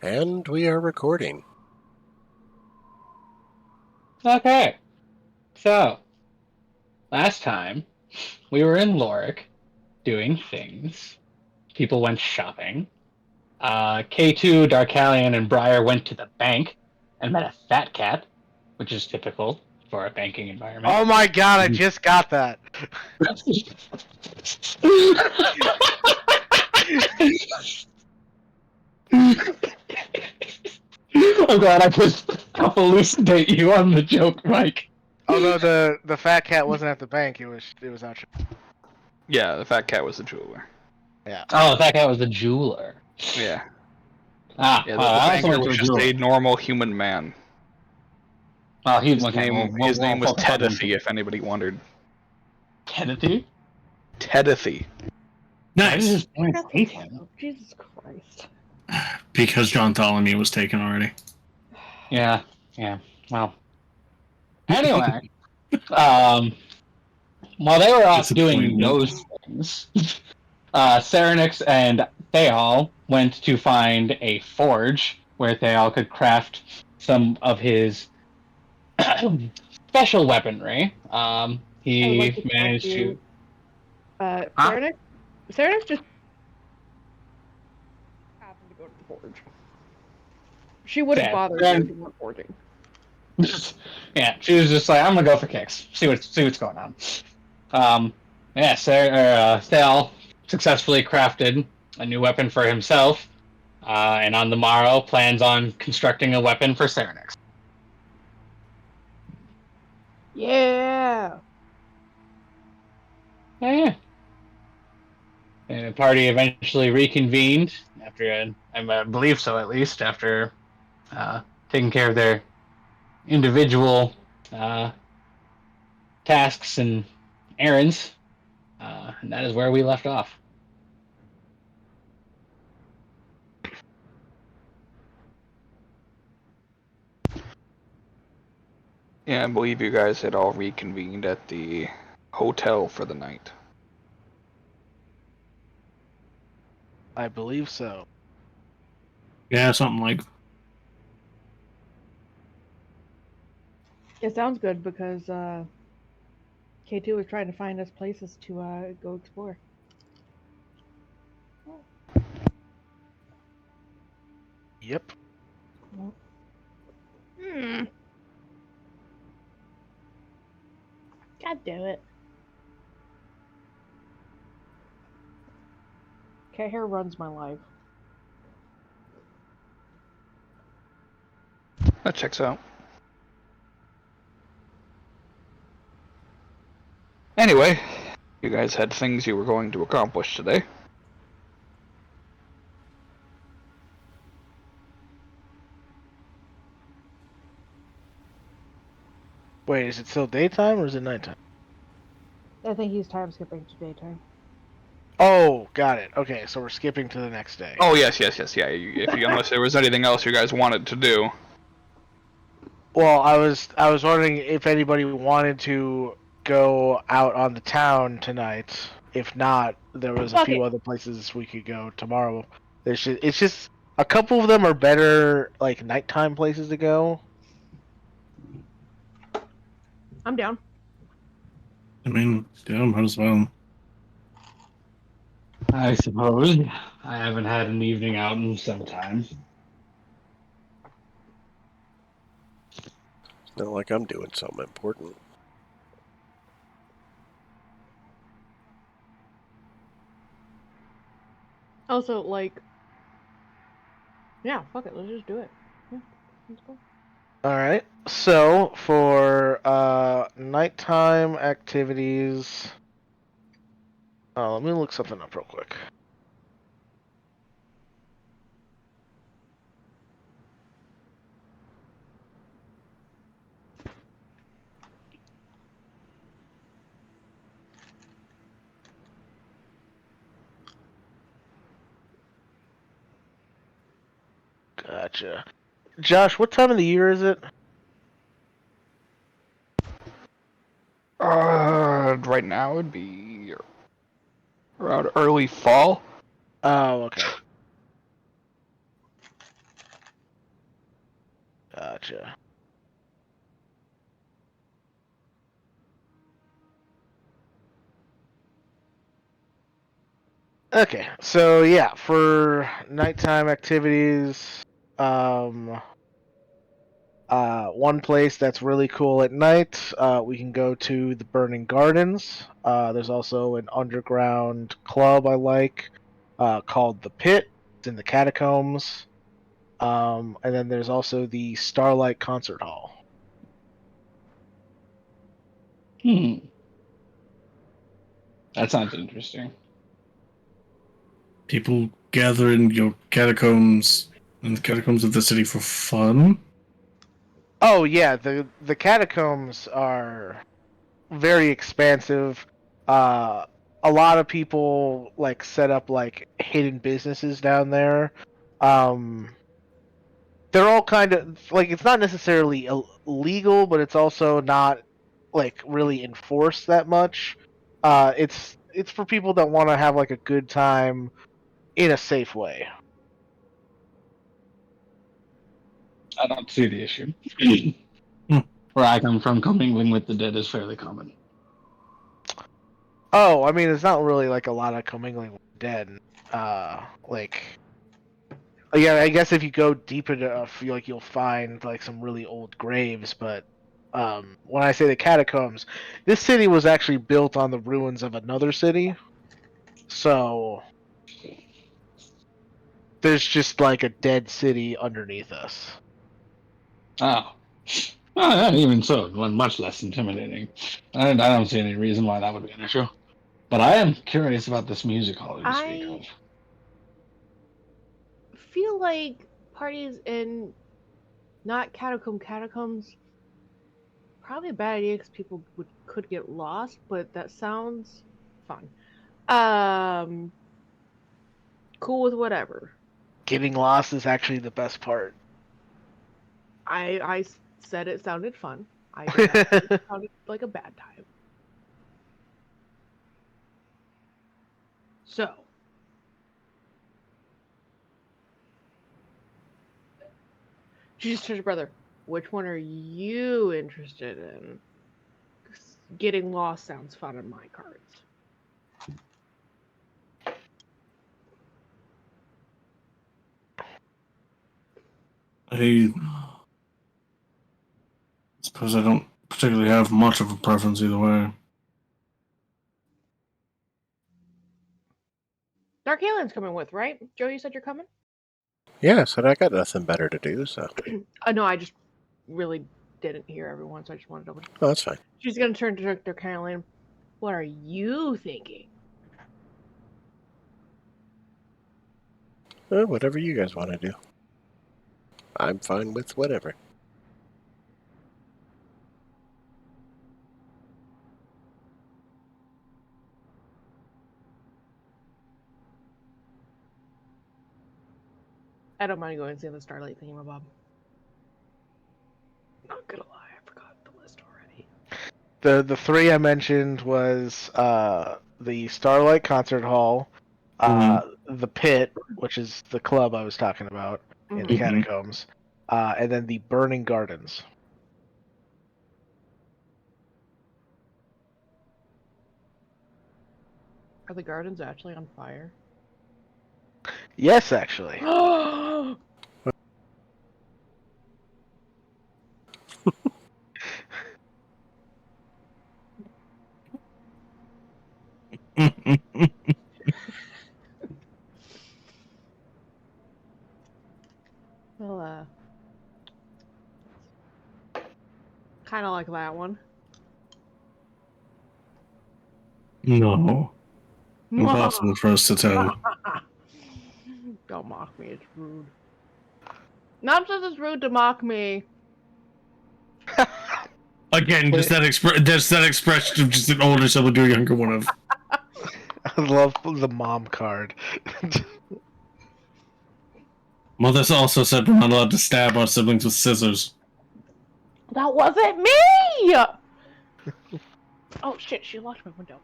And we are recording. Okay. So, last time, we were in Lorik doing things. People went shopping. K2, Darkalion, and Briar went to the bank and met a fat cat, which is typical for a banking environment. Oh my god, I just got that. I'm glad I could elucidate you on the joke, Mike. Although the fat cat wasn't at the bank, it was out. Yeah, the fat cat was the jeweler. Yeah. Oh, the fat cat was the jeweler. Yeah. Ah, Yeah, well, the I also banker went to was a just jeweler. a normal human man. Well, His name was Tedithy, if anybody wondered. Tedithy? Tedithy. Why did Nice. his parents hate him? Jesus Christ. Because John Tholomew was taken already. Yeah. Well. Anyway, while they were off doing those things, Serenix and Theol went to find a forge where Theol could craft some of his special weaponry. He managed to. Serenix just happened to go to the forge. She wouldn't bother if she weren't forging. Yeah, she was just like, I'm gonna go for kicks. See what's going on. Theol successfully crafted a new weapon for himself, and on the morrow plans on constructing a weapon for Serenix. Yeah. Yeah. And the party eventually reconvened after, I believe so at least, after taking care of their individual tasks and errands. And that is where we left off. Yeah, I believe you guys had all reconvened at the hotel for the night. I believe so. Yeah, something like. It sounds good because K2 was trying to find us places to go explore. Yep. God damn it. Cat hair runs my life. That checks out. Anyway, you guys had things you were going to accomplish today. Wait, is it still daytime or is it nighttime? I think he's time skipping to daytime. Oh, got it. Okay, so we're skipping to the next day. Oh yes, yeah. Unless there was anything else you guys wanted to do. Well, I was wondering if anybody wanted to go out on the town tonight. If not, there was a few other places we could go tomorrow. It's just a couple of them are better, like nighttime places to go. I'm down. I mean, yeah, might as well. I suppose. I haven't had an evening out in some time. It's not like I'm doing something important. Also, like, yeah, fuck it, let's just do it. Yeah, let's go. Alright, so for nighttime activities... let me look something up real quick. Gotcha. Josh, what time of the year is it? Right now it'd be around early fall. Oh, okay. Gotcha. Okay, so yeah, for nighttime activities, one place that's really cool at night, we can go to the Burning Gardens. There's also an underground club I like, called the Pit. It's in the catacombs. And then there's also the Starlight Concert Hall. That sounds interesting. People gather in your catacombs, in the catacombs of the city for fun. Oh yeah, the catacombs are very expansive. A lot of people like set up like hidden businesses down there. Um, they're all kind of like it's not necessarily illegal, but it's also not like really enforced that much. It's for people that want to have like a good time in a safe way. I don't see the issue. Hmm. Where I come from, commingling with the dead is fairly common. Oh, I mean, it's not really like a lot of commingling with dead. Like, yeah, I guess if you go deep enough, you'll find like some really old graves. But when I say the catacombs, this city was actually built on the ruins of another city, so there's just like a dead city underneath us. Oh. Well, even so, much less intimidating. I don't see any reason why that would be an issue. But I am curious about this music hall you speak I of. feel like parties in not catacombs probably a bad idea because people could get lost, but that sounds fun. Cool with whatever. Getting lost is actually the best part. I said it sounded fun. I did not say it sounded like a bad time. So, Jesus, your brother, which one are you interested in? 'Cause getting lost sounds fun on my cards. I suppose I don't particularly have much of a preference either way. Dark Alien's coming with, right? Joe, you said you're coming? Yeah, said I got nothing better to do, so. No, I just really didn't hear everyone, so I just wanted to double. Oh, that's fine. She's gonna turn to Dark Alien. What are you thinking? Whatever you guys want to do. I'm fine with whatever. I don't mind going and seeing the Starlight thingamabob. Not gonna lie, I forgot the list already. The three I mentioned was the Starlight Concert Hall, the Pit, which is the club I was talking about in the Mhm. catacombs, and then the Burning Gardens. Are the gardens actually on fire? Yes, actually. Well, kind of like that one. No. Impossible for us to tell. Don't mock me, it's rude. Not just it's rude to mock me. Again, just that expression of just an older someone to a younger one of. I love the mom card. Mother's also said we're not allowed to stab our siblings with scissors. That wasn't me! Oh shit, she locked my window.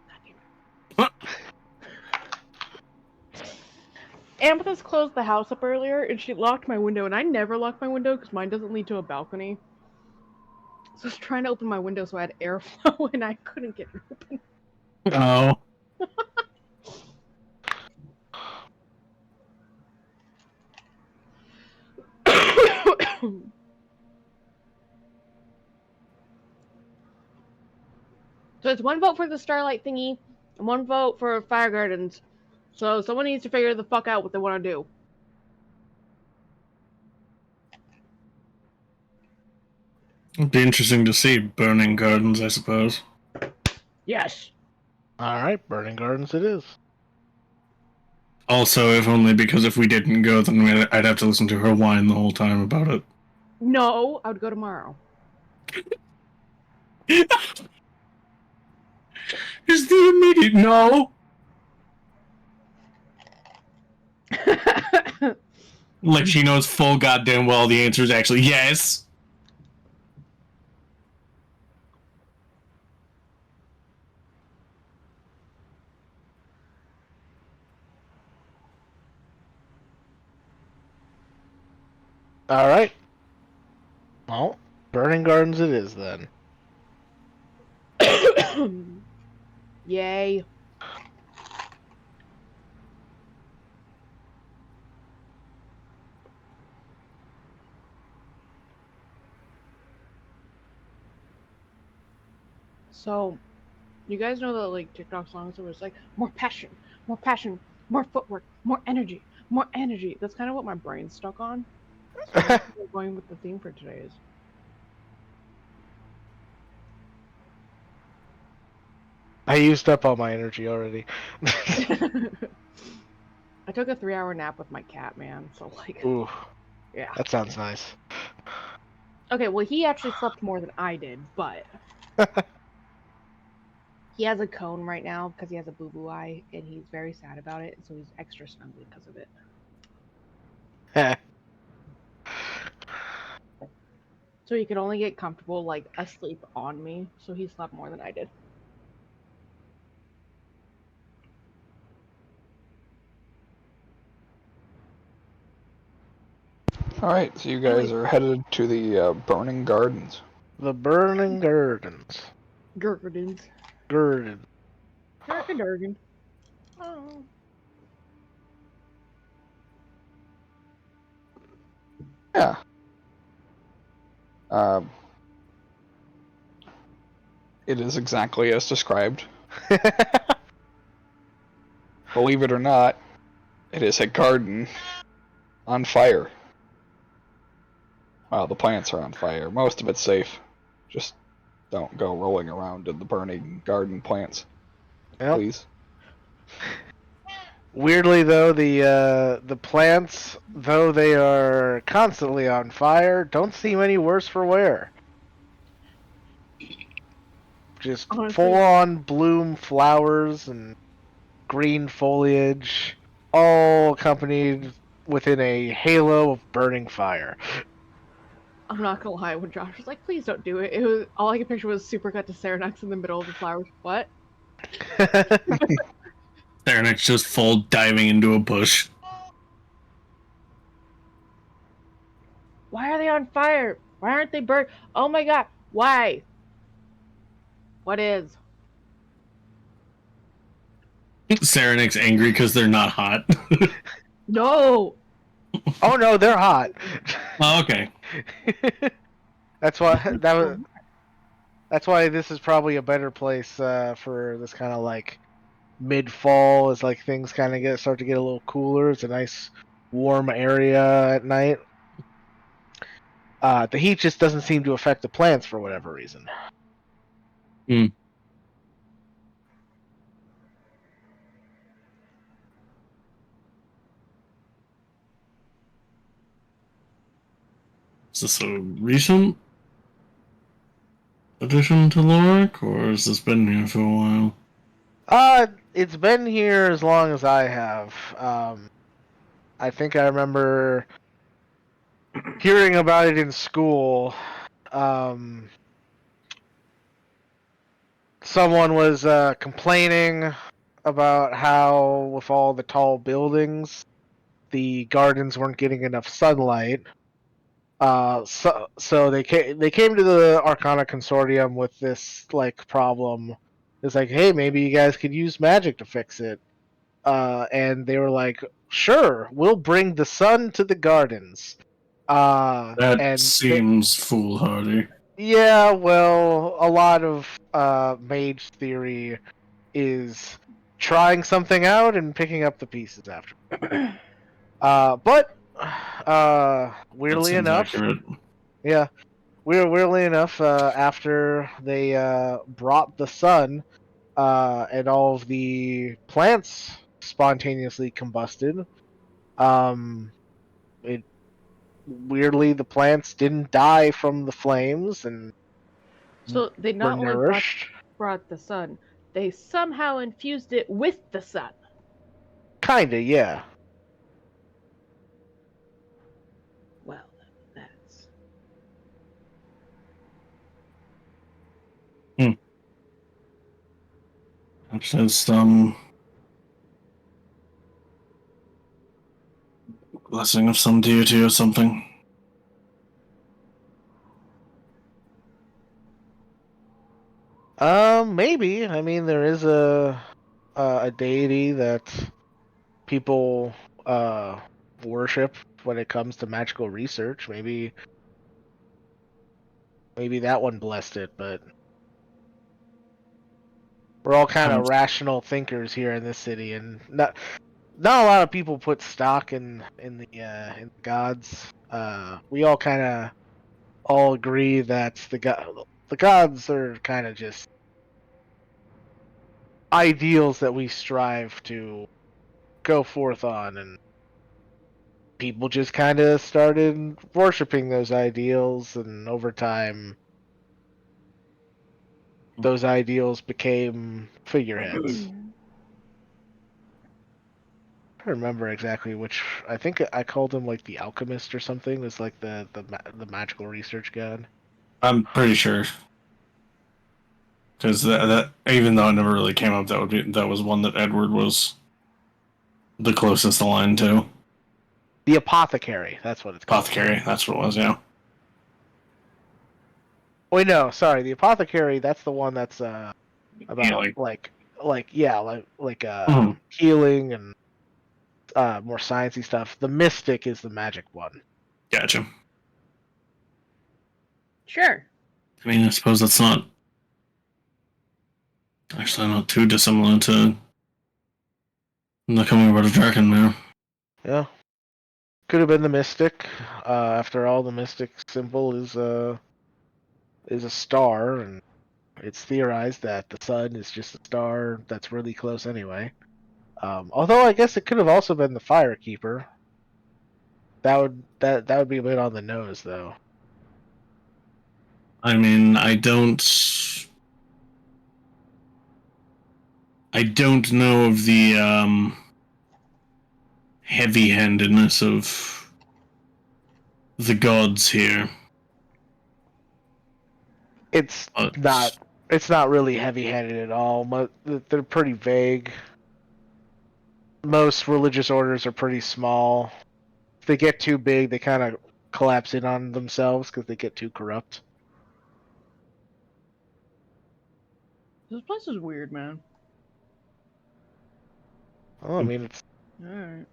Amethyst closed the house up earlier, and she locked my window, and I never lock my window because mine doesn't lead to a balcony. So I was trying to open my window so I had airflow, and I couldn't get it open. Oh. So it's one vote for the Starlight thingy, and one vote for Fire Gardens. So someone needs to figure the fuck out what they want to do. It'd be interesting to see burning gardens, I suppose. Yes. Alright, Burning Gardens it is. Also, if only because if we didn't go, then I'd have to listen to her whine the whole time about it. No, I would go tomorrow. Is the immediate no? Like she knows full goddamn well the answer is actually yes. Alright. Well, Burning Gardens it is then. Yay. So, you guys know the like TikTok songs that was like more passion, more footwork, more energy, more energy. That's kind of what my brain's stuck on. So that's what we're going with the theme for today is. I used up all my energy already. I took a 3-hour nap with my cat, man. So like, Ooh, yeah. that sounds nice. Okay, well he actually slept more than I did, but he has a cone right now because he has a boo-boo eye, and he's very sad about it, so he's extra snuggly because of it. So he could only get comfortable like asleep on me, so he slept more than I did. Alright, so you guys are headed to the Burning Gardens. The Burning Gardens. Gurgardins. Gardens. Gurgadurgan. Oh. Yeah. It is exactly as described. Believe it or not, it is a garden on fire. Well, the plants are on fire. Most of it's safe. Just don't go rolling around in the burning garden plants, Yep. please. Weirdly, though, the plants, though they are constantly on fire, don't seem any worse for wear. Just Honestly, full-on bloom flowers and green foliage, all accompanied within a halo of burning fire. I'm not gonna lie, when Josh was like, please don't do it, it was all I could picture was Supercut to Serenax in the middle of the flowers. What? Serenax just full diving into a bush. Why are they on fire? Why aren't they burned? Oh my god, why? What is? Serenax angry because they're not hot. No! Oh no, they're hot. Oh, okay. That's why this is probably a better place for this kind of like mid-fall, as like things kind of start to get a little cooler. It's a nice warm area at night. The heat just doesn't seem to affect the plants for whatever reason. Is this a recent addition to Lorik, or has this been here for a while? It's been here as long as I have. I think I remember hearing about it in school. Someone was complaining about how, with all the tall buildings, the gardens weren't getting enough sunlight. So they came to the Arcana Consortium with this like problem. It's like, hey, maybe you guys could use magic to fix it. And they were like, sure, we'll bring the sun to the gardens. That And seems foolhardy. yeah, well, a lot of mage theory is trying something out and picking up the pieces after. But That weirdly seems enough, accurate. yeah, weirdly enough, after they brought the sun, and all of the plants spontaneously combusted, it weirdly the plants didn't die from the flames and So they were not only nourished. brought the sun, they somehow infused it with the sun. Kinda, yeah. Well, that's Which has some blessing of some deity or something. Maybe. I mean, there is a deity that people worship when it comes to magical research. Maybe that one blessed it, but we're all kind of rational thinkers here in this city, and not a lot of people put stock in the gods. We all kind of all agree that the gods are kind of just ideals that we strive to go forth on, and people just kind of started worshiping those ideals, and over time those ideals became figureheads. I don't remember exactly which. I think I called him like the alchemist or something. Was like the magical research god. I'm pretty sure. Because that even though it never really came up, that was one that Edward was the closest aligned to. The apothecary. That's what it's called. Apothecary, that's what it was, yeah. Wait, no, sorry. The apothecary. That's the one that's about Healing. like Mhm. healing and more sciencey stuff. The mystic is the magic one. Gotcha. sure. I mean, I suppose that's not actually not too dissimilar to the coming about a dragon there. Yeah, could have been the mystic. After all, the mystic symbol is a star, and it's theorized that the sun is just a star that's really close anyway. Although I guess it could have also been the Firekeeper. That would be a bit on the nose, though. I mean, I don't know of the heavy-handedness of the gods here. It's But not. It's not really heavy-handed at all. They're pretty vague. Most religious orders are pretty small. If they get too big, they kind of collapse in on themselves because they get too corrupt. This place is weird, man. Well, I mean, it's Alright.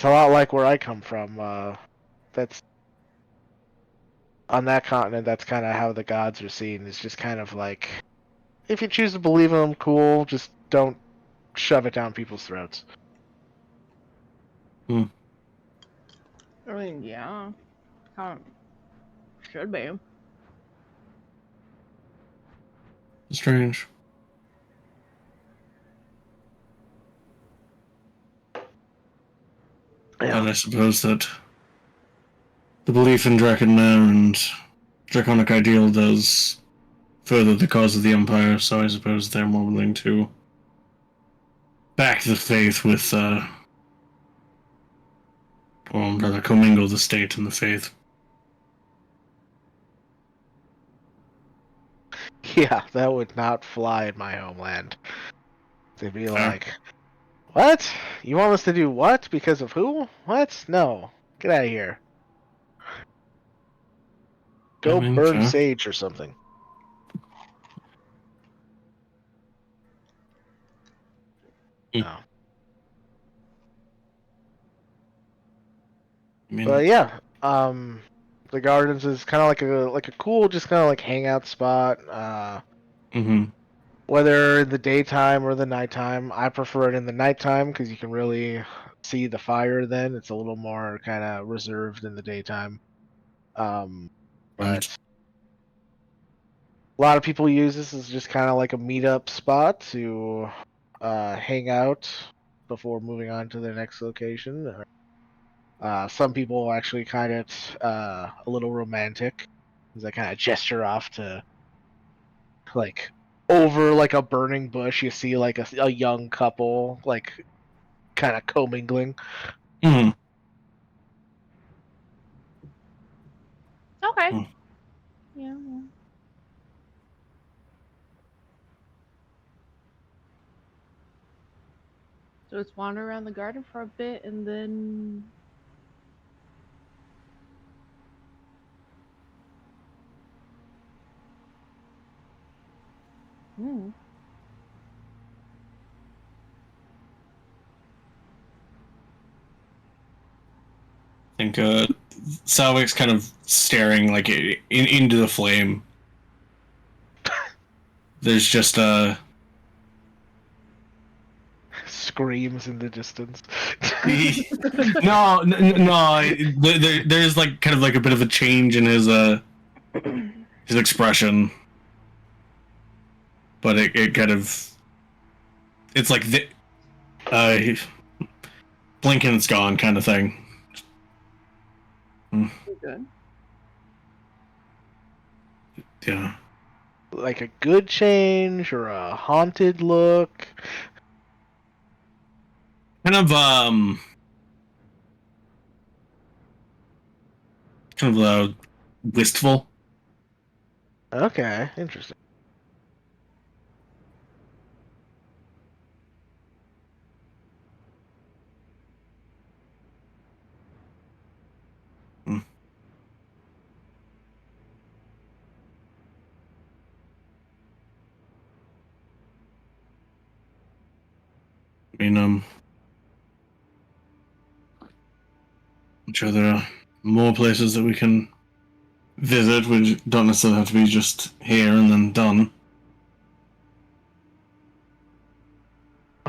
a lot like where I come from. That's on that continent. That's kind of how the gods are seen. It's just kind of like, if you choose to believe in them, cool. Just don't shove it down people's throats. I mean, yeah. Kind of should be. strange. Yeah. And I suppose that the belief in Draken Man and Draconic Ideal does further the cause of the Empire, so I suppose they're more willing to back the faith with, or rather commingle the state and the faith. Yeah, that would not fly in my homeland. They'd be Fair. like, What? You want us to do what? Because of who? What? No. Get out of here. Go I mean, burn fair. sage or something. Hmm. No. I mean, But yeah, the gardens is kind of like a cool, just kind of like hangout spot. hmm Whether in the daytime or the nighttime, I prefer it in the nighttime because you can really see the fire. Then it's a little more kind of reserved in the daytime. But right. a lot of people use this as just kind of like a meetup spot to hang out before moving on to their next location. Some people actually kind of a little romantic, as they kind of gesture off to like over like a burning bush. You see like a young couple like kind of commingling. Hmm. Okay. Hmm. Yeah. So let's wander around the garden for a bit and then. Hmm. I think Salvik's kind of staring like into the flame. There's just Screams in the distance. no. There's like kind of like a bit of a change in his expression, but it kind of it's like blink and it's gone kind of thing. Good. Yeah. Like a good change or a haunted look. Kind of wistful. Okay, interesting. Hmm. I mean, I'm sure there are more places that we can visit, which don't necessarily have to be just here and then done.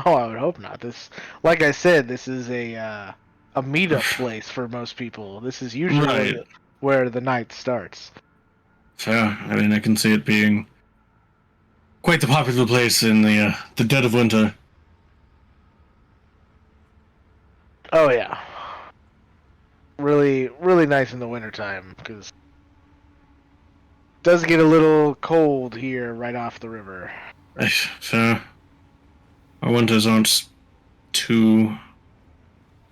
Oh, I would hope not. This, like I said, this is a meetup place for most people. This is usually Right. where the night starts. Fair. I mean, I can see it being quite the popular place in the dead of winter. Oh yeah, really, really nice in the wintertime because it does get a little cold here right off the river. Fair. Our winters aren't too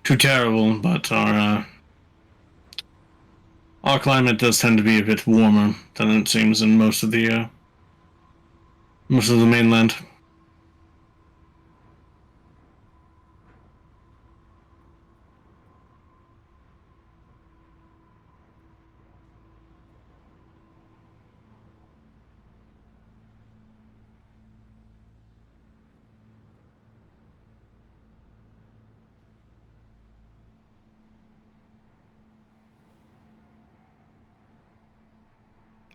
terrible, but our climate does tend to be a bit warmer than it seems in most of the mainland.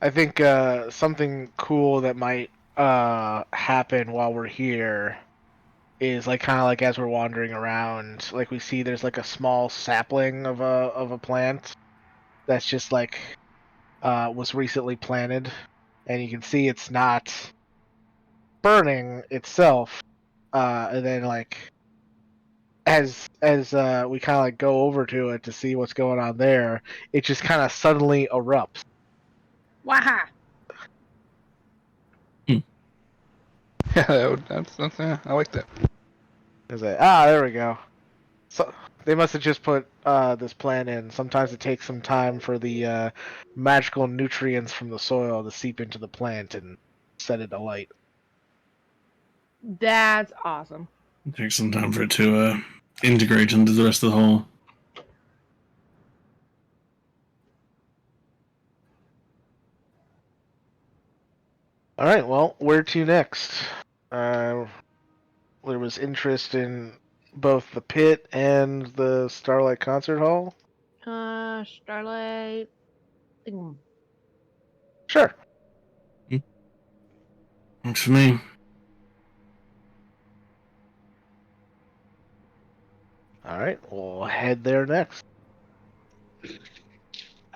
I think something cool that might happen while we're here is like kind of like as we're wandering around, like we see there's like a small sapling of a plant that's just like was recently planted, and you can see it's not burning itself. And then like as we kind of like go over to it to see what's going on there, it just kind of suddenly erupts. Waha! Yeah, that's yeah, I like that. It's like, there we go. So they must have just put this plant in. Sometimes it takes some time for the magical nutrients from the soil to seep into the plant and set it alight. That's awesome. Take some time for it to integrate into the rest of the hall. All right, well, where to next? There was interest in both the pit and the Starlight Concert Hall. Starlight. Sure. Works for me. All right, we'll head there next.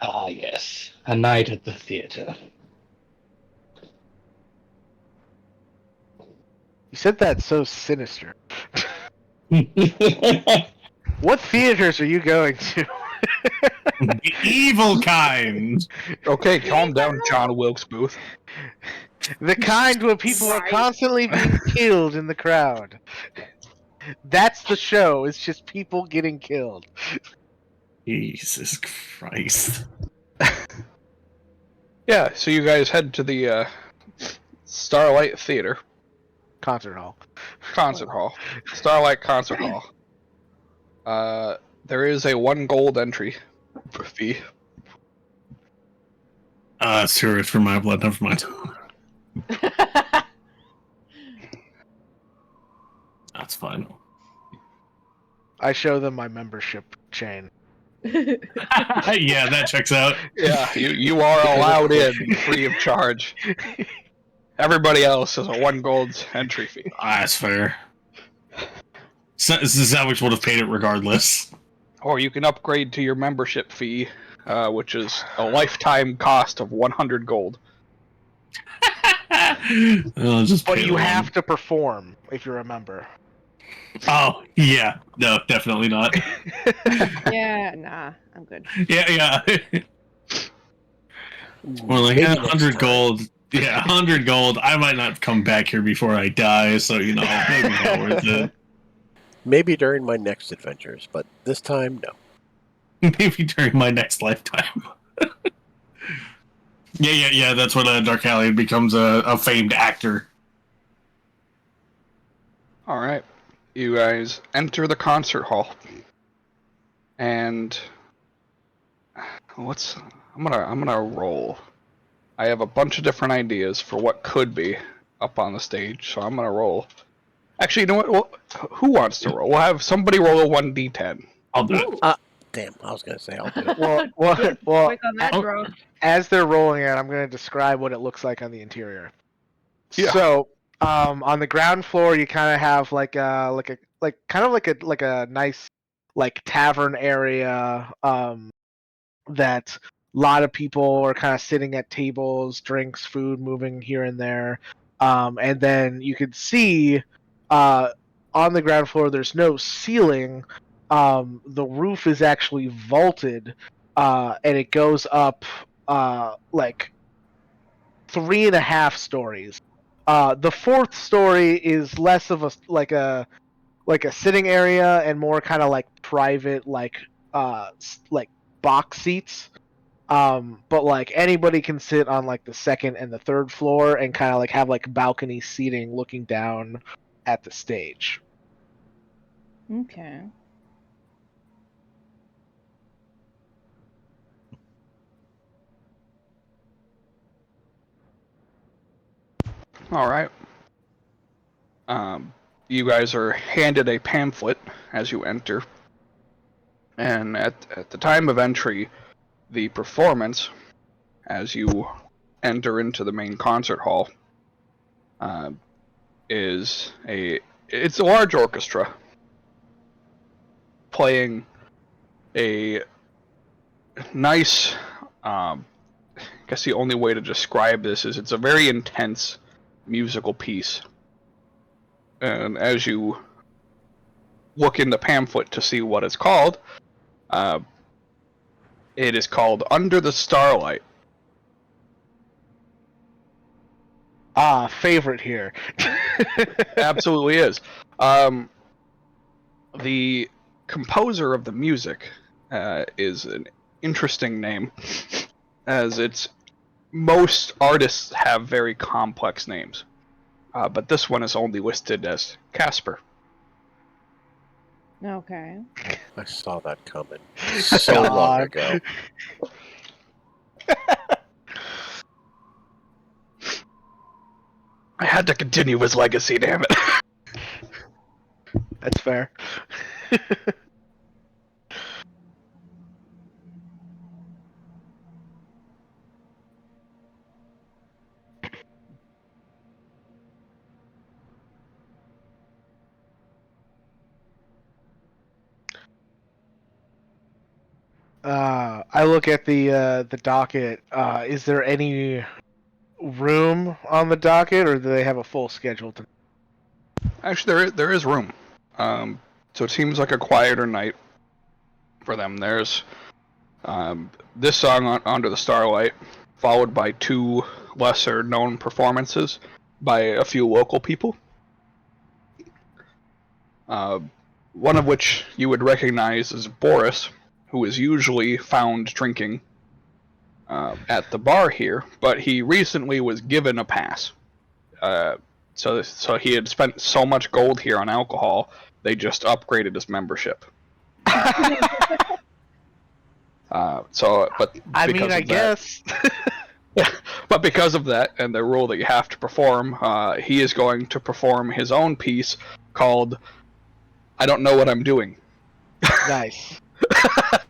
Ah, yes. A night at the theater. You said that so sinister. What theaters are you going to? The evil kind! Okay, calm down, John Wilkes Booth. The kind where people are constantly being killed in the crowd. That's the show. It's just people getting killed. Jesus Christ. Yeah, so you guys head to the Starlight Theater. Concert hall. Concert Hall. Starlight Concert Hall. There is a 1 gold entry fee. That's too rich for my blood, never mind. That's fine. I show them my membership chain. Yeah, that checks out. Yeah, you are allowed in free of charge. Everybody else has a 1 gold entry fee. That's fair. So, this is how much would have paid it regardless. Or you can upgrade to your membership fee, which is a lifetime cost of 100 gold. Just But pay you one. have to perform if you're a member. Oh, yeah. No, definitely not. Yeah, nah, I'm good. Yeah. Well, like, Maybe yeah, next 100 time. gold. Yeah, 100 gold. I might not come back here before I die, so, maybe not worth it. Maybe during my next adventures, but this time, no. Maybe during my next lifetime. Yeah, that's when Dark Allian becomes a famed actor. Alright. You guys enter the concert hall. And I'm gonna roll. I have a bunch of different ideas for what could be up on the stage, so I'm gonna roll. Actually, you know what? Well, who wants to roll? We'll have somebody roll a 1d10. I'll do it. Damn, I was gonna say I'll do it. Well, Quick on that draw. as they're rolling it, I'm going to describe what it looks like on the interior. Yeah. So, on the ground floor, you kind of have like a nice like tavern area. That a lot of people are kind of sitting at tables, drinks, food moving here and there. And then you can see on the ground floor, there's no ceiling. The roof is actually vaulted, and it goes up like 3.5 stories. The 4th story is less of a sitting area and more kind of like private like box seats. But like anybody can sit on like the 2nd and the 3rd floor and kind of like have like balcony seating looking down at the stage. Okay. Alright. You guys are handed a pamphlet as you enter. And at the time of entry, the performance, as you enter into the main concert hall, it's a large orchestra playing a nice, I guess the only way to describe this is it's a very intense musical piece. And as you look in the pamphlet to see what it's called, it is called Under the Starlight. Favorite here. Absolutely is. The composer of the music is an interesting name, as most artists have very complex names, but this one is only listed as Casper. Okay. I saw that coming so long God. ago. I had to continue his legacy, damn it. That's fair. I look at the docket. Is there any room on the docket, or do they have a full schedule? Actually, there is room. So it seems like a quieter night for them. There's this song Under the Starlight, followed by 2 lesser known performances by a few local people. One of which you would recognize as Boris, who is usually found drinking at the bar here, but he recently was given a pass. So he had spent so much gold here on alcohol, they just upgraded his membership. But I because mean, I of that, guess. but because of that and the rule that you have to perform, he is going to perform his own piece called "I Don't Know What I'm Doing." Nice.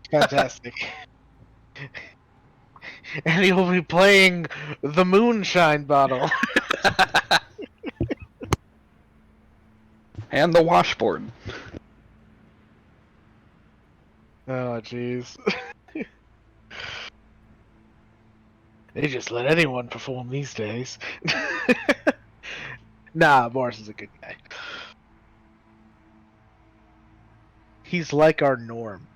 Fantastic. And he will be playing the moonshine bottle. And the washboard. Oh, jeez. They just let anyone perform these days. Nah, Boris is a good guy. He's like our norm.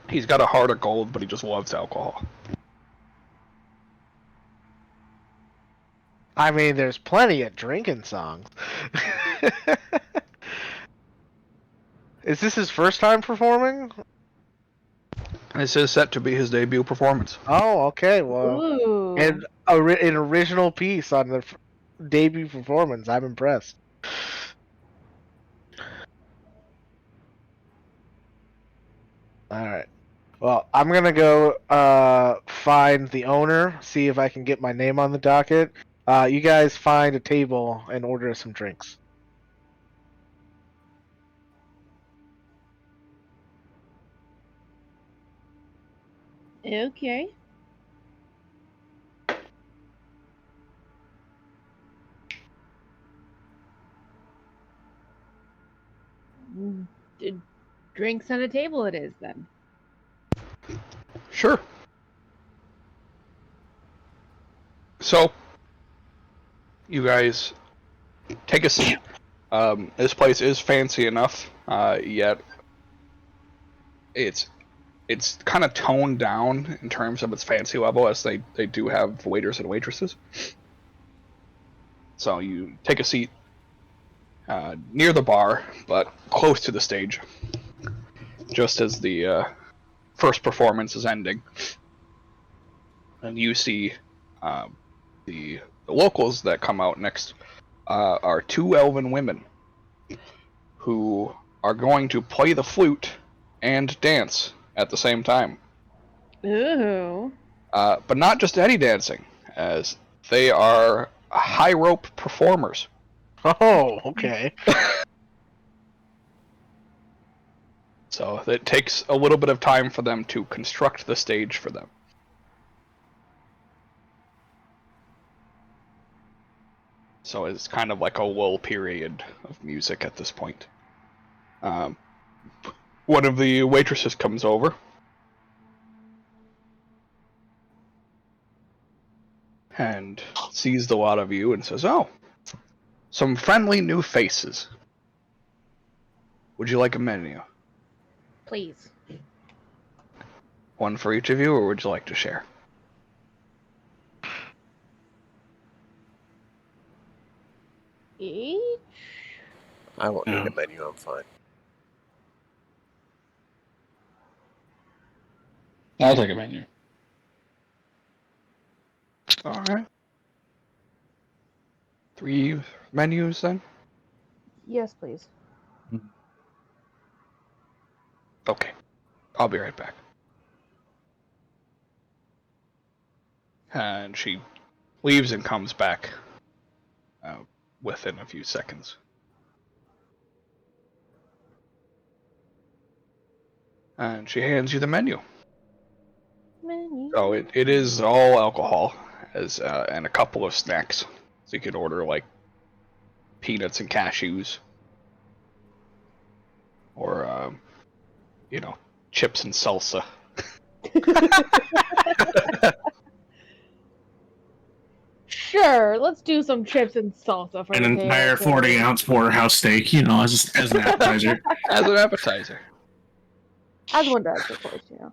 He's got a heart of gold, but he just loves alcohol. I mean, there's plenty of drinking songs. Is this his first time performing? This is set to be his debut performance. Oh, okay. Well, Ooh. and an original piece on the debut performance. I'm impressed. All right. Well, I'm gonna go find the owner, see if I can get my name on the docket. You guys find a table and order some drinks. Okay. Drinks on a table it is then. Sure. So, you guys take a seat. This place is fancy enough, yet it's kind of toned down in terms of its fancy level, as they do have waiters and waitresses. So you take a seat near the bar, but close to the stage, just as the first performance is ending. And you see the locals that come out next are 2 elven women who are going to play the flute and dance at the same time. Ooh. But not just any dancing, as they are high rope performers. Oh, okay. So it takes a little bit of time for them to construct the stage for them. So it's kind of like a lull period of music at this point. One of the waitresses comes over and sees the lot of you and says, "Oh, some friendly new faces. Would you like a menu? Please. One for each of you, or would you like to share?" Each? I won't need Yeah. a menu, I'm fine. I'll take a menu. All right. 3 menus then? Yes, please. Okay. I'll be right back. And she leaves and comes back within a few seconds. And she hands you the menu. Oh, it is all alcohol and a couple of snacks. So you could order like peanuts and cashews. Or, chips and salsa. Sure, let's do some chips and salsa for An the entire table. 40-ounce porterhouse steak, as an appetizer. As an appetizer. As one does, of course, you know.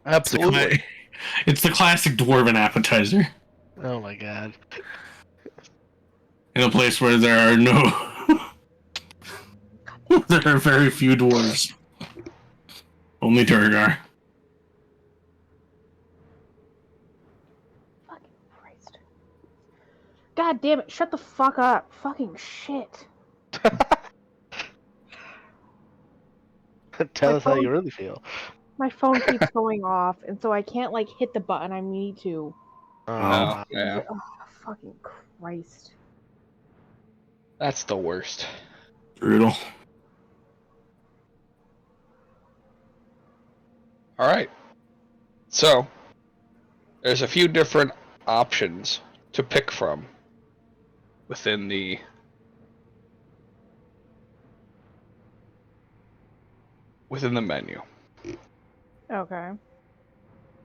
Absolutely. It's the classic dwarven appetizer. Oh my god. In a place where there are there are very few dwarves. Only Durgar. Fucking Christ. God damn it, shut the fuck up. Fucking shit. Tell us how you really feel. My phone keeps going off, and so I can't, like, hit the button I need to. Oh, yeah. Oh, fucking Christ. That's the worst. Brutal. Alright. So, there's a few different options to pick from within the menu. Okay.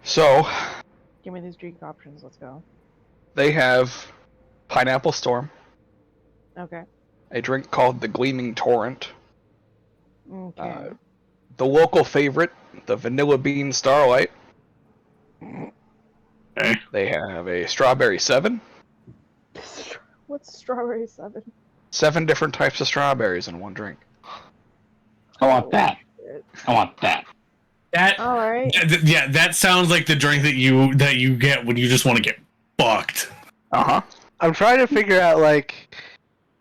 So, Give me these drink options, let's go. they have Pineapple Storm, Okay. a drink called the Gleaming Torrent, Okay. the local favorite, the Vanilla Bean Starlight. Okay. They have a Strawberry 7, What's Strawberry 7? 7 different types of strawberries in one drink. I want that. Shit. I want that. That Alright. yeah, that sounds like the drink that you get when you just want to get fucked. Uh-huh. I'm trying to figure out, like,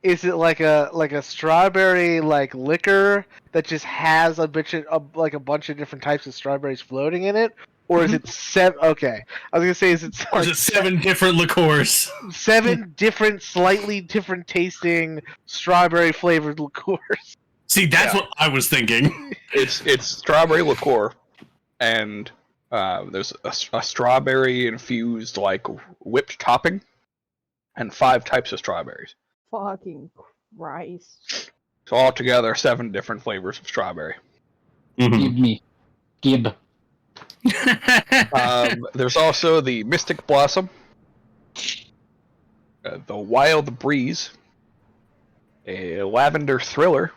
is it like a strawberry like liquor that just has a bunch of different types of strawberries floating in it, or is it 7? Okay, I was gonna say, is it Or is it 7 different liqueurs? 7 different, slightly different tasting strawberry flavored liqueurs? See, that's Yeah. what I was thinking. It's strawberry liqueur, and there's a strawberry infused like whipped topping, and 5 types of strawberries. Fucking Christ. So altogether, 7 different flavors of strawberry. Mhm. Give me. Gib. There's also the Mystic Blossom, the Wild Breeze, a Lavender Thriller,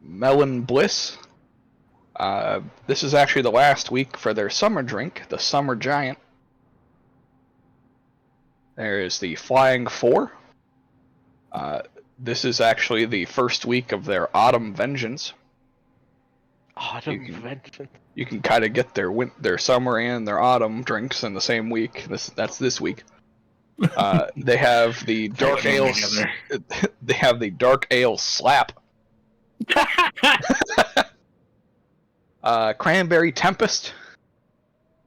Melon Bliss. This is actually the last week for their summer drink, the Summer Giant. There is the Flying 4. This is actually the first week of their Autumn Vengeance. Autumn You can- Vengeance. You can kind of get their summer and their autumn drinks in the same week. That's this week. They have the dark Put them ale. together. They have the dark ale slap. Cranberry Tempest.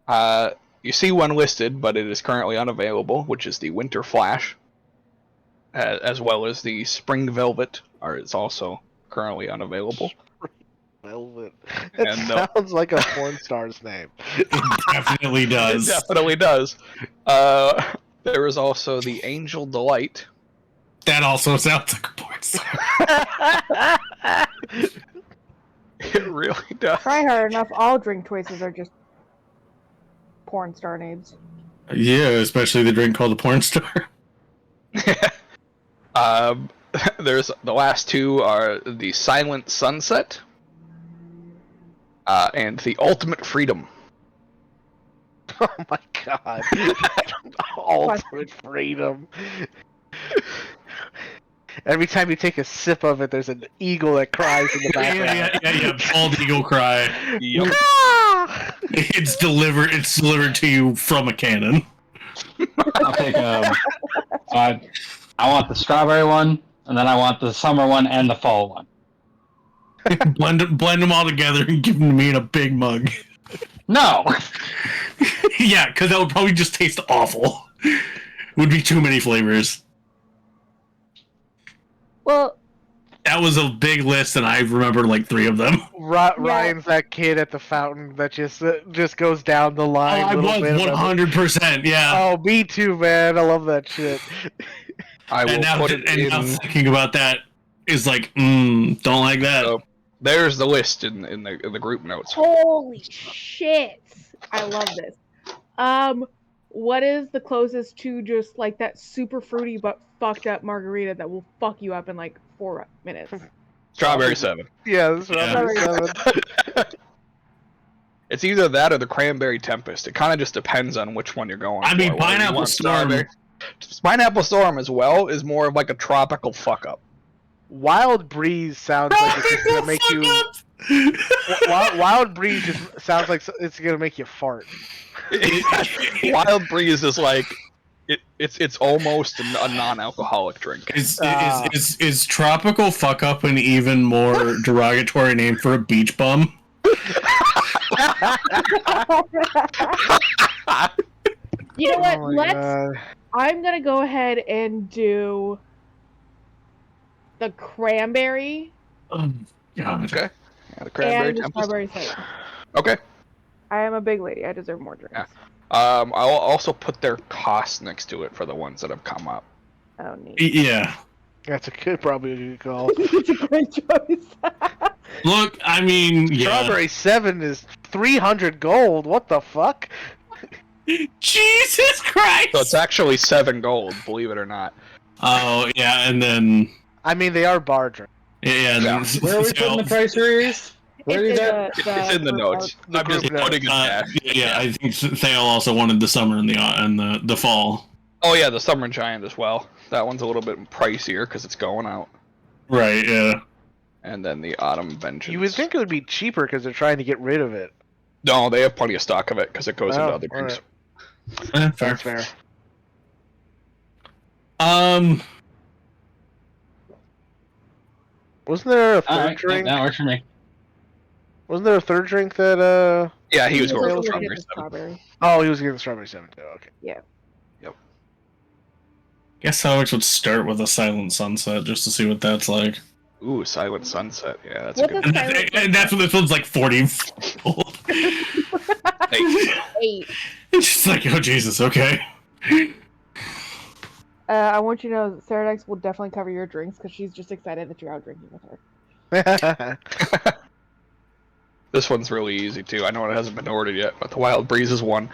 You see one listed, but it is currently unavailable, which is the Winter Flash, as well as the Spring Velvet is also currently unavailable. Velvet. That And sounds like a porn star's name. It definitely does. It definitely does. There is also the Angel Delight. That also sounds like a porn star. It really does. Try hard enough, all drink choices are just porn star names. Yeah, especially the drink called a porn star. There's the last 2 are the Silent Sunset and the Ultimate Freedom. Oh my god. Ultimate freedom. Every time you take a sip of it, there's an eagle that cries in the background. Yeah. Bald eagle cry. Yep. Ah! It's delivered to you from a cannon. I'll take I want the strawberry one, and then I want the summer one and the fall one. blend them all together and give them to me in a big mug. No! Yeah, because that would probably just taste awful. Would be too many flavors. Well, That was a big list, and I remember like 3 of them. Ryan's that kid at the fountain that just goes down the line. I was 100%. Yeah. Oh, me too, man. I love that shit. I will now, put it in. now thinking about that is like, don't like that. So, there's the list in the group notes. holy shit! I love this. What is the closest to just like that super fruity but fucked up margarita that will fuck you up in like 4 minutes? Strawberry 7. Yeah, this is Yeah. Strawberry 7. It's either that or the Cranberry Tempest. It kind of just depends on which one you're going I mean, for. Whether you Pineapple want Storm. strawberry- Pineapple Storm as well is more of like a tropical fuck up. Wild Breeze sounds like it's just gonna make you. Wild Breeze just sounds like it's gonna make you fart. Wild Breeze is like it's almost a non-alcoholic drink. Is tropical fuck up an even more derogatory name for a beach bum? You know what? Oh my God. I'm gonna go ahead and do the cranberry God. Okay. Yeah, the Cranberry and the Tempest. strawberry soda. Okay. I am a big lady. I deserve more drinks. Yeah. I'll also put their cost next to it for the ones that have come up. Oh, neat. Yeah. That's probably a good call. It's a great choice. Look, I mean, yeah. Strawberry 7 is 300 gold. What the fuck? Jesus Christ! So it's actually 7 gold, believe it or not. Oh, yeah, and then... I mean, they are bar drinks. Yeah, Yeah. Where are we putting the price series? Where are you at? It's in the notes. the I'm just group notes. putting it there. yeah, I think Thale also wanted the summer and the fall. Oh yeah, the Summer Giant as well. That one's a little bit pricier because it's going out. Right, yeah. And then the Autumn Vengeance. You would think it would be cheaper because they're trying to get rid of it. No, they have plenty of stock of it because it goes into Oh, other drinks. alright. Fair. That's fair. Wasn't there a third Alright, drink? that works for me. Wasn't there a third drink that Yeah, he was He going also for gonna get strawberry. the strawberry. Oh, he was getting the strawberry 7 too. Okay. Guess Alex would start with a Silent Sunset just to see what that's like. Ooh, Silent Sunset. Yeah, that's What a good does one. Silent And that's what this one's like 40 gold. Hey, 8. It's just like, oh Jesus, okay. I want you to know that Saradex will definitely cover your drinks because she's just excited that you're out drinking with her. this one's really easy too. I know it hasn't been ordered yet, but the Wild Breeze is one.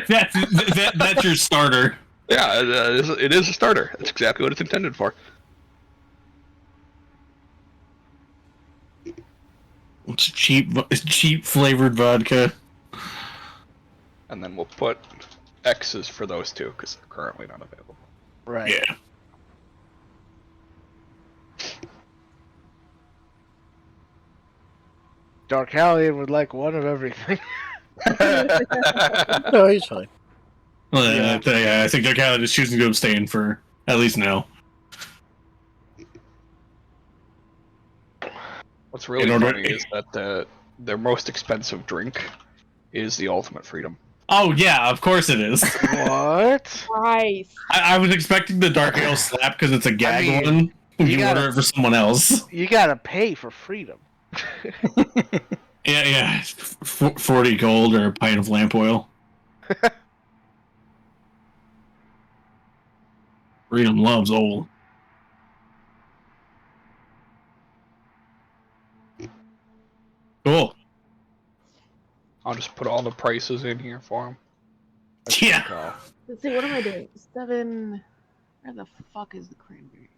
that's your starter. Yeah, it is a starter. That's exactly what it's intended for. It's cheap flavored vodka. And then we'll put X's for those two because they're currently not available. Right. Yeah. Dark Hallion would like one of everything. No, he's fine. Well, Yeah. I think their Khaled is choosing to abstain for at least now. What's really funny is that their most expensive drink is the Ultimate Freedom. Oh yeah, of course it is. What? Nice. I was expecting the Dark Ale slap because it's a gag mean, one. When you you gotta- order it for someone else. You gotta pay for freedom. Yeah. 40 gold or a pint of lamp oil. Freedom loves old. Cool. I'll just put all the prices in here for them. Yeah. Let's see, what am I doing? 7. Where the fuck is the cranberries?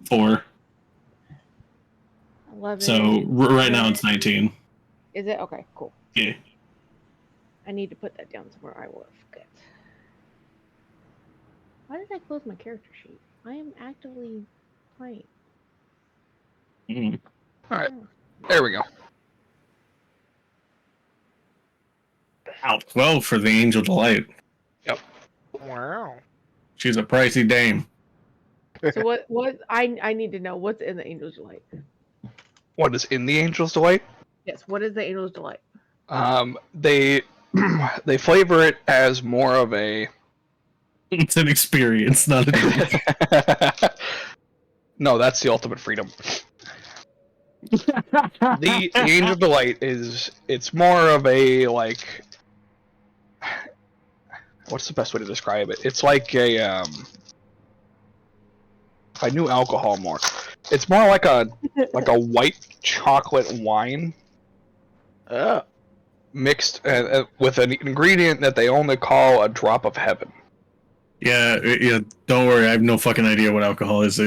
4. 11. So right now it's 19. Is it? Okay, cool. Yeah. I need to put that down somewhere I will forget. Why did I close my character sheet? I am actively playing. Mm. Alright, there we go. Out 12 for the Angel Delight. Wow. She's a pricey dame. So what I need to know what's in the Angel's Delight. What is in the Angel's Delight? Yes, what is the Angel's Delight? They they flavor it as more of a. It's an experience, not a. No, that's the ultimate freedom. The Angel's Delight it's more of a like. What's the best way to describe it? It's like a if I knew alcohol more, it's more like a white chocolate wine Oh. mixed with an ingredient that they only call a drop of heaven. Yeah. Don't worry. I have no fucking idea what alcohol is.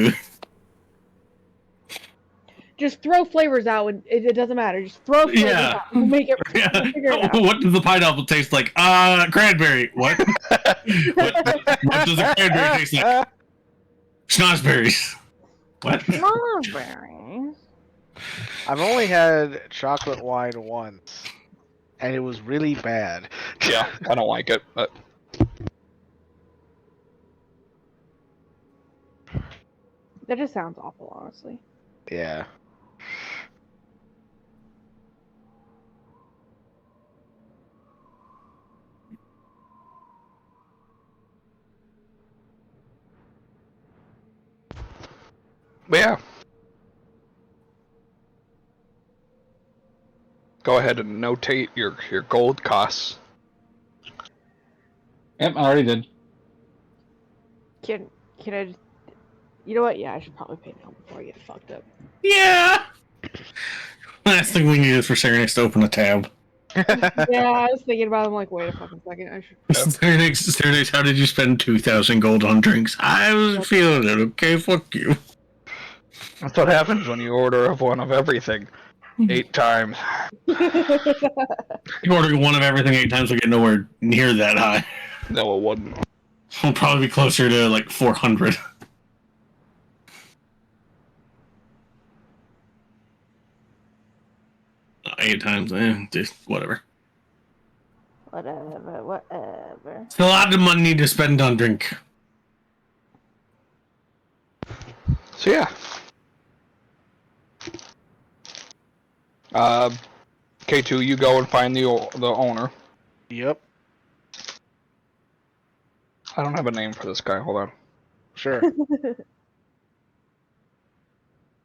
Just throw flavors out and it doesn't matter. Just throw flavors Yeah. out. We'll make it. Yeah. We'll figure it out. What does the pineapple taste like? Cranberry. What? what does the cranberry taste like? Schnozberries. What? Strawberries. I've only had chocolate wine once, and it was really bad. Yeah, I don't like it, but That just sounds awful, honestly. Yeah. yeah. Go ahead and notate your gold costs. Yep, I already did. Can I just... You know what? Yeah, I should probably pay now before I get fucked up. Yeah. Last thing we need is for Serenix to open a tab. Yeah, I was thinking about it. I'm like, wait a fucking second. I should... Serenix, how did you spend 2,000 gold on drinks? I was feeling it, okay? Fuck you. That's what happens when you order one of everything 8 times. You ordering one of everything 8 times will get nowhere near that high. No, it wouldn't. We'll probably be closer to like 400. Eight times, just whatever. Whatever. It's a lot of money to spend on drink. So yeah. K2, you go and find the owner. Yep. I don't have a name for this guy. Hold on. Sure.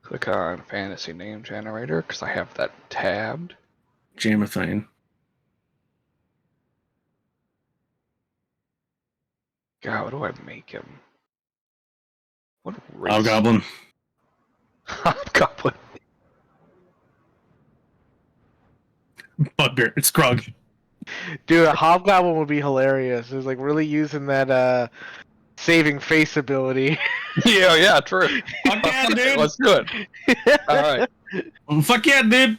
Click on Fantasy Name Generator because I have that tabbed. Jamathine. God, what do I make him? What race? Hobgoblin. Hobgoblin. Bugbear. It's Grog. Dude, a hobgoblin would be hilarious. It was like really using that saving face ability. Yeah, true. Fuck yeah, dude. Let's do it. All right. Fuck yeah, dude.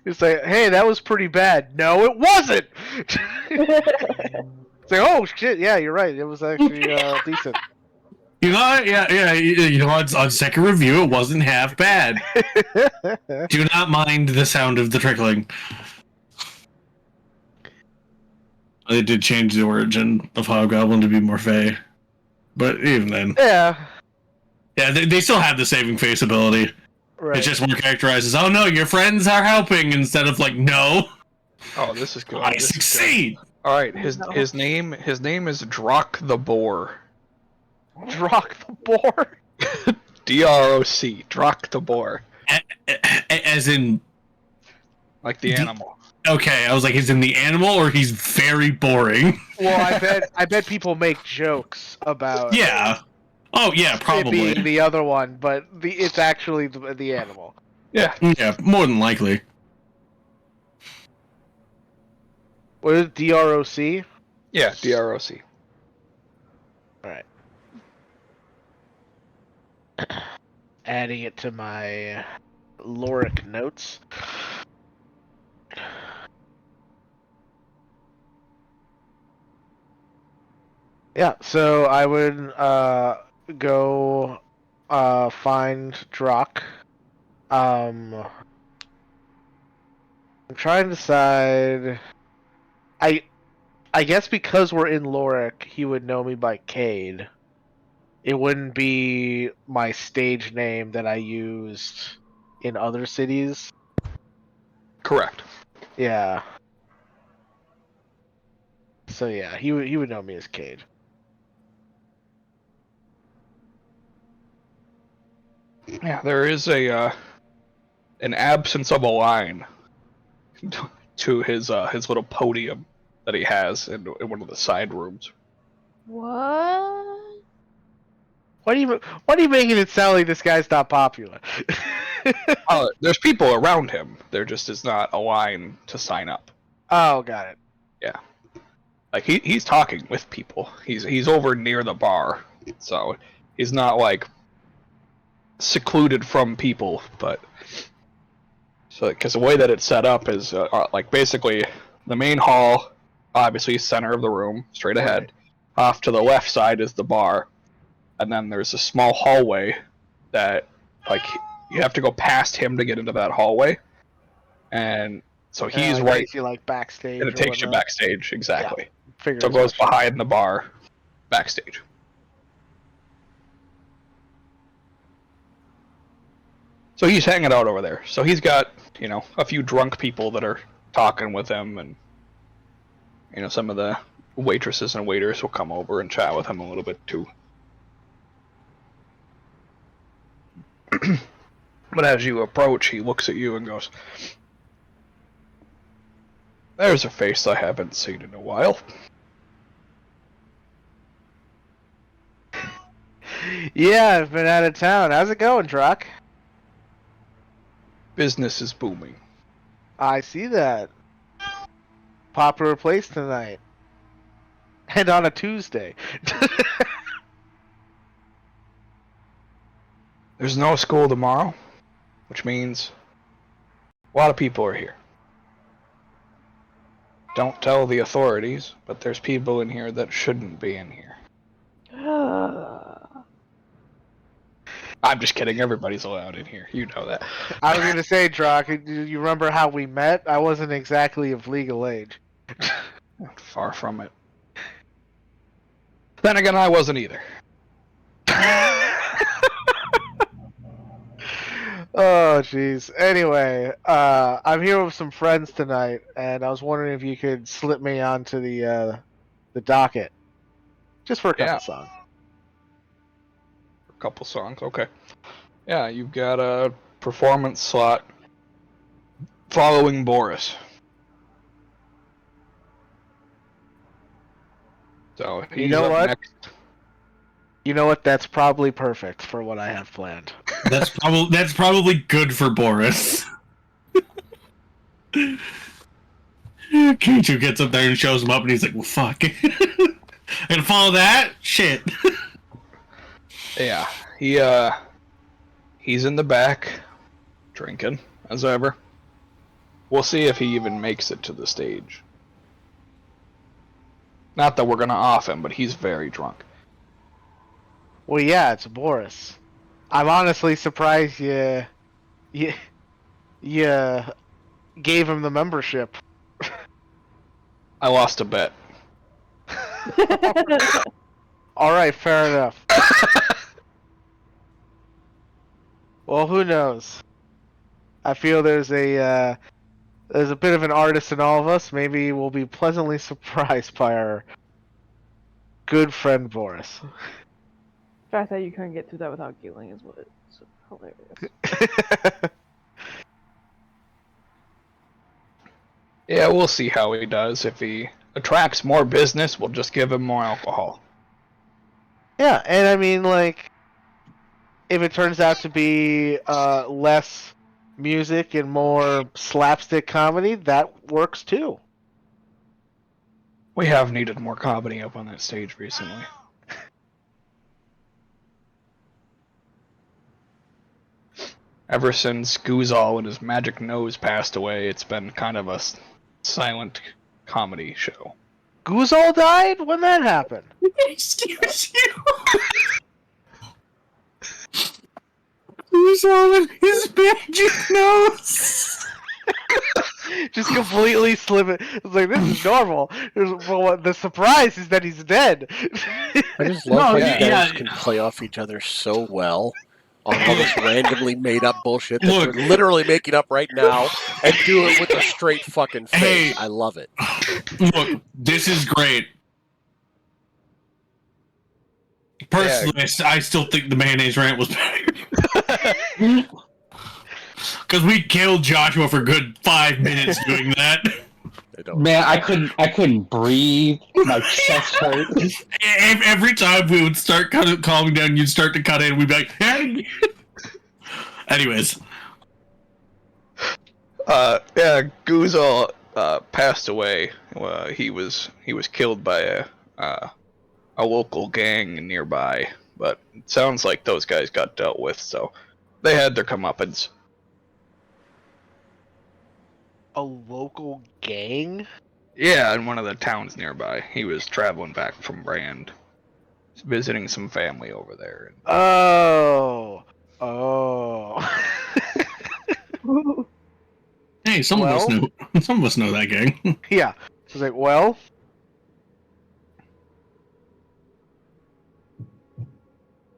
It's like, hey, that was pretty bad. No, it wasn't. It's like, oh shit, yeah, you're right. It was actually decent. You know, yeah. You know, on second review, it wasn't half bad. Do not mind the sound of the trickling. They did change the origin of Hobgoblin to be more fey, but even then, Yeah. Yeah, they still have the saving face ability. Right. It's just more characterized as, oh no, your friends are helping, instead of like, no, Oh, this is good. I This is good. succeed. All right, his name is Drock the Boar. Drock the boar. D-R-O-C. Drock the Boar. As in, Like the animal. okay, I was like, he's in the animal, or he's very boring. Well, I bet people make jokes about Yeah. Oh yeah, it probably. being the other one, but it's actually the animal. Yeah. Yeah, more than likely. What is it, D-R-O-C? Yeah, D-R-O-C. Alright. Adding it to my Loric notes. Yeah, so I would go find Drock. I'm trying to decide. I guess because we're in Lorik, he would know me by Cade. It wouldn't be my stage name that I used in other cities. Correct. Yeah. So yeah, he would know me as Cade. Yeah, there is an absence of a line to his little podium that he has in one of the side rooms. What? Why are you making it sound like this guy's not popular? There's people around him. There just is not a line to sign up. Oh, got it. Yeah, like he's talking with people. He's over near the bar, so he's not like secluded from people. But so because the way that it's set up is like basically the main hall, obviously center of the room, straight ahead. Right. Off to the left side is the bar, and then there's a small hallway that like you have to go past him to get into that hallway, and so he's right. Takes you like backstage. And it takes you backstage, exactly. Yeah, so it goes behind the bar, backstage. So he's hanging out over there. So he's got, a few drunk people that are talking with him, and some of the waitresses and waiters will come over and chat with him a little bit too. But as you approach, he looks at you and goes, "There's a face I haven't seen in a while." Yeah, I've been out of town. How's it going, Druck? Business is booming. I see that. Popular place tonight. And on a Tuesday. There's no school tomorrow, which means a lot of people are here. Don't tell the authorities, but there's people in here that shouldn't be in here. I'm just kidding. Everybody's allowed in here. You know that. I was going to say, Druck, you remember how we met? I wasn't exactly of legal age. Far from it. Then again, I wasn't either. Oh, jeez. Anyway, I'm here with some friends tonight, and I was wondering if you could slip me onto the docket. Just for a couple songs. A couple songs, okay. Yeah, you've got a performance slot following Boris. So, you know what? Next. You know what? That's probably perfect for what I have planned. That's probably good for Boris. K2 gets up there and shows him up, and he's like, "Well, fuck, I gotta follow that shit." Yeah, he's in the back, drinking as ever. We'll see if he even makes it to the stage. Not that we're gonna off him, but he's very drunk. Well, yeah, it's Boris. I'm honestly surprised you gave him the membership. I lost a bet. All right, fair enough. Well, who knows? I feel there's a bit of an artist in all of us. Maybe we'll be pleasantly surprised by our good friend Boris. The fact that you couldn't get through that without giggling is what it's hilarious. Yeah, we'll see how he does. If he attracts more business, we'll just give him more alcohol. Yeah, and I mean, like, if it turns out to be less music and more slapstick comedy, that works too. We have needed more comedy up on that stage recently. Ever since Goozal and his magic nose passed away, it's been kind of a silent comedy show. Goozal died? When that happened? Excuse you. Goozal and his magic nose. Just completely slip it. It's like, this is normal. Well, the surprise is that he's dead. I just love how yeah, you guys yeah. can play off each other so well on all this randomly made up bullshit that Look. you're literally making up right now and do it with a straight fucking face. Hey. I love it. Look, this is great. Personally, I still think the mayonnaise rant was better. Because we killed Joshua for a good 5 minutes doing that. Man, I couldn't breathe. My chest hurt. Every time we would start calming down, you'd start to cut in, we'd be like, hey! Anyways. Guzal passed away. He was killed by a local gang nearby, but it sounds like those guys got dealt with, so they had their comeuppance. A local gang? Yeah, in one of the towns nearby. He was traveling back from Brand, visiting some family over there. Oh. Hey, some of us know that gang. Yeah. I was like, well,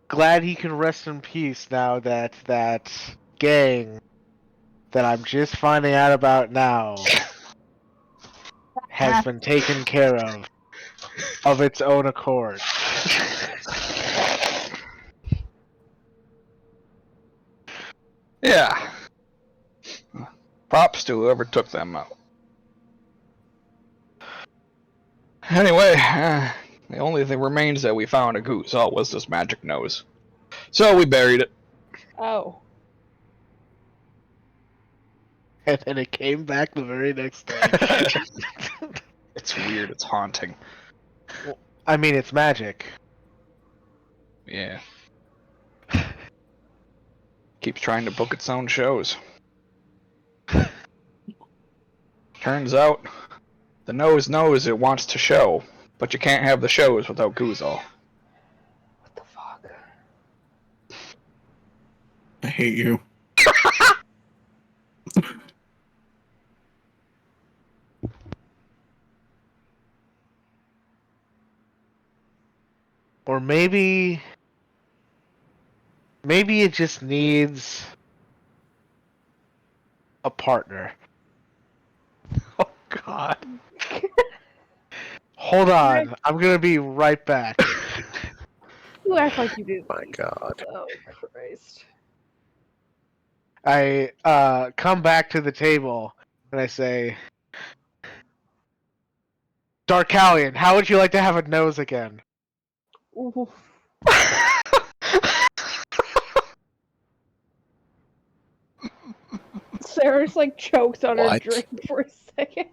glad he can rest in peace now that that gang that I'm just finding out about now has been taken care of its own accord. Yeah. Props to whoever took them out. Anyway, the only thing remains that we found at Guzal was this magic nose. So we buried it. Oh. And then it came back the very next day. It's weird, it's haunting. I mean, it's magic. Yeah. Keeps trying to book its own shows. Turns out, the nose knows it wants to show, but you can't have the shows without Guzal. What the fuck? I hate you. Or maybe it just needs a partner. Oh god. Hold on, I'm gonna be right back. You act like you did. My God. Oh, Christ. I come back to the table and I say, Darkalion, how would you like to have a nose again? Ooh. Sarah's like choked on her What? drink for a second.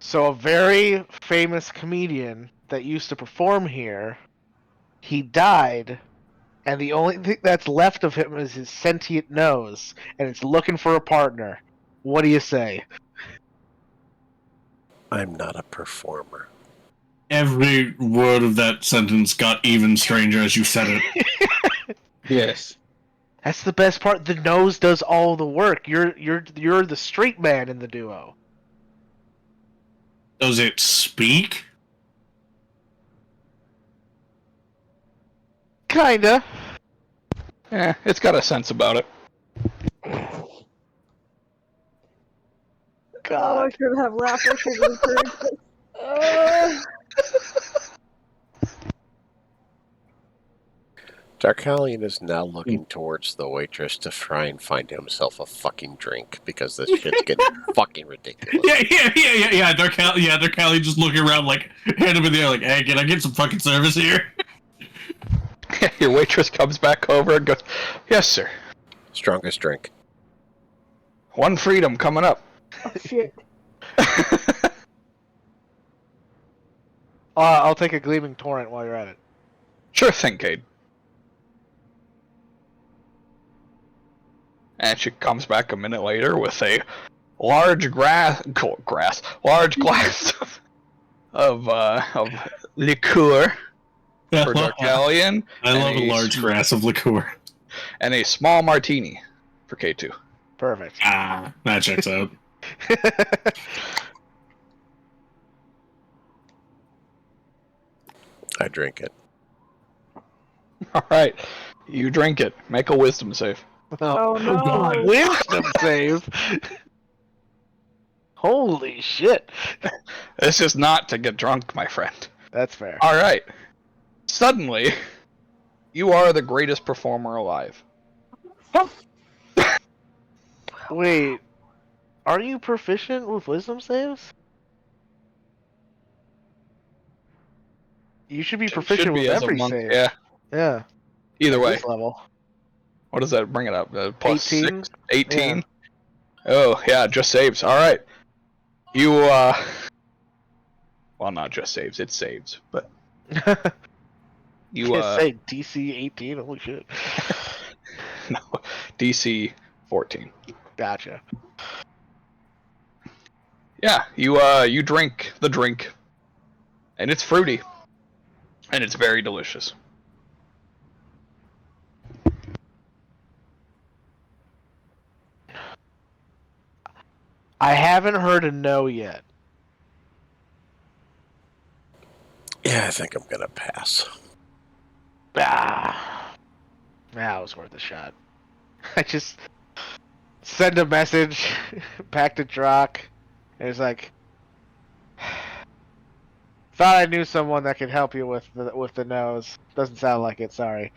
So a very famous comedian that used to perform here, he died, and the only thing that's left of him is his sentient nose, and it's looking for a partner. What do you say? I'm not a performer. Every word of that sentence got even stranger as you said it. Yes. That's the best part. The nose does all the work. You're the straight man in the duo. Does it speak? Kinda. Yeah, it's got a sense about it. Oh, I should have laughed. I should have heard. Darkalion is now looking towards the waitress to try and find himself a fucking drink because this shit's getting fucking ridiculous. Yeah. Darkalion just looking around like, hand him in the air like, hey, can I get some fucking service here? Your waitress comes back over and goes, yes, sir. Strongest drink. One freedom coming up. Oh shit. I'll take a gleaming torrent while you're at it. Sure thing, Cade. And she comes back a minute later with a large glass of liqueur for Darkalion. I love a large glass of liqueur. And a small martini for K2. Perfect. Ah, that checks out. I drink it. All right, you drink it. Make a wisdom save. Oh no! God. Wisdom save. Holy shit. This is not to get drunk, my friend. That's fair. All right. Suddenly, you are the greatest performer alive. Wait, are you proficient with wisdom saves? You should be proficient Should be with as a every monk. save. Yeah. Yeah. Either At way, this level. what does that bring it up? Plus 18? 6, 18. Oh yeah, just saves. All right. You well, not just saves. It saves, but you Can't say DC 18. Holy shit. no, DC 14. Gotcha. Yeah, you drink the drink, and it's fruity, and it's very delicious. I haven't heard a no yet. Yeah, I think I'm gonna pass. Ah. That was worth a shot. I just send a message back to Drock, and it's like, thought I knew someone that could help you with the nose. Doesn't sound like it. Sorry.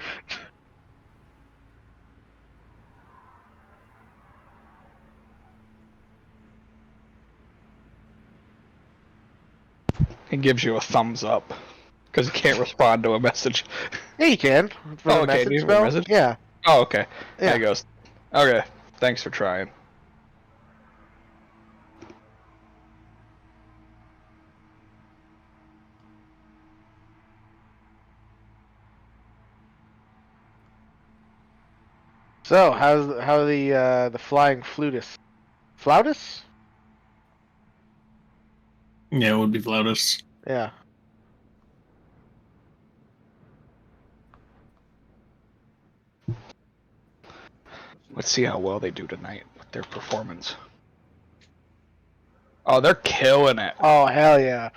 He gives you a thumbs up because he can't respond to a message. Yeah, you can. For Oh, the okay, message need a spell. message? Yeah. Oh, okay. Yeah. There he goes. Okay, thanks for trying. So how the flying flutist? Flautus? Yeah, it would be Flautus. Yeah. Let's see how well they do tonight with their performance. Oh, they're killing it. Oh hell yeah.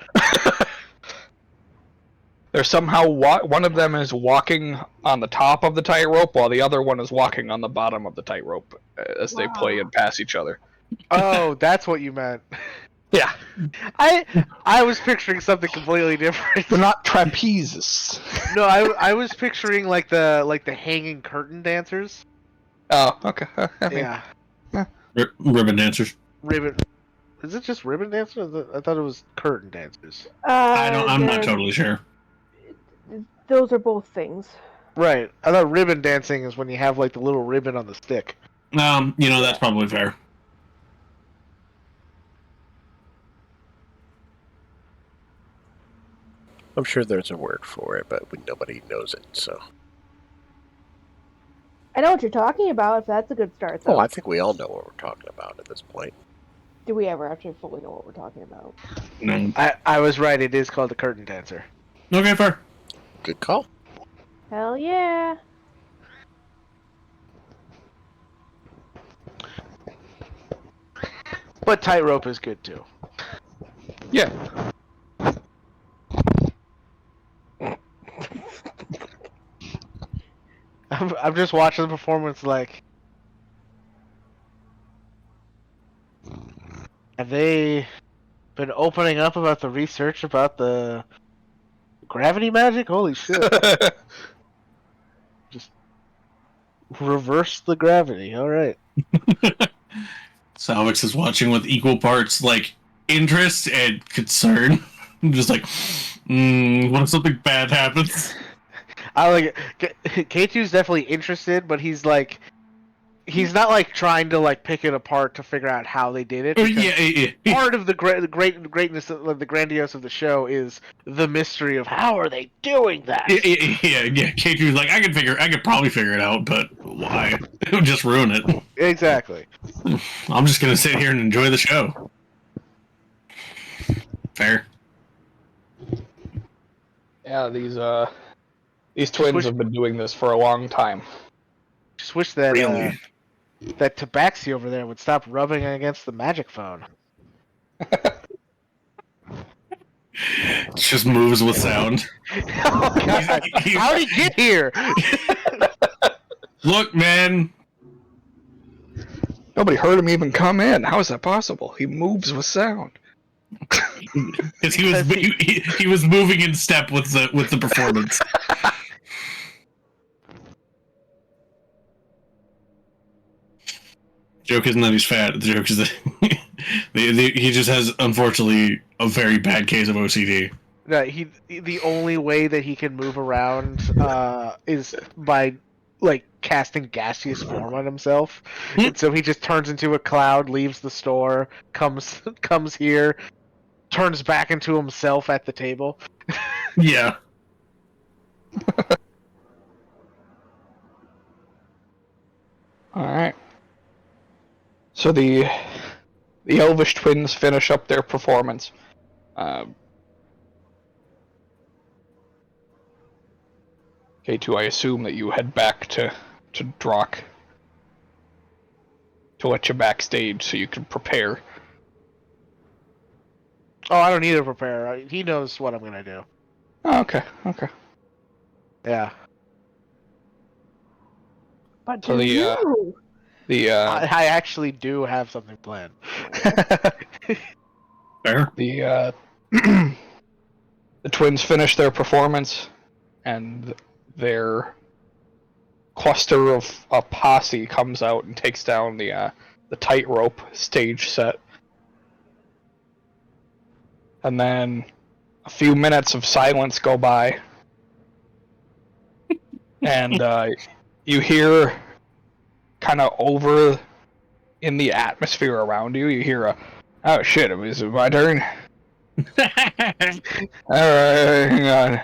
They're somehow one of them is walking on the top of the tightrope while the other one is walking on the bottom of the tightrope as they play and pass each other. Oh, that's what you meant. Yeah, I was picturing something completely different. they're not trapezes. No, I was picturing like the hanging curtain dancers. Oh, okay. I mean, Yeah. Ribbon dancers. Ribbon. Is it just ribbon dancers? I thought it was curtain dancers. I'm not totally sure. Those are both things. Right. I thought ribbon dancing is when you have like the little ribbon on the stick. That's probably fair. I'm sure there's a word for it, but nobody knows it, so. I know what you're talking about. If that's a good start, though. Oh, I think we all know what we're talking about at this point. Do we ever actually fully know what we're talking about? No. I was right. It is called the curtain dancer. Okay, fair. Good call. Hell yeah! But tightrope is good too. yeah. I'm just watching the performance like, have they been opening up about the research about the gravity magic? Holy shit. Just reverse the gravity. All right. Salvix is watching with equal parts like interest and concern. I'm just like, what if something bad happens? I like K2's definitely interested, but he's not like trying to like pick it apart to figure out how they did it. Yeah. Part of the greatness of the grandiose of the show is the mystery of how are they doing that. Yeah. K2's like, I could probably figure it out, but why? It would just ruin it. Exactly. I'm just gonna sit here and enjoy the show. Fair. Yeah, these twins have been doing this for a long time. Just wish that Really? that Tabaxi over there would stop rubbing against the magic phone. It just moves with sound. Oh God! How'd he get here? Look, man. Nobody heard him even come in. How is that possible? He moves with sound. Because he was moving in step with the performance. Joke isn't that he's fat. The joke is that he just has, unfortunately, a very bad case of OCD. No, the only way that he can move around is by like casting gaseous form on himself, and so he just turns into a cloud, leaves the store, comes here, turns back into himself at the table. Yeah. All right. So the Elvish twins finish up their performance. K2, I assume that you head back to Drock to let you backstage so you can prepare. Oh, I don't need to prepare. He knows what I'm gonna do. Oh, okay. Yeah. But So do the, you? I actually do have something planned. Fair. The twins finish their performance, and their cluster of a posse comes out and takes down the tightrope stage set. And then a few minutes of silence go by, and you hear, kind of over in the atmosphere around you, you hear oh shit, is it my turn? Alright, hang on.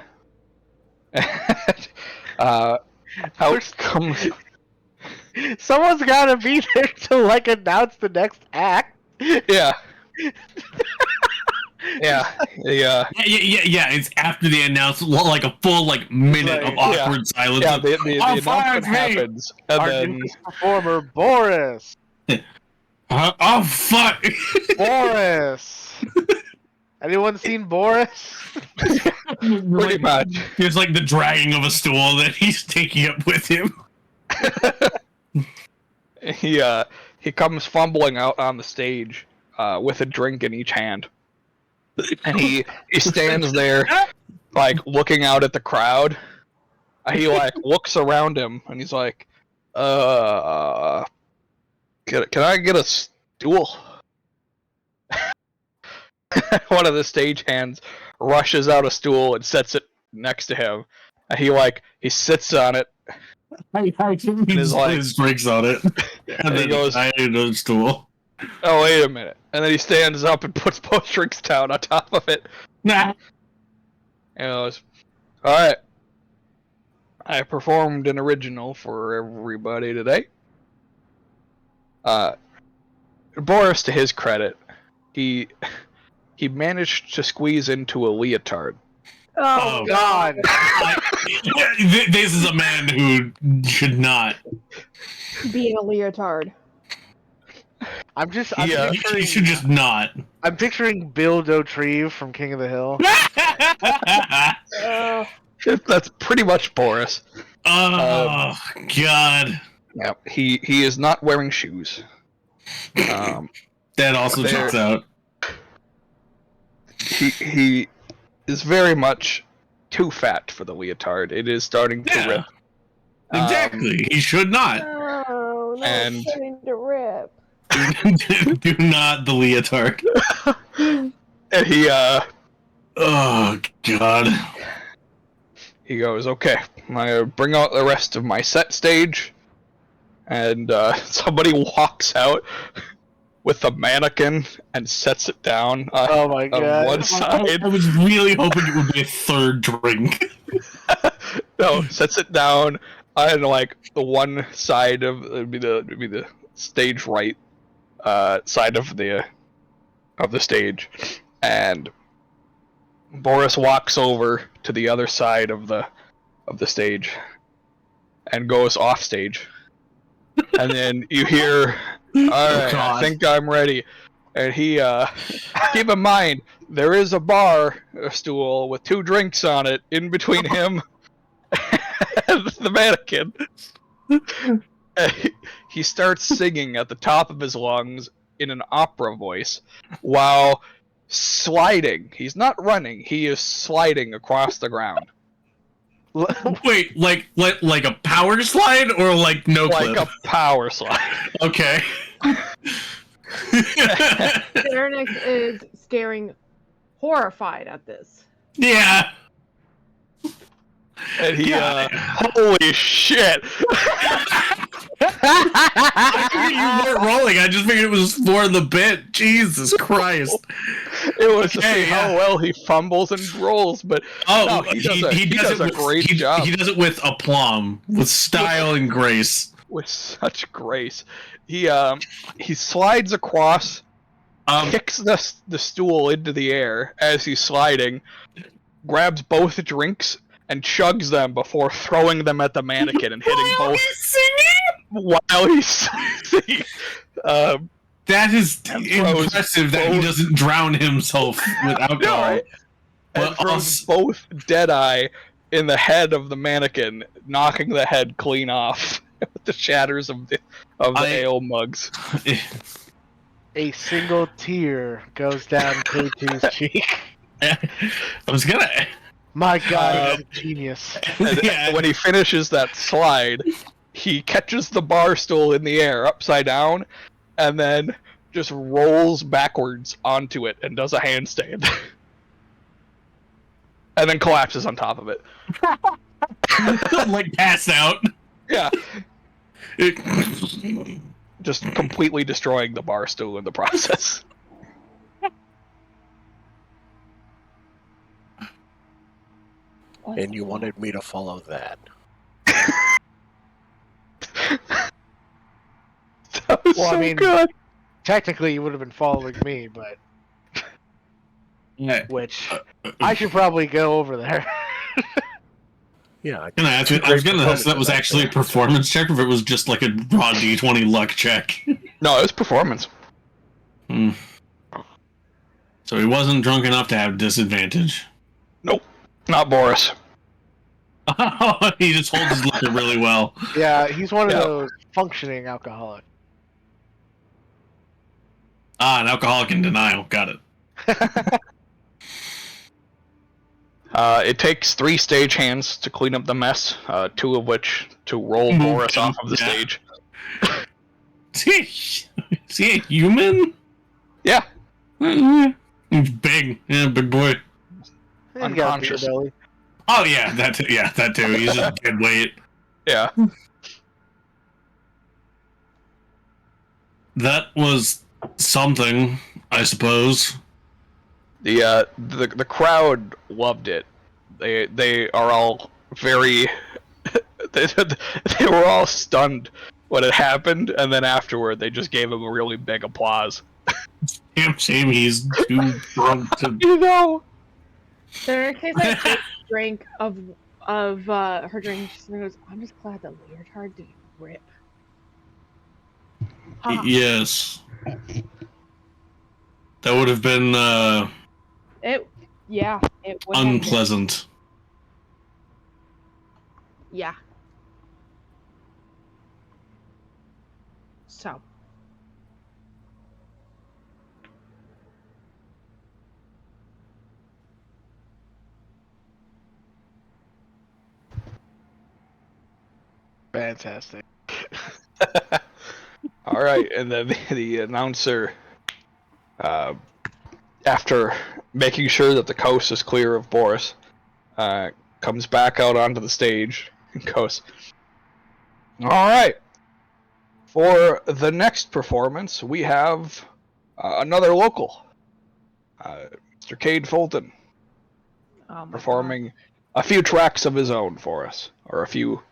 Out comes... Someone's gotta be there to like announce the next act. Yeah. Yeah. It's after the announcement, like a full minute of awkward silence. Yeah, the announcement happens, and Our then newest performer, Boris. Oh fuck! Boris. Anyone seen Boris? pretty much. There's the dragging of a stool that he's taking up with him. He comes fumbling out on the stage with a drink in each hand. And he stands there, looking out at the crowd. He, looks around him, and he's like, can I get a stool? One of the stage-hands rushes out a stool and sets it next to him. And he sits on it. His drinks on it. And then he goes, I need a stool. Oh, wait a minute. And then he stands up and puts both drinks down on top of it. Nah. And goes, alright. I performed an original for everybody today. Boris, to his credit, he managed to squeeze into a leotard. Oh, God. This is a man who should not be in a leotard. He should just not. I'm picturing Bill Dauterive from King of the Hill. That's pretty much Boris. Oh, God. Yeah, he is not wearing shoes. That also checks out. He is very much too fat for the leotard. It is starting to rip. Exactly. He should not. Oh, no, And- it's starting to rip. Do not the leotard. And he Oh, God. he goes, okay, I'm gonna bring out the rest of my set stage. And somebody walks out with a mannequin and sets it down Oh my on God. one side. I was really hoping it would be a third drink. No, sets it down on the one side of it'd be the stage right side of the stage, and Boris walks over to the other side of the stage and goes off stage And then you hear, all right, I God. think I'm ready. And he, keep in mind, there is a bar stool with 2 drinks on it in between him and the mannequin. He starts singing at the top of his lungs in an opera voice while sliding. He's not running, he is sliding across the ground. Wait, like a power slide or like no Like clip? a power slide. Okay. Serenix is staring horrified at this. Yeah. And he, God. holy shit! I figured you weren't rolling. I just figured it was for the bit. Jesus Christ. It was to Okay, see how yeah. well he fumbles and rolls, but Oh, no, he does a great job. He does it with aplomb, with style and grace. With such grace. He slides across, kicks the stool into the air as he's sliding, grabs both drinks, and chugs them before throwing them at the mannequin and hitting both while he's singing. That is And throws impressive that he both- doesn't drown himself with alcohol. right? And But throws both Deadeye in the head of the mannequin, knocking the head clean off with the shatters of the ale mugs. A single tear goes down K2's cheek. I was gonna. My God, he's a genius. And Yeah. when he finishes that slide, he catches the bar stool in the air upside down, and then just rolls backwards onto it and does a handstand. And then collapses on top of it. Like passed out. Yeah. Just completely destroying the bar stool in the process. And you wanted me to follow that. That was Well, I so mean- good. Technically, you would have been following me, but Yeah. which I should probably go over there. Yeah, I Can I ask you? I was gonna ask if that was actually a performance check, or if it was just like a raw D20 luck check. No, it was performance. Hmm. So he wasn't drunk enough to have disadvantage. Not Boris. He just holds his liquor really well. Yeah, he's one of Yeah. those functioning alcoholics. Ah, an alcoholic in denial. Got it. It takes 3 stagehands to clean up the mess, 2 of which to roll Move Boris him, off of the yeah. stage. Is he a human? Yeah, He's big. Yeah, big boy. He's got a beer Unconscious. belly. Oh yeah, that too. He's just dead weight. yeah. That was something, I suppose. The crowd loved it. They are all very they were all stunned when it happened, and then afterward they just gave him a really big applause. Damn shame he's too drunk to. You know. There, in case I drink of her drink, she goes, "I'm just glad the leotard didn't rip." Ah, Yes. That would have been it would have been. unpleasant. Yeah. So. Fantastic. All right, and then the announcer, after making sure that the coast is clear of Boris, comes back out onto the stage and goes, "All right, for the next performance, we have another local, Mr. Cade Fulton, Oh my performing a few tracks of his own for us, or a few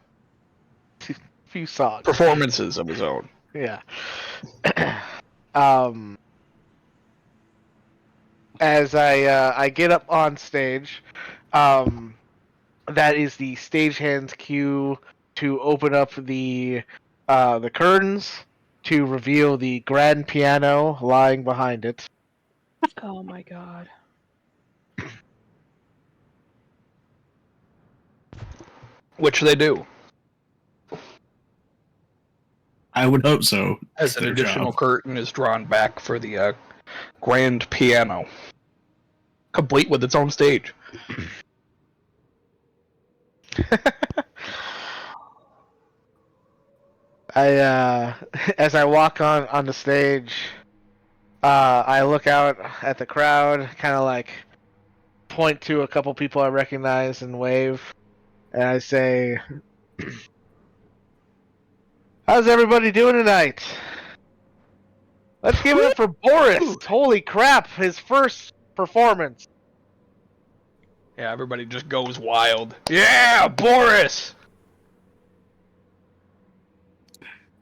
Few songs. performances of his own." Yeah. As I get up on stage, that is the stagehand's cue to open up the the curtains to reveal the grand piano lying behind it. Oh my god. Which they do. I would hope so. As It's an their additional job. curtain is drawn back for the grand piano, complete with its own stage. As I walk on the stage, I look out at the crowd, kind of like point to a couple people I recognize and wave, and I say, "How's everybody doing tonight? Let's give it up for Boris! Holy crap, his first performance!" Yeah, everybody just goes wild. Yeah, Boris!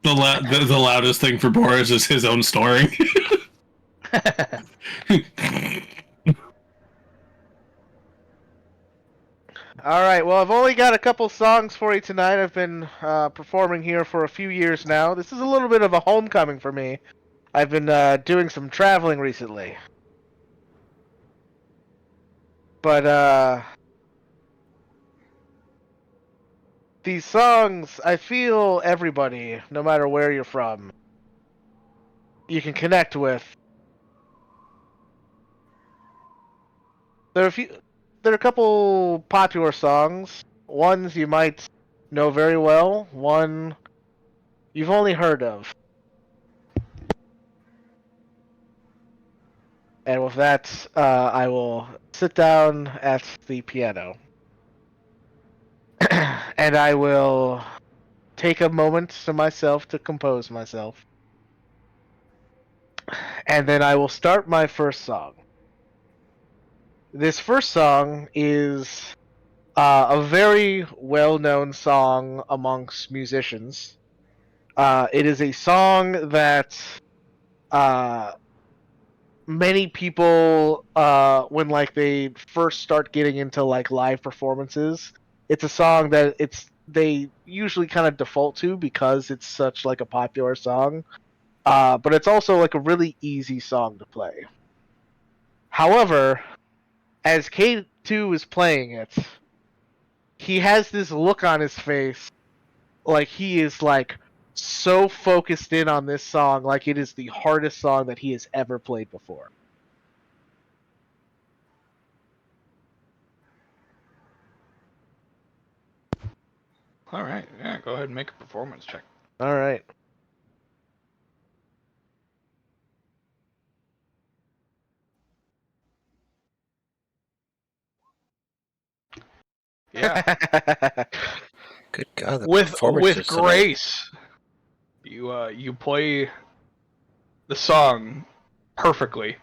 The loudest thing for Boris is his own snoring. All right, well, I've only got a couple songs for you tonight. I've been performing here for a few years now. This is a little bit of a homecoming for me. I've been doing some traveling recently. But these songs, I feel everybody, no matter where you're from, you can connect with. There are a couple popular songs. Ones you might know very well. One you've only heard of. And with that, I will sit down at the piano. And I will take a moment to myself to compose myself. And then I will start my first song. This first song is a very well-known song amongst musicians. It is a song that many people, when like they first start getting into like live performances, it's a song that they usually kind of default to because it's such like a popular song. But it's also like a really easy song to play. However, as K2 is playing it, he has this look on his face like he is like so focused in on this song like it is the hardest song that he has ever played before. Alright, yeah, go ahead and make a performance check. All right. Yeah. Good God, the with performances tonight. grace. You play the song perfectly.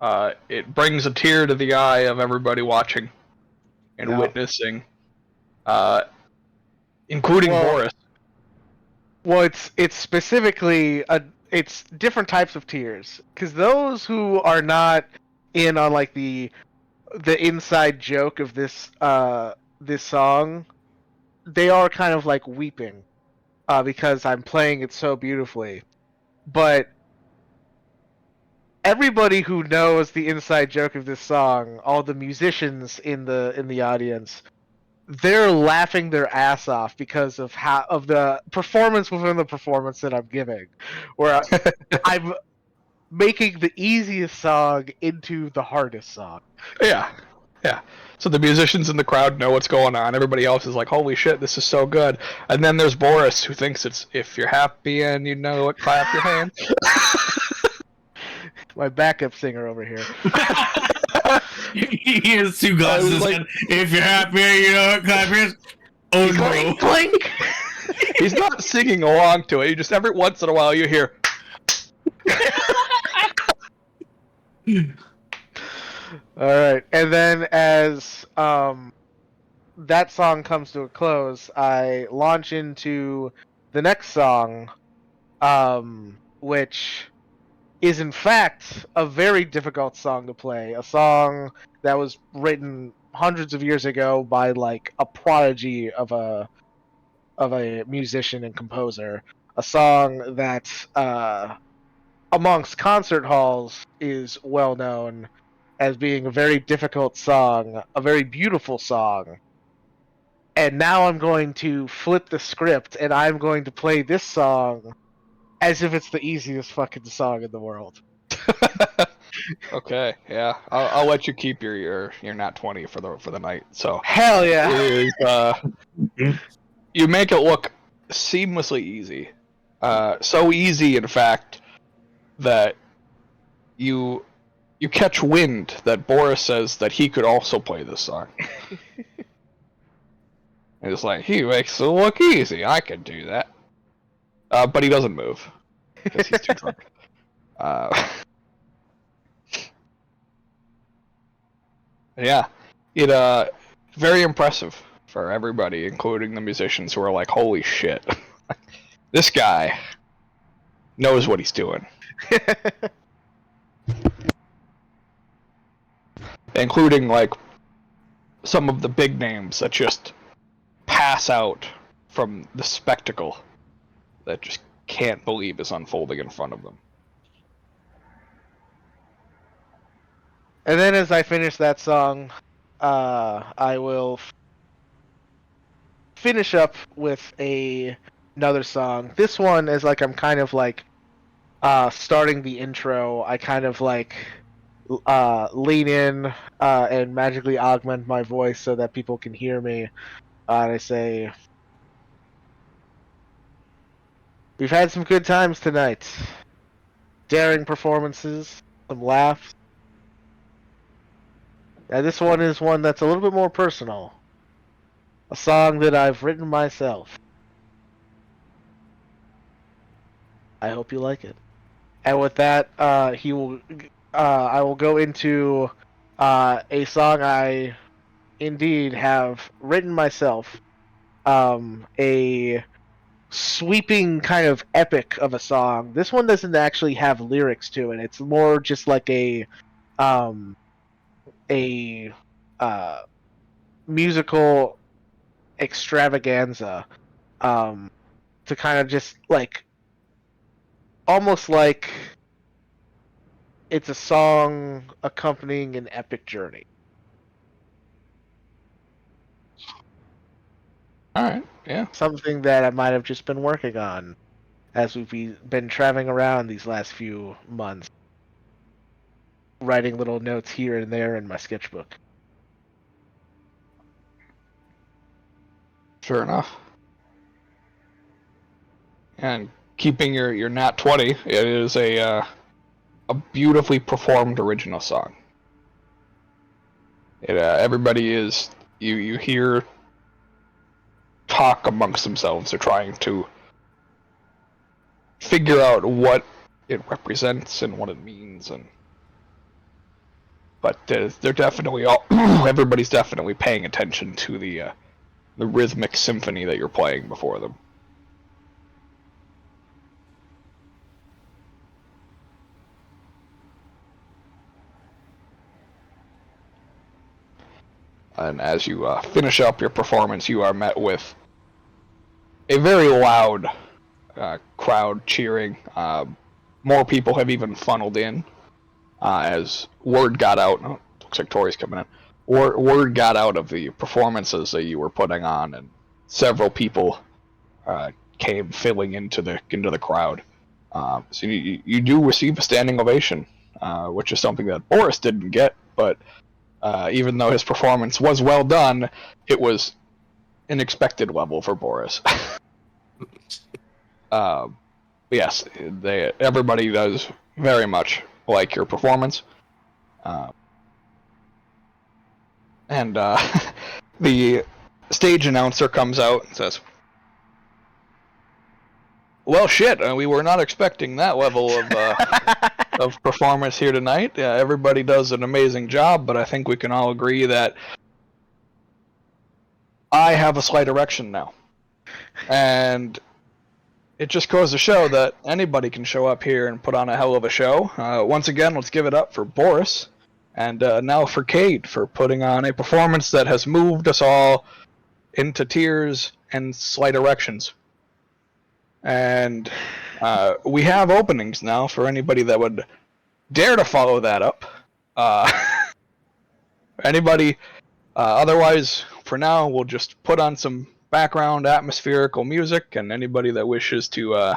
It brings a tear to the eye of everybody watching and Yeah. witnessing, including Boris. Well, it's specifically it's different types of tears because those who are not in on like the inside joke of this this song, they are kind of like weeping because I'm playing it so beautifully. But everybody who knows the inside joke of this song, all the musicians in the audience, they're laughing their ass off because of the performance within the performance that I'm giving, where I'm making the easiest song into the hardest song. Yeah. So the musicians in the crowd know what's going on. Everybody else is like, "Holy shit, this is so good!" And then there's Boris, who thinks it's if you're happy and you know it, clap your hands. My backup singer over here. He has two glasses. like- And if you're happy, you know what, clap your hands. Oh no! Clink, clink. He's not singing along to it. You just every once in a while you hear. All right, and then as that song comes to a close, I launch into the next song, which is in fact a very difficult song to play. A song that was written hundreds of years ago by like a prodigy of a musician and composer. a song that amongst concert halls is well known as being a very difficult song, a very beautiful song. And now I'm going to flip the script and I'm going to play this song as if it's the easiest fucking song in the world. Okay, yeah, I'll let you keep your nat 20 for the night. So Hell yeah! You make it look seamlessly easy, so easy in fact that you catch wind that Boris says that he could also play this song. And it's like, he makes it look easy. I can do that, but he doesn't move because he's too drunk. Yeah, it very impressive for everybody, including the musicians who are like, "Holy shit, this guy knows what he's doing." Including like some of the big names that just pass out from the spectacle that just can't believe is unfolding in front of them. And then as I finish that song, I will finish up with another song. This one is like I'm kind of like starting the intro. I kind of like lean in and magically augment my voice so that people can hear me. And I say, "We've had some good times tonight. Daring performances, some laughs. Now this one is one that's a little bit more personal. A song that I've written myself. I hope you like it." And with that, I will go into a song I indeed have written myself. A sweeping kind of epic of a song. This one doesn't actually have lyrics to it. It's more just like a musical extravaganza to kind of just like almost like it's a song accompanying an epic journey. Alright, yeah. Something that I might have just been working on as we've been traveling around these last few months, writing little notes here and there in my sketchbook. Sure enough. And keeping your nat 20, it is a beautifully performed original song. It everybody is you hear talk amongst themselves. They're trying to figure out what it represents and what it means, but they're definitely all everybody's definitely paying attention to the rhythmic symphony that you're playing before them. And as you finish up your performance, you are met with a very loud crowd cheering. More people have even funneled in as word got out. Oh, looks like Tori's coming in. Word got out of the performances that you were putting on, and several people came filling into the crowd. So you do receive a standing ovation, which is something that Boris didn't get, but even though his performance was well done, it was an expected level for Boris. Yes, everybody does very much like your performance. And the stage announcer comes out and says, "Well, shit, we were not expecting that level of performance here tonight. Everybody does an amazing job, but I think we can all agree that I have a slight erection now. And it just goes to show that anybody can show up here and put on a hell of a show. Once again, let's give it up for Boris, and now for Cade for putting on a performance that has moved us all into tears and slight erections." And we have openings now for anybody that would dare to follow that up. Anybody. Otherwise, for now, we'll just put on some background atmospherical music, and anybody that wishes to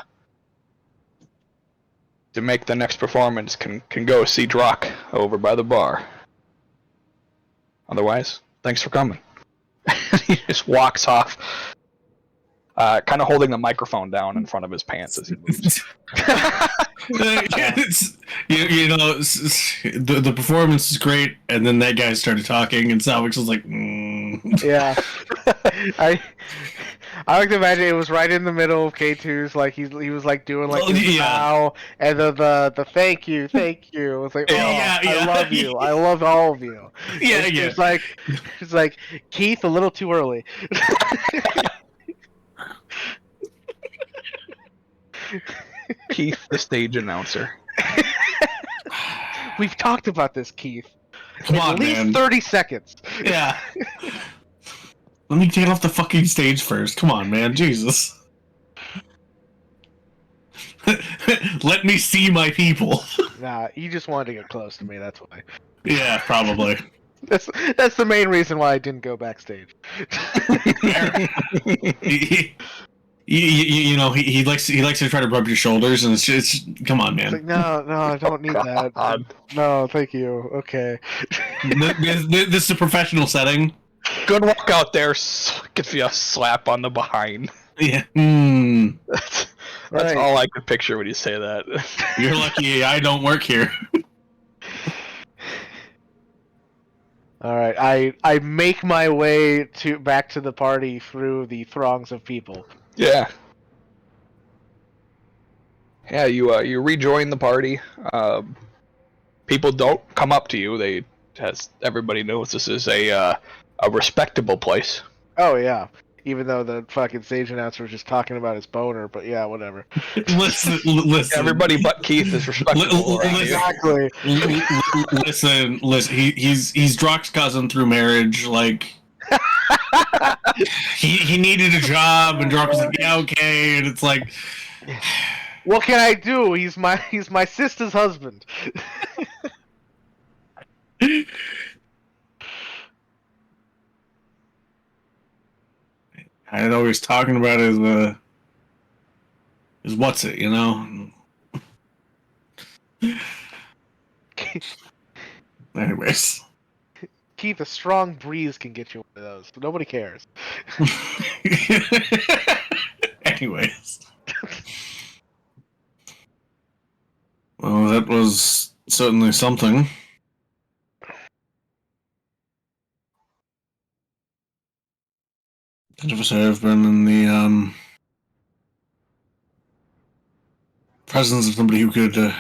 make the next performance can go see Drock over by the bar. Otherwise, thanks for coming. He just walks off, kind of holding the microphone down in front of his pants as he moves. The performance is great, and then that guy started talking, and Salvix was like, Yeah. I like to imagine it was right in the middle of K2's, like he was like doing like his bow, and the thank you. It was like, I love you, I love all of you. It's like Keith, a little too early. Keith, the stage announcer. We've talked about this, Keith. Come on, at least man. 30 seconds. Yeah. Let me get off the fucking stage first. Come on, man. Jesus. Let me see my people. Nah, you just wanted to get close to me, that's why. Yeah, probably. That's the main reason why I didn't go backstage. He likes to try to rub your shoulders, and it's just come on, man. It's like, no, I don't need that. No, thank you. Okay. This is a professional setting. Good walk out there. Give you a slap on the behind. Yeah. That's Right. all I could picture when you say that. You're lucky I don't work here. All right, I make my way back to the party through the throngs of people. Yeah. Yeah, you rejoin the party. People don't come up to you. As everybody knows, this is a respectable place. Oh yeah, even though the fucking stage announcer was just talking about his boner, but yeah, whatever. Listen. Everybody but Keith is respectable. Exactly. Listen. He's Drock's cousin through marriage. Like he needed a job, and Drock was like, yeah, okay, and it's like, what can I do? He's my sister's husband. I know he's talking about his what's it, Anyways. Keith, a strong breeze can get you one of those. Nobody cares. Anyways. Well, that was certainly something. I'd ever say I've been in the presence of somebody who could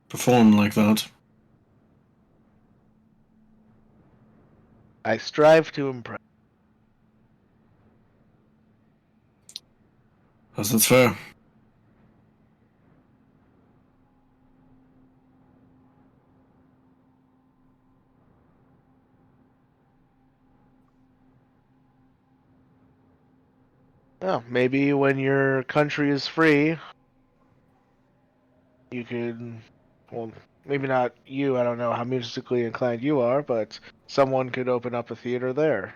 perform like that. I strive to impress. That's fair. Oh, maybe when your country is free, you could, well, maybe not you, I don't know how musically inclined you are, but someone could open up a theater there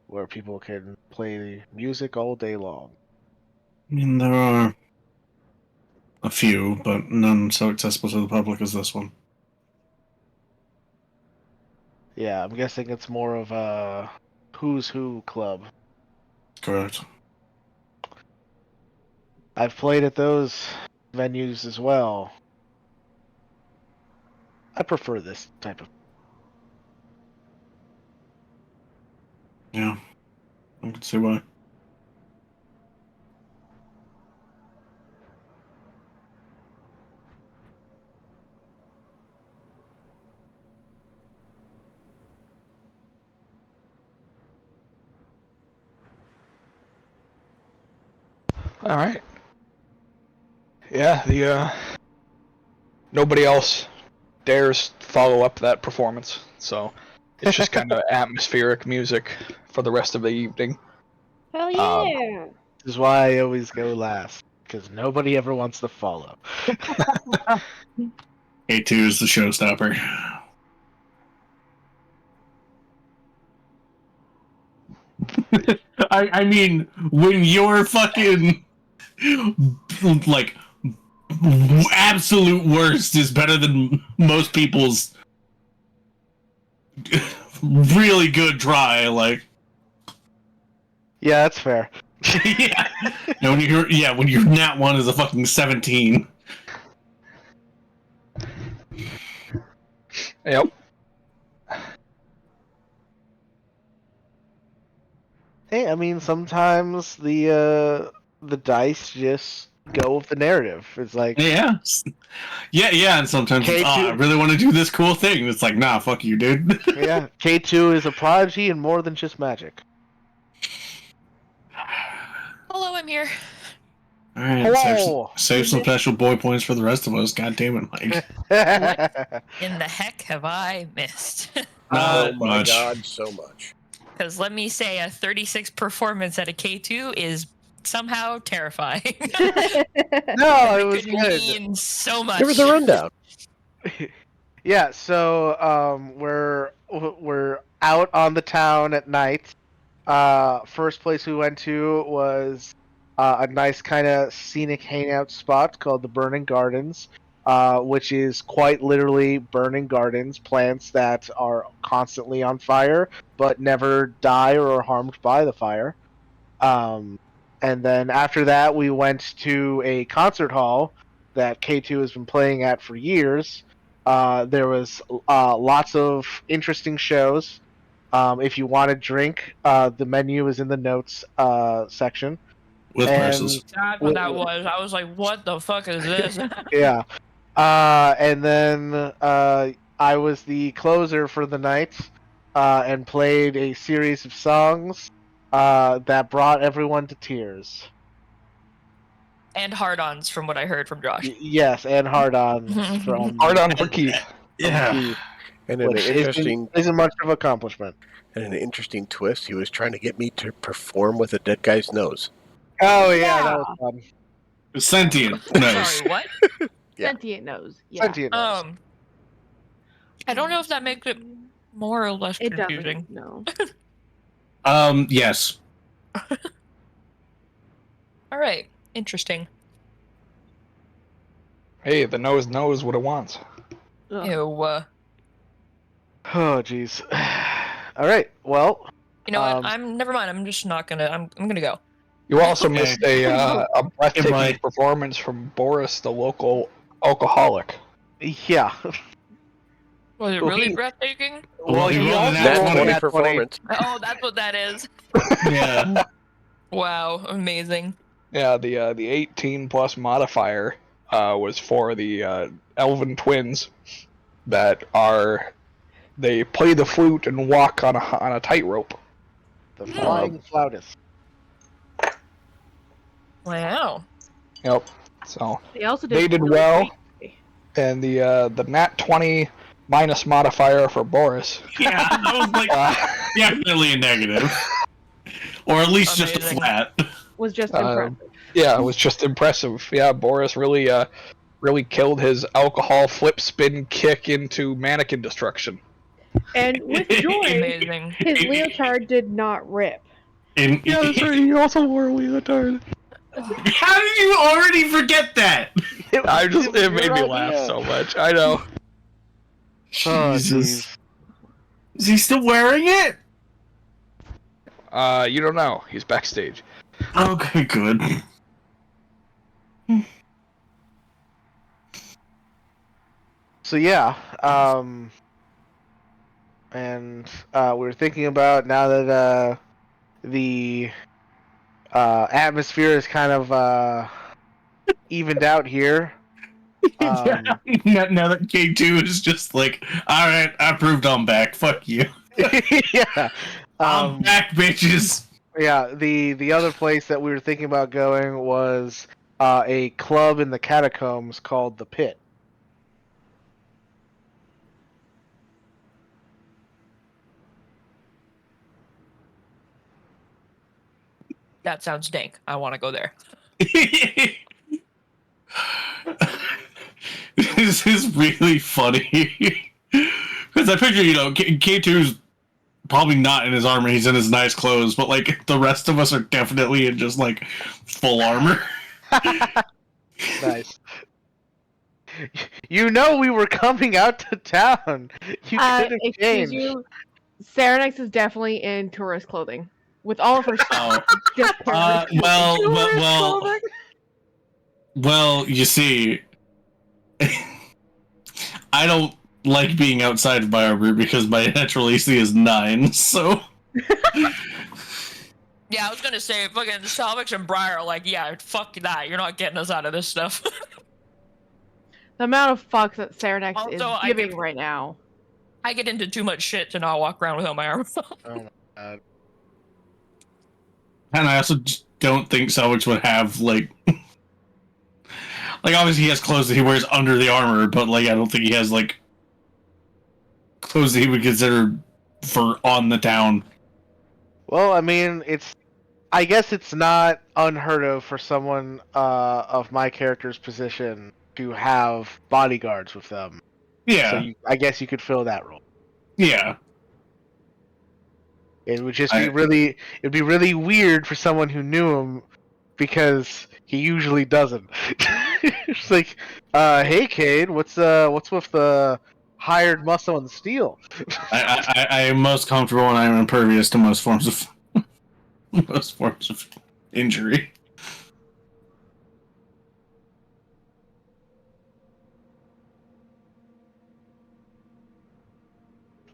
where people can play music all day long. I mean, there are a few, but none so accessible to the public as this one. Yeah, I'm guessing it's more of a who's who club. Correct. I've played at those venues as well. I prefer this type of. Yeah, I can see why. All right. Yeah, nobody else dares follow up that performance, so it's just kind of atmospheric music for the rest of the evening. Hell yeah! is why I always go last, because nobody ever wants to follow. K2 is the showstopper. I mean, when you're fucking like absolute worst is better than most people's really good try, like Yeah, that's fair. yeah. And when your nat one is a fucking 17. Yep. Hey, I mean, sometimes the dice just go with the narrative. It's like Yeah. Yeah, and sometimes it's, I K2. really want to do this cool thing. It's like, nah, fuck you, dude. Yeah, K2 is a prodigy and more than just magic. Hello, I'm here. Alright, Hello. save some special boy points for the rest of us. God damn it, Mike. In the heck have I missed? Oh Not my much. god, so much. Because let me say, a 36 performance at a K2 is somehow terrifying. No, it was could good. mean so much. Give her the rundown. Yeah, so we're out on the town at night. First place we went to was a nice kind of scenic hangout spot called the Burning Gardens, which is quite literally burning gardens, plants that are constantly on fire but never die or are harmed by the fire. And then after that, we went to a concert hall that K2 has been playing at for years. There was lots of interesting shows. If you want to drink, the menu is in the notes section. With And purses. That's what that was. I was like, what the fuck is this? yeah. And then I was the closer for the night and played a series of songs that brought everyone to tears. And hard-ons, from what I heard from Josh. Yes, and hard-ons from Hard on for Keith. Yeah. Keith, And an which interesting isn't much of an accomplishment. and an interesting twist, he was trying to get me to perform with a dead guy's nose. Oh yeah, that was fun. Sentient nose. Sorry, what? Yeah. Sentient nose. Yeah. Sentient nose. I don't know if that makes it more or less It confusing. doesn't. No. Yes. All right, interesting. Hey, the nose knows what it wants. Ugh. Ew. Oh jeez. All right. Well, You know what? Never mind. I'm just not gonna. I'm gonna go. You also missed a breathtaking Goodbye. performance from Boris, the local alcoholic. yeah. Was it Well, really he- breathtaking? Well, he he rolled also an Nat rolled 20 a nat 20. performance. Oh, that's what that is. Yeah. Wow, amazing. Yeah, the 18 plus modifier was for the elven twins that they play the flute and walk on a tightrope. The flying flautist. Wow. Yep. So They also they did really well, great. and the nat 20 minus modifier for Boris. Yeah, I was like, definitely a negative. Or at least just a Amazing. flat. Was just impressive. Yeah, it was just impressive. Yeah, Boris really killed his alcohol flip spin kick into mannequin destruction. And with joy, Amazing. his leotard did not rip. And, Yeah, that's right. He also wore a leotard. How did you already forget that? It made me laugh so much. I know. Oh, Jesus. jeez. Is he still wearing it? You don't know. He's backstage. Okay, good. So yeah, and we were thinking about now that the atmosphere is kind of evened out here. now that K2 is just like, alright, I proved I'm back. Fuck you. Yeah. I'm back, bitches. Yeah, the other place that we were thinking about going was a club in the catacombs called the Pit. That sounds dank. I want to go there. This is really funny. Because I picture, K2's probably not in his armor, he's in his nice clothes, but, like, the rest of us are definitely in just, like, full armor. Nice. You know we were coming out to town. You could have Excuse changed. you. Saranex is definitely in tourist clothing with all of her stuff. Just tourist clothing. Well, you see, I don't like being outside of my armor because my natural AC is 9, so... Yeah, I was gonna say, fucking Salvix and Briar are like, yeah, fuck that, you're not getting us out of this stuff. The amount of fucks that Saranex is Also, giving right now. I get into too much shit to not walk around without my armor. Oh my god. And I also just don't think Salvix would have, like... like, obviously he has clothes that he wears under the armor, but, like, I don't think he has, like... clothes that he would consider for on the town. Well, I mean, I guess it's not unheard of for someone of my character's position to have bodyguards with them. Yeah. So I guess you could fill that role. Yeah. It would just be it'd be really weird for someone who knew him because he usually doesn't. It's like, hey Cade, what's with the hired muscle and steel? I am most comfortable and I am impervious to most forms of injury.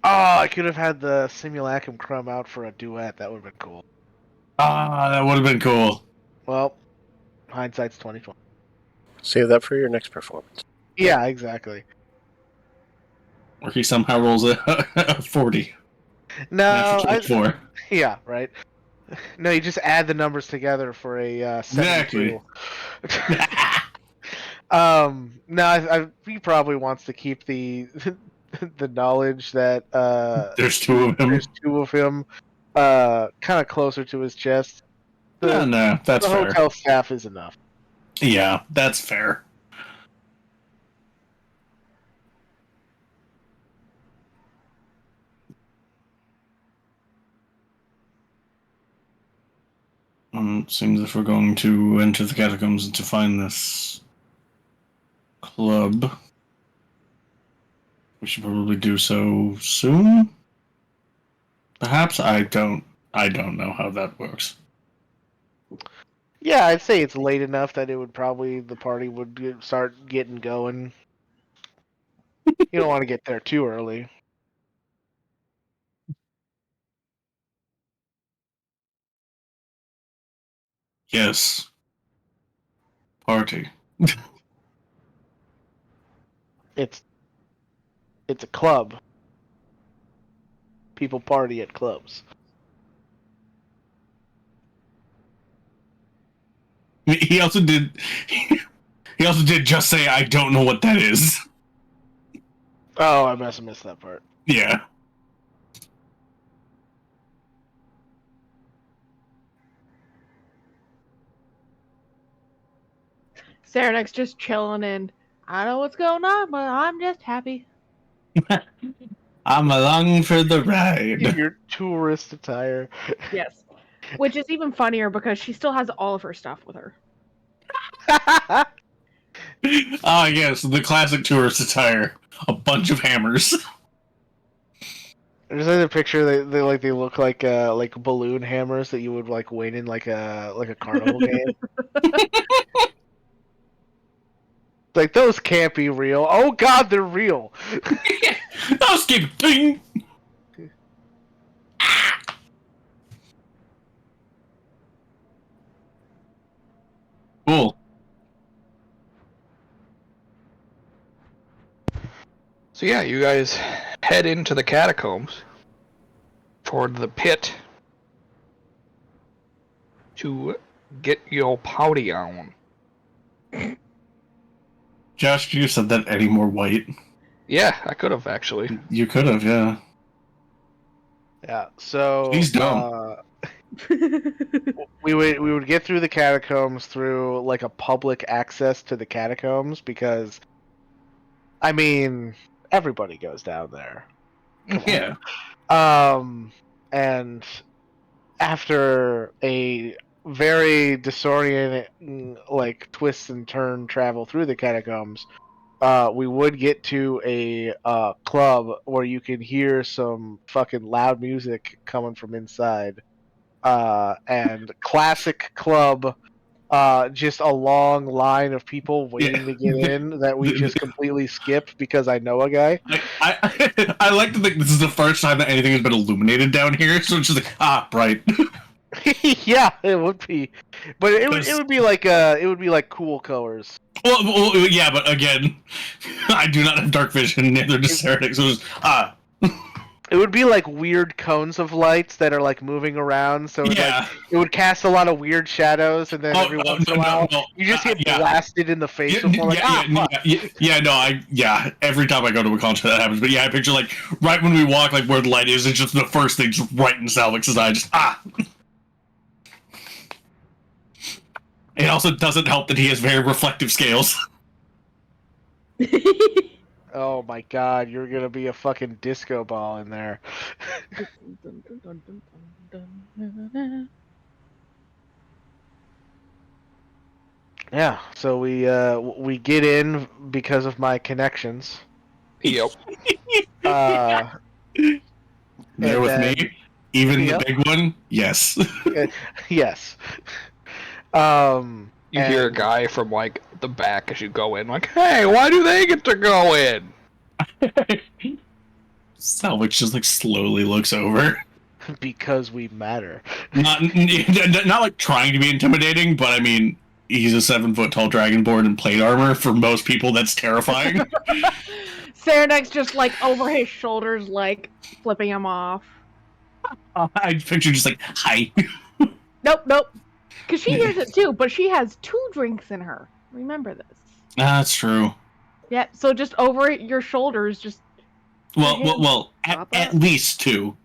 Oh, I could have had the Simulacrum crumb out for a duet. That would have been cool. Ah, that would have been cool. Well, hindsight's 20/20. Save that for your next performance. Yeah, exactly. Or he somehow rolls a 40. No, Four. yeah, right. No, you just add the numbers together for a 72. No, he probably wants to keep the the knowledge that there's two of him. There's two of him, kind of closer to his chest. No, that's the fair. hotel staff is enough. Yeah, that's fair. Seems if we're going to enter the catacombs and to find this club, we should probably do so soon. Perhaps I don't know how that works. Yeah, I'd say it's late enough that the party would start getting going. You don't want to get there too early. Yes. Party. It's a club. People party at clubs. He also did just say, I don't know what that is. Oh, I must have missed that part. Yeah. Saranex just chilling in. I don't know what's going on, but I'm just happy. I'm along for the ride. Your tourist attire. Yes. Which is even funnier because she still has all of her stuff with her. Ah, yes, the classic tourist attire. A bunch of hammers. There's another picture. They look like balloon hammers that you would like win in like a carnival game. Like, those can't be real. Oh god, they're real. Those keep ding. Cool. So yeah, you guys head into the catacombs toward the pit to get your pouty on. Josh, could you have said that any more white? Yeah, I could have actually. You could have, yeah. Yeah. So Please don't. We would get through the catacombs through like a public access to the catacombs because, I mean, everybody goes down there. Yeah. And after a very disorienting, like, twist and turn travel through the catacombs, we would get to a club where you can hear some fucking loud music coming from inside. And classic club, just a long line of people waiting to get in that we just completely skipped because I know a guy. I like to think this is the first time that anything has been illuminated down here, so it's just like, bright. Yeah, it would be, but it would be like cool colors. Well, yeah, but again, I do not have dark vision, neither does Ceratic, so it's It would be like weird cones of lights that are like moving around, so yeah. it would cast a lot of weird shadows, and then every once in a while you just get blasted in the face before every time I go to a concert that happens. But yeah, I picture like right when we walk, like where the light is, it's just the first thing just right in Salvix's eye, just It also doesn't help that he has very reflective scales. Oh my god, you're gonna be a fucking disco ball in there. Yeah, so we get in because of my connections. Yep. There with then, me, even the big one. Yes. Yes. You hear a guy from like the back as you go in, like, "Hey, why do they get to go in?" Salvix just like slowly looks over. Because we matter. Not like trying to be intimidating, but I mean, he's a 7-foot tall dragonborn in plate armor. For most people, that's terrifying. Ceratic's just like over his shoulders, like flipping him off. I picture just like, hi. Nope. Because she hears it too, but she has 2 drinks in her. Remember this. That's true. Yeah, so just over your shoulders, just... Well, at least 2.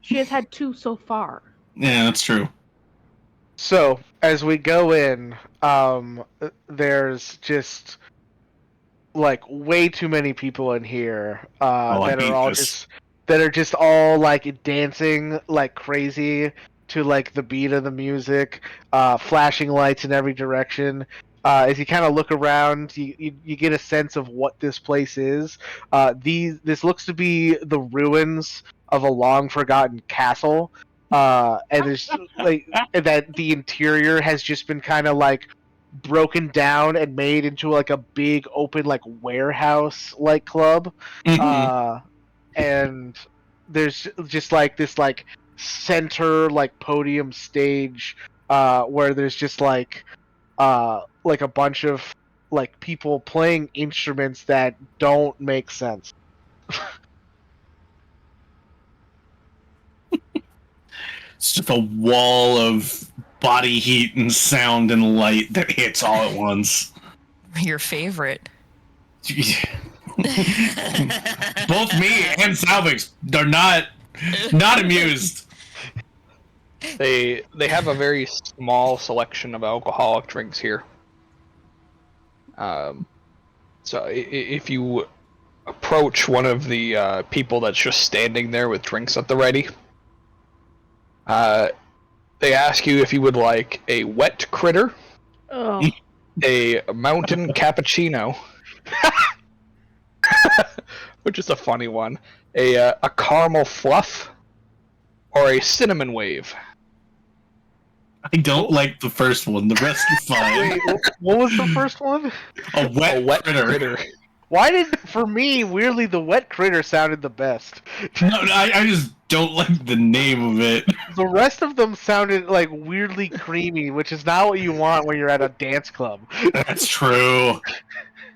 She has had 2 so far. Yeah, that's true. So, as we go in, there's just, like, way too many people in here that are just all, like, dancing like crazy to, like, the beat of the music, flashing lights in every direction. As you kind of look around, you get a sense of what this place is. This looks to be the ruins of a long-forgotten castle, and there's like that the interior has just been kind of like broken down and made into like a big open like warehouse like club. And there's just like this like center like podium stage where there's just like a bunch of like people playing instruments that don't make sense. It's just a wall of body heat and sound and light that hits all at once. Your favorite. Both me and Salvix are not amused. They have a very small selection of alcoholic drinks here. So if you approach one of the people that's just standing there with drinks at the ready, they ask you if you would like a wet critter, a mountain cappuccino, which is a funny one, a caramel fluff, or a cinnamon wave. I don't like the first one. The rest are fine. Wait, what was the first one? A wet critter. Why did, for me, weirdly, the wet critter sounded the best? No, I just don't like the name of it. The rest of them sounded like weirdly creamy, which is not what you want when you're at a dance club. That's true.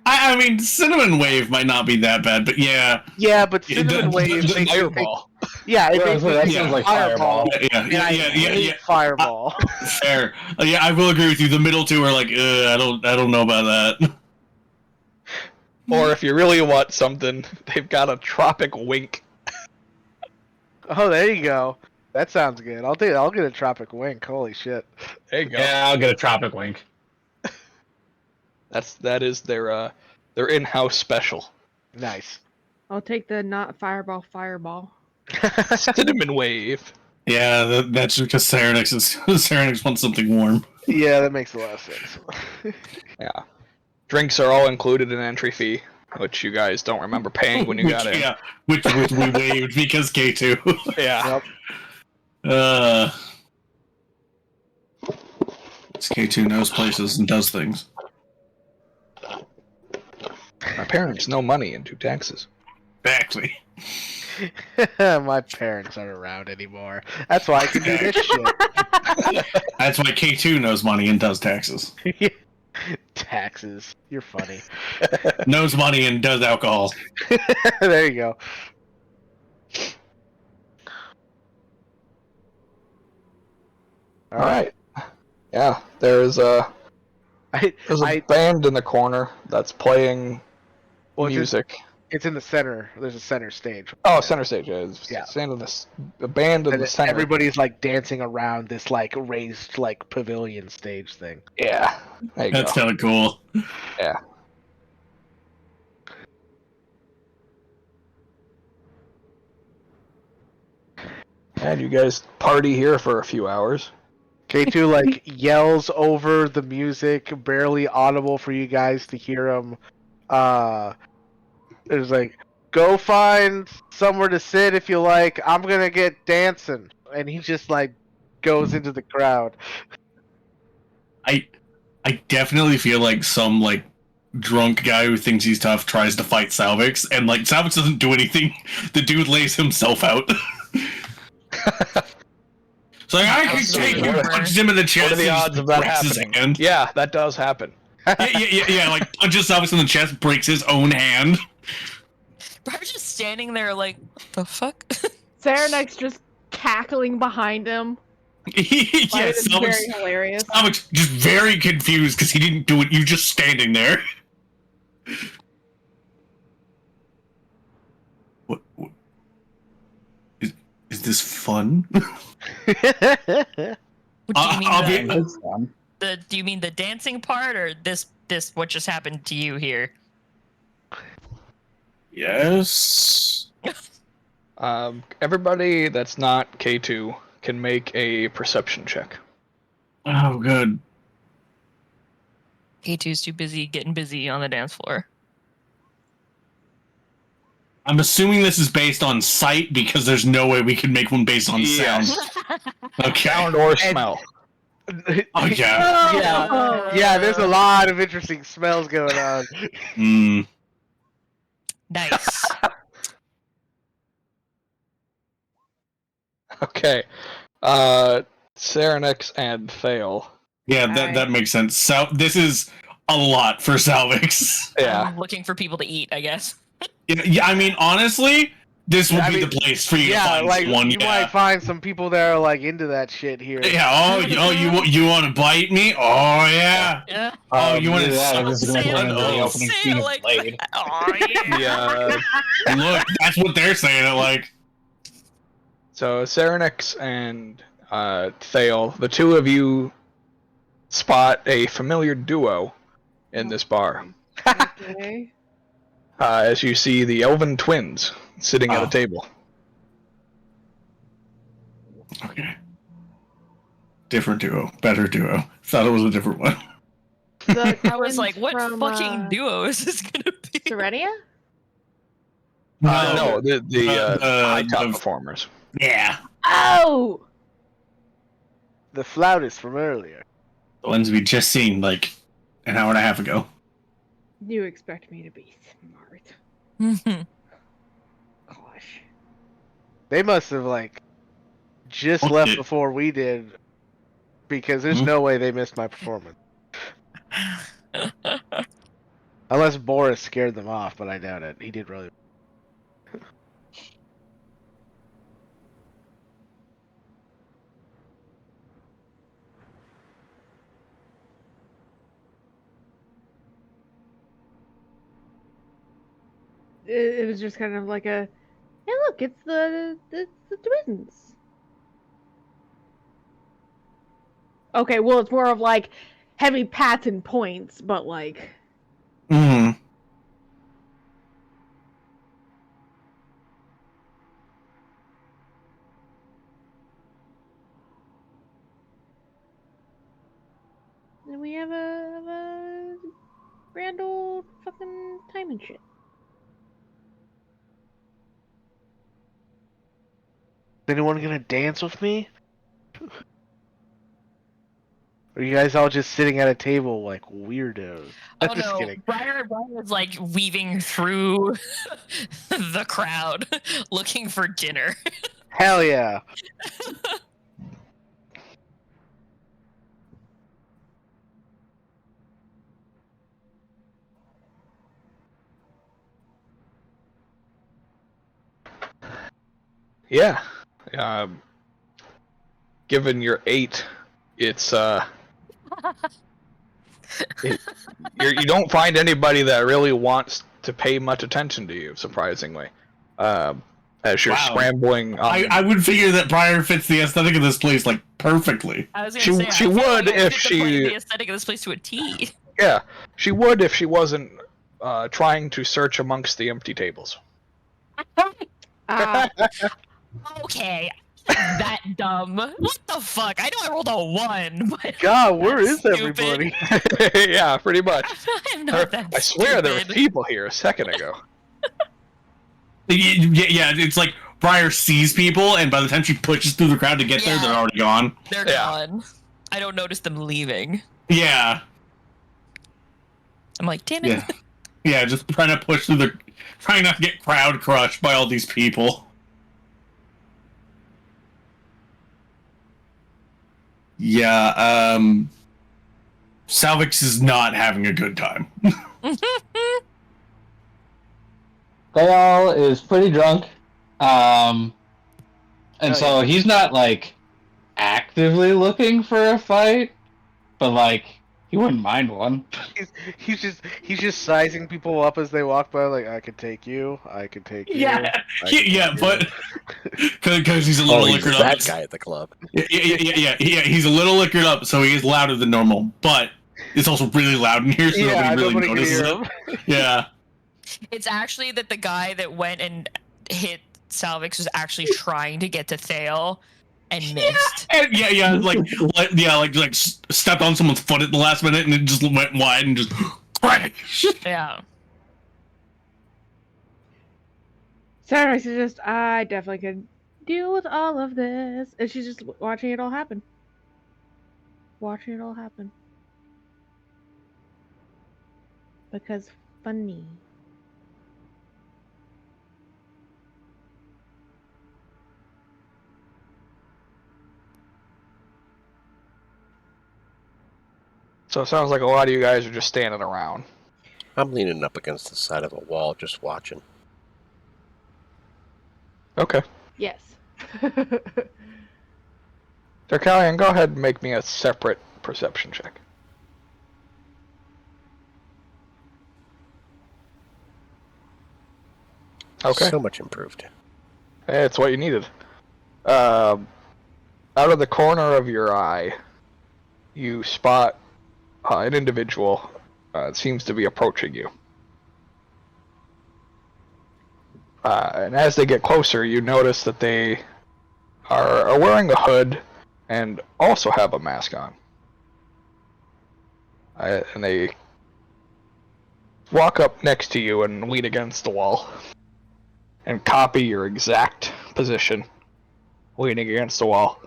I mean, Cinnamon Wave might not be that bad, but yeah. Yeah, but Cinnamon Wave... Fireball. Yeah, it sounds like Fireball. Yeah. Fireball. Fair. Yeah, I will agree with you. The middle two are like, I don't know about that. Or if you really want something, they've got a Tropic Wink. Oh, there you go. That sounds good. I'll get a tropic wink. Holy shit. There you go. Yeah, I'll get a tropic wink. That is their in-house special. Nice. I'll take the not fireball. Cinnamon wave. Yeah, that's because Serenix wants something warm. Yeah, that makes a lot of sense. Yeah. Drinks are all included in entry fee, which you guys don't remember paying when you got in. Yeah, which we waived because K2. Yeah. Yep. This K2 knows places and does things. My parents know money into taxes. Exactly. My parents aren't around anymore. That's why I can do this shit. That's why K2 knows money and does taxes. Taxes. You're funny. Knows money and does alcohol. There you go. All right. Yeah, there's a band in the corner that's playing music. It's in the center. There's a center stage. Oh, center stage. Yeah. The band in the center. Everybody's like dancing around this like raised like pavilion stage thing. Yeah. There you That's go. kind of cool. Yeah. And you guys party here for a few hours. K2 like yells over the music, barely audible for you guys to hear him. It's like, go find somewhere to sit if you like. I'm gonna get dancing, and he just like goes into the crowd. I definitely feel like some like drunk guy who thinks he's tough tries to fight Salvix, and like Salvix doesn't do anything. The dude lays himself out. So like, I can take him, punches him in the chest. What are the odds of that breaks his happening? hand. Yeah, that does happen. Yeah, like punches Salvix in the chest, breaks his own hand. Barb's just standing there like, what the fuck? Serenix just cackling behind him. Yeah, It's very hilarious. Salvix just very confused because he didn't do it. You're just standing there. What is this fun? What do you mean? I'll be- It's fun. Do you mean the dancing part, or this what just happened to you here? Yes. Everybody that's not K2 can make a perception check. Oh, good. K2's too busy getting busy on the dance floor. I'm assuming this is based on sight because there's no way we can make one based on sound. Okay. Sound or smell. Oh yeah. Yeah, there's a lot of interesting smells going on. Mm. Nice. Okay. Serenix and Thale. Yeah, Alright. that makes sense. So this is a lot for Salvix. Yeah. I'm looking for people to eat, I guess. Yeah, I mean, honestly, this would I be mean, the place for you to Yeah, find like someone. you might find some people that are like into that shit here. Yeah. Oh, you want to bite me? Oh yeah. Yeah. Oh, you want to? I'm just gonna Say turn it- into the Oh, opening say scene it of like Blade. that. Oh yeah. The, Look, that's what they're saying. It like. so Serenix and Thale, the two of you spot a familiar duo in this bar. Okay. As you see the Elven twins sitting at Oh. a table. Okay. Different duo, better duo. Thought it was a different one. The I was twins like, what from, fucking duo is this gonna be? Serenia? No, the high top the- performers. Yeah. Oh! The flautist from earlier. The ones we just seen like an hour and a half ago. You expect me to be smart. Mhm. Gosh. They must have like just Okay. left before we did, because there's Hmm? no way they missed my performance. Unless Boris scared them off, but I doubt it. He did really. It was just kind of like a, hey, look, it's the twins. Okay, well, it's more of like heavy pats and points, but like. Mm. And we have a grand old fucking time and shit. Is anyone gonna dance with me? Or are you guys all just sitting at a table like weirdos? Oh Just no, kidding. Briar is like weaving through the crowd looking for dinner. Hell yeah. Yeah. Um, Given your 8, it's you don't find anybody that really wants to pay much attention to you, surprisingly. As you're Wow. scrambling. I would figure that Briar fits the aesthetic of this place like perfectly. I was gonna say She I feel would like I if fit she. the aesthetic of this place to a T. Yeah, she would if she wasn't trying to search amongst the empty tables. Okay, that dumb. What the fuck? I know I rolled a 1, but God, where is stupid. everybody? Yeah, pretty much. I'm not that I swear there were stupid. people here a second ago. Yeah, it's like Briar sees people, and by the time she pushes through the crowd to get there, Yeah. they're already gone. They're Yeah. gone. I don't notice them leaving. Yeah, I'm like, damn it. yeah, yeah. Just trying to push through trying not to get crowd crushed by all these people. Yeah, Salvix is not having a good time. Bayal is pretty drunk. And Oh, so yeah. he's not like actively looking for a fight, but like he wouldn't mind one. He's just sizing people up as they walk by. Like, I could take you. I could take you. I could yeah, take but because he's a Oh, little he's liquored that up. guy at the club. Yeah. He's a little liquored up, so he is louder than normal. But it's also really loud in here, so Yeah, nobody really nobody can notices hear it. Yeah. It's actually that the guy that went and hit Salvix was actually trying to get to Thale and missed. And like stepped on someone's foot at the last minute, and it just went wide and just crash. Yeah. Sarah suggests I definitely could deal with all of this, and she's just watching it all happen. Watching it all happen. Because funny. So it sounds like a lot of you guys are just standing around. I'm leaning up against the side of a wall, just watching. Okay. Yes. Darkalion, go ahead and make me a separate perception check. Okay. So much improved. Hey, it's what you needed. Out of the corner of your eye, you spot an individual that seems to be approaching you. And as they get closer, you notice that they are wearing a hood and also have a mask on. And they walk up next to you and lean against the wall and copy your exact position, leaning against the wall.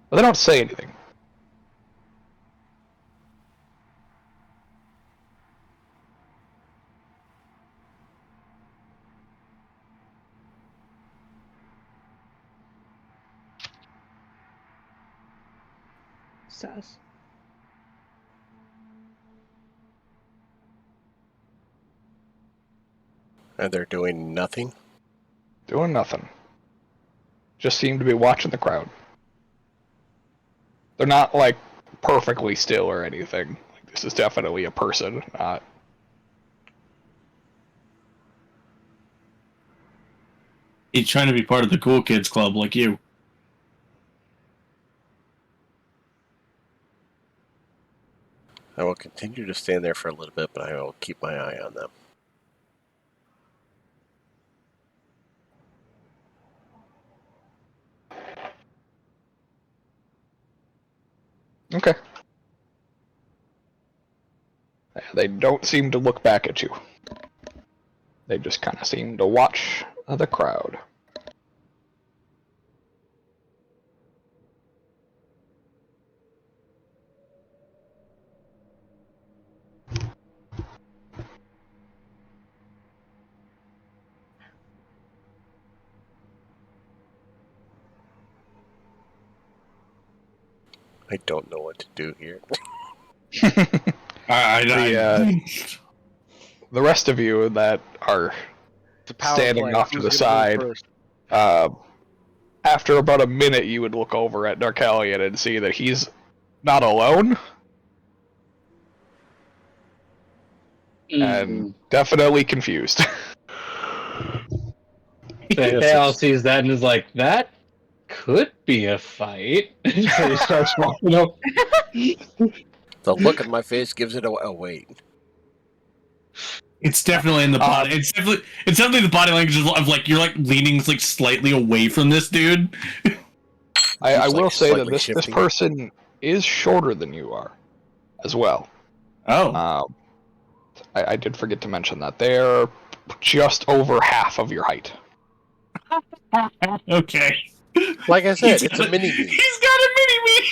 But they don't say anything. Sus. And they're doing nothing? Doing nothing. Just seem to be watching the crowd. They're not, like, perfectly still or anything. Like, this is definitely a person, not... He's trying to be part of the cool kids club, like you. I will continue to stand there for a little bit, but I will keep my eye on them. Okay. They don't seem to look back at you. They just kind of seem to watch the crowd. I don't know what to do here. The rest of you that are It's a power standing play. off to Who's the gonna move side, first? after about a minute, you would look over at Darkalion and see that he's not alone, and definitely confused. Thale sees that and is like, that could be a fight. So he starts walking up. The look on my face gives it a wait. It's definitely in the body. It's definitely the body language of like you're like leaning like slightly away from this dude. I will like say that slightly this shifting. person is shorter than you are, as well. Oh, I did forget to mention that they're just over half of your height. okay. Like I said, it's a mini me. He's got a mini me.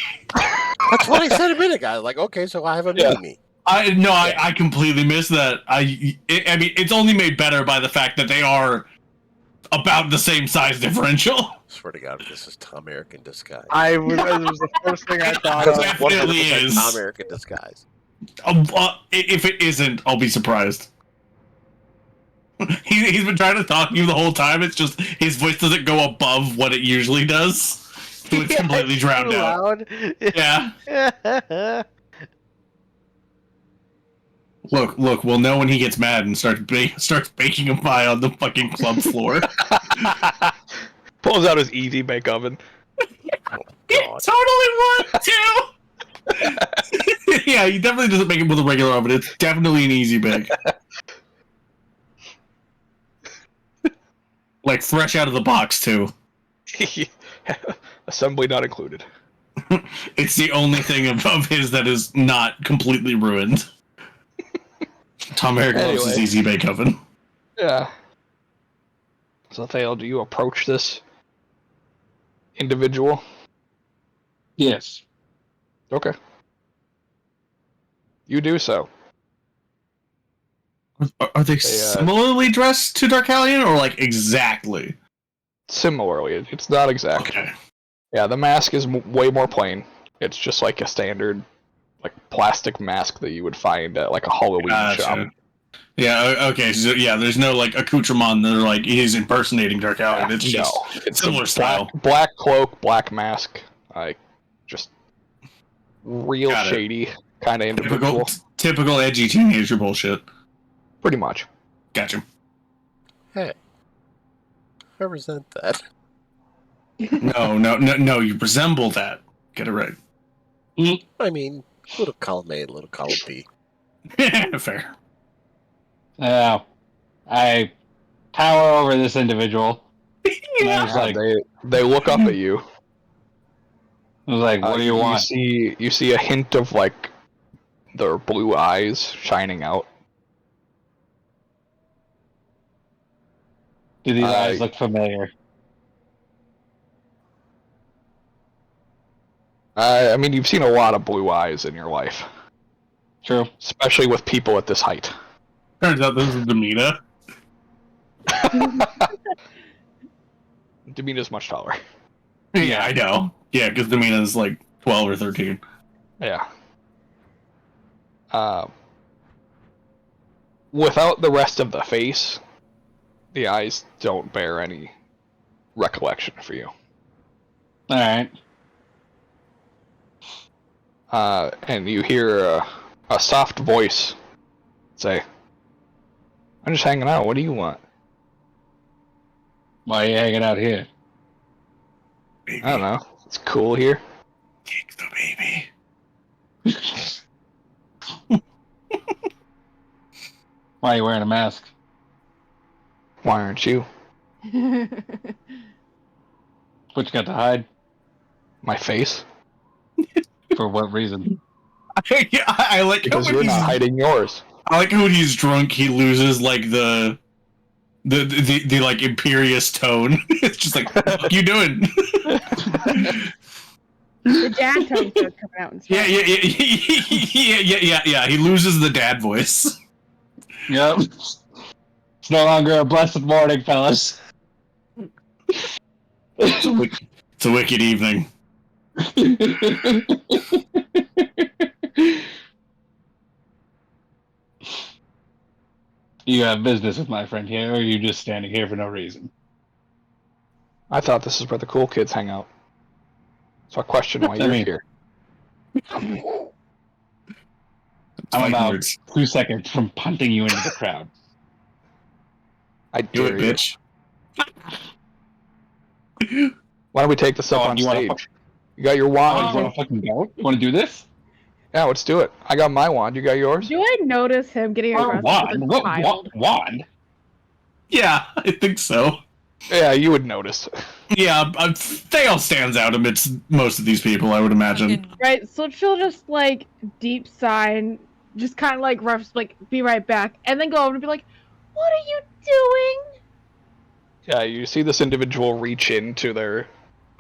That's what I said a minute ago. Like, okay, so I have a mini me. I completely missed that. I mean, it's only made better by the fact that they are about the same size differential. Swear to God, this is Tom Eric in disguise. It was the first thing I thought of. Definitely is. Tom Eric in disguise. If it isn't, I'll be surprised. He's been trying to talk to you the whole time. It's just his voice doesn't go above what it usually does. So it's completely drowned out. Loud. Yeah. Look, we'll know when he gets mad and starts baking a pie on the fucking club floor. Pulls out his easy bake oven. It totally would too. Yeah, he definitely doesn't make it with a regular oven. It's definitely an easy bake. Like fresh out of the box too. Assembly not included. It's the only thing of his that is not completely ruined. Tom Eric loves his easy bake oven. Yeah. So, Thale, do you approach this individual? Yes. Okay. You do so. Are they similarly dressed to Darkalion, or like exactly? Similarly, it's not exact. Okay. Yeah, the mask is way more plain. It's just like a standard, like plastic mask that you would find at like a Halloween shop. Yeah. Okay. So yeah, there's no like accoutrement that are like he's impersonating Darkalion. It's just it's similar style. Black cloak, black mask, like just real shady kind of individual. Typical edgy teenager bullshit. Pretty much. Gotcha. Hey, I resent that. No, you resemble that. Get it right. I mean, little column A, little column B. Fair. I tower over this individual. Yeah. I was like, they look up at you. I was like, what do you want? You see a hint of like their blue eyes shining out. Do these eyes look familiar? I mean, you've seen a lot of blue eyes in your life. True. Especially with people at this height. Turns out this is Demeana. Demeana's much taller. Yeah, I know. Yeah, because Demeana's like 12 or 13. Yeah. Without the rest of the face, the eyes don't bear any recollection for you. Alright. And you hear a soft voice say, I'm just hanging out, what do you want? Why are you hanging out here? Baby. I don't know, it's cool here. Kick the baby. Why are you wearing a mask? Why aren't you? What you got to hide? My face? For what reason? I like Because how you're when not he's, hiding yours. I like how when he's drunk, he loses like the like imperious tone. It's just like, what you doing? The dad tone starts coming out instead. Yeah. He loses the dad voice. Yep. It's no longer a blessed morning, fellas. It's a wicked evening. You have business with my friend here, or are you just standing here for no reason? I thought this is where the cool kids hang out. So I question why you're here. I'm Fighting about words. 2 seconds from punting you into the crowd. I Do dare it, you. bitch. Why don't we take this up on You wanna stage? You got your wand? you want to fucking go? You want to do this? Yeah, let's do it. I got my wand. You got yours? Do I notice him getting aggressive with a Wand? child? Wand? Yeah, I think so. Yeah, you would notice. Yeah, Thale stands out amidst most of these people, I would imagine. Fucking- Right, so she'll just like deep sigh and just kind of like rough, like be right back, and then go over and be like, "What are you doing?" Yeah, you see this individual reach into their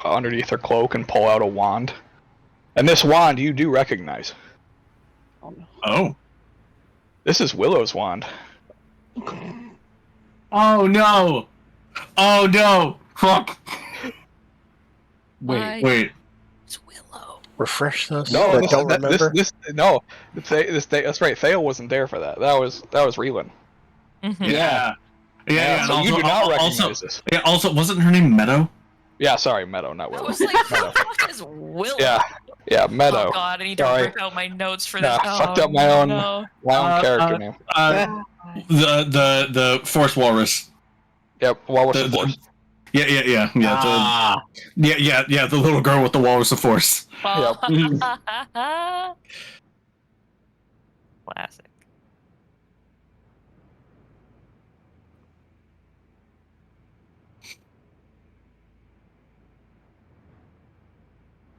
underneath their cloak and pull out a wand. And this wand you do recognize. Oh no. Oh. This is Willow's wand. Oh no! Oh no! Fuck! Why? Wait. It's Willow. Refresh those. No, that don't remember. That's right. Thale wasn't there for that. That was Reelan. Mhm. Yeah. Yeah, So and you do not also, recognize this. Yeah, also, wasn't her name Meadow? Yeah, sorry, Meadow, not I Willow. was like, who the fuck is Willow? Yeah, Meadow. Oh god, I need to Sorry. rip out my notes for this. Nah, fucked up my own no. character name. The Force Walrus. Yep, Walrus of Force. Yeah. The little girl with the Walrus of Force. Classic.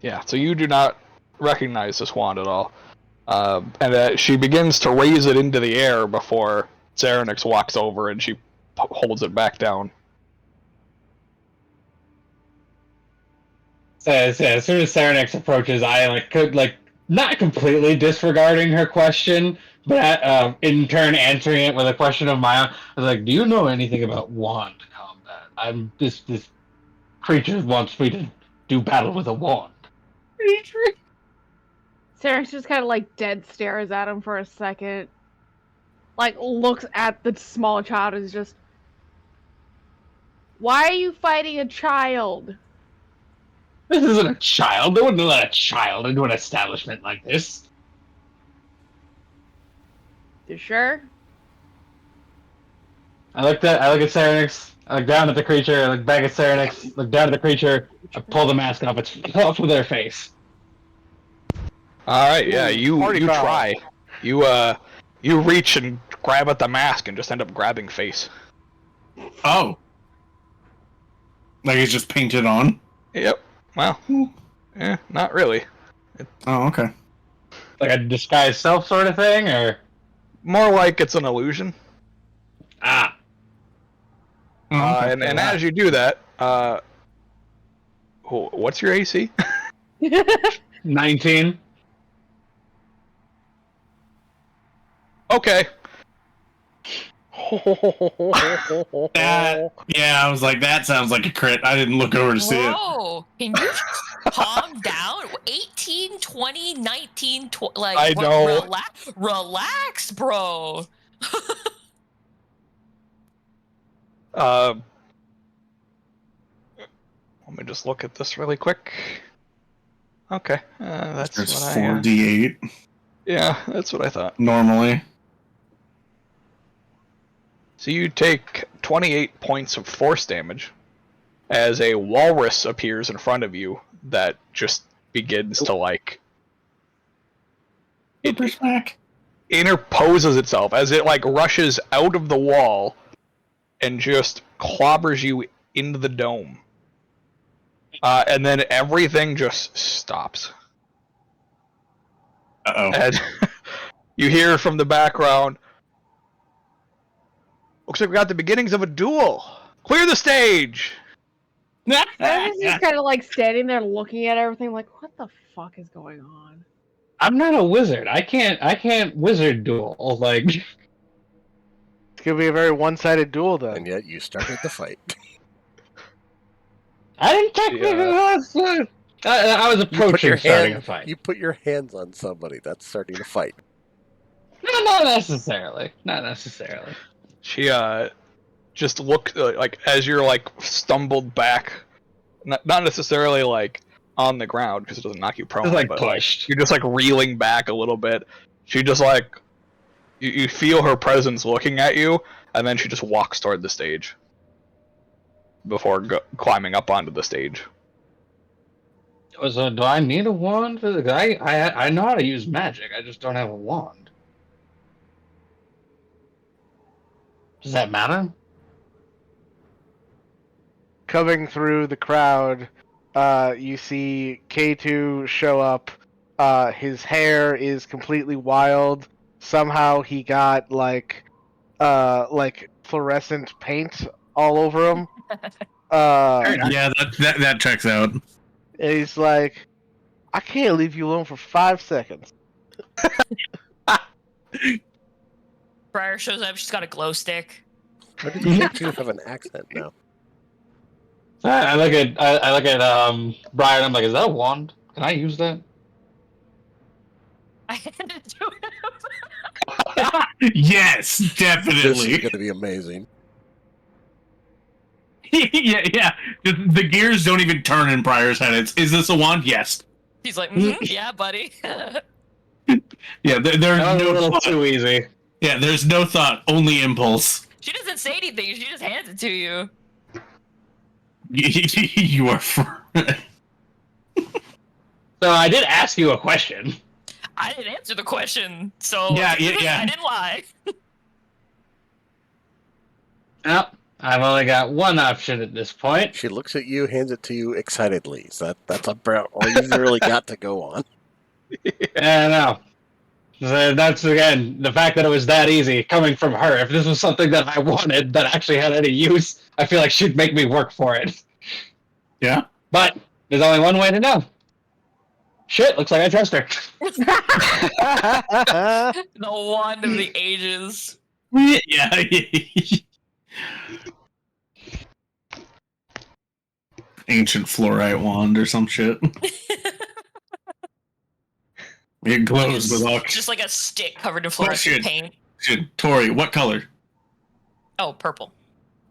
Yeah, so you do not recognize this wand at all. And she begins to raise it into the air before Xeronix walks over and she holds it back down. So as soon as Serenex approaches, I could not completely disregarding her question, but in turn answering it with a question of my own. I was like, "Do you know anything about wand combat? This creature wants me to do battle with a wand." Sarah just kind of like dead stares at him for a second, like looks at the small child and is just, "Why are you fighting a child?" This isn't a child. They wouldn't let a child into an establishment like this. You sure? I look at Serenix. I look down at the creature. I look back at Serenix. Look down at the creature. I pull the mask off. It's off of their face. All right, yeah, you Party foul. try. You reach and grab at the mask and just end up grabbing face. Oh. Like it's just painted on? Yep. Well, not really. Oh, okay. Like a disguised self sort of thing, or More like it's an illusion. ah. Oh, okay. And as you do that, what's your AC? 19. Okay. Yeah, I was like, that sounds like a crit. I didn't look over to see it. Whoa, can you calm down? 18, 20, 19, like, I know. Relax, bro. Let me just look at this really quick. Okay, that's There's what 4d8 yeah, that's what I thought. normally. So you take 28 points of force damage as a walrus appears in front of you that just begins to Super smack. interposes itself as it like rushes out of the wall and just clobbers you into the dome. And then everything just stops. Uh-oh. And you hear from the background, looks like we got the beginnings of a duel. Clear the stage! I was just kind of like standing there looking at everything, like, what the fuck is going on? I'm not a wizard. I can't wizard duel. Like, It's gonna be a very one-sided duel then. And yet you started the fight. I didn't technically. I was approaching starting a fight. You put your hands on somebody. That's starting a fight. No, not necessarily. Not necessarily. She just look like as you're like stumbled back, not necessarily like on the ground because it doesn't knock you prone, Just like but pushed. you're just like reeling back a little bit. She just like you feel her presence looking at you, and then she just walks toward the stage before climbing up onto the stage. So do I need a wand for the? I know how to use magic. I just don't have a wand. Does that matter? Coming through the crowd, you see K2 show up. His hair is completely wild. Somehow he got like fluorescent paint all over him. Yeah, that checks out. And he's like, I can't leave you alone for 5 seconds. Briar shows up. She's got a glow stick. Why did you two have an accent now? I look at Brian. I'm like, is that a wand? Can I use that? I handed it to him. Yes, This is definitely. going to be amazing. yeah. The gears don't even turn in Pryor's head. Is this a wand? Yes. He's like, yeah, buddy. Yeah, there's That was a no little thought. too easy. Yeah, there's no thought, only impulse. She doesn't say anything. She just hands it to you. You are. So I did ask you a question. I didn't answer the question, so Yeah. I didn't lie. Well, I've only got one option at this point. She looks at you, hands it to you excitedly. So that's about all you've really got to go on. I know. So that's again the fact that it was that easy coming from her. If this was something that I wanted that actually had any use, I feel like she'd make me work for it. Yeah. But there's only one way to know. Shit, looks like I trust her. The wand of the ages. Yeah. Ancient fluorite wand or some shit. It glows with all. Just like a stick covered in fluorescent shit. paint. Shit. Tori, what color? Oh, purple.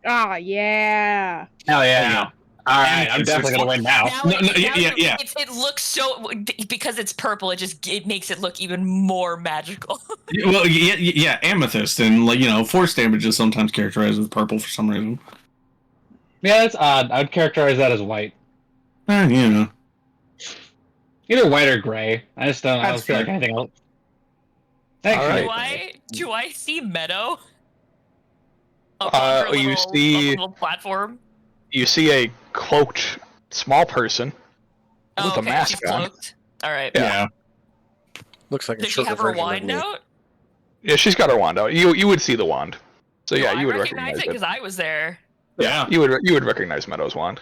Ah, yeah. Hell yeah. All right, I'm It's definitely gonna win now. Now, No, yeah. It looks so because it's purple. It makes it look even more magical. Well, yeah, amethyst and force damage is sometimes characterized with purple for some reason. Yeah, that's odd. I'd characterize that as white. Yeah. Either white or gray. I just don't That's feel like fair. anything else. Thank All you. right. Do I see Meadow? Up on her You little, see- little platform. You see a cloaked small person with Oh, a okay, mask she's on. cloaked. All right. Yeah. Looks like a Does she shorter have her version of wand me. out? Yeah, she's got her wand out. You would see the wand. So yeah, Oh, you would I recognize recognize it it. because I was there. Yeah. You would recognize Meadow's wand.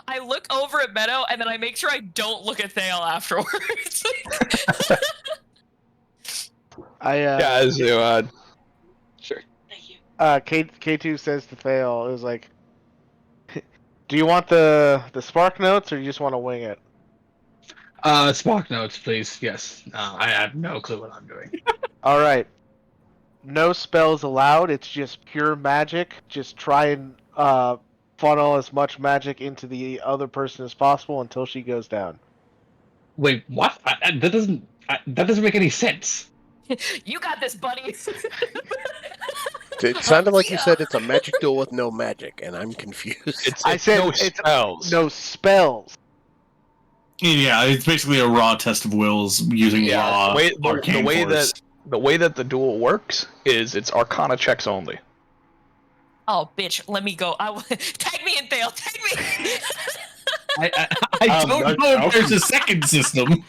I look over at Meadow and then I make sure I don't look at Thale afterwards. Yeah, as you sure. K2 says to Thale, it was like, do you want the spark notes or you just want to wing it? Spark notes, please. Yes. I have no clue what I'm doing. All right. No spells allowed. It's just pure magic. Just try and funnel as much magic into the other person as possible until she goes down. Wait, what? That doesn't make any sense. You got this, buddy. It sounded like you said it's a magic duel with no magic, and I'm confused. It's I said no it's spells. no spells. Yeah, it's basically a raw test of wills using raw arcane force. The way that the duel works is it's Arcana checks only. Oh, bitch, let me go. Tag me in, Thale. Tag me. I don't know if there's a second system.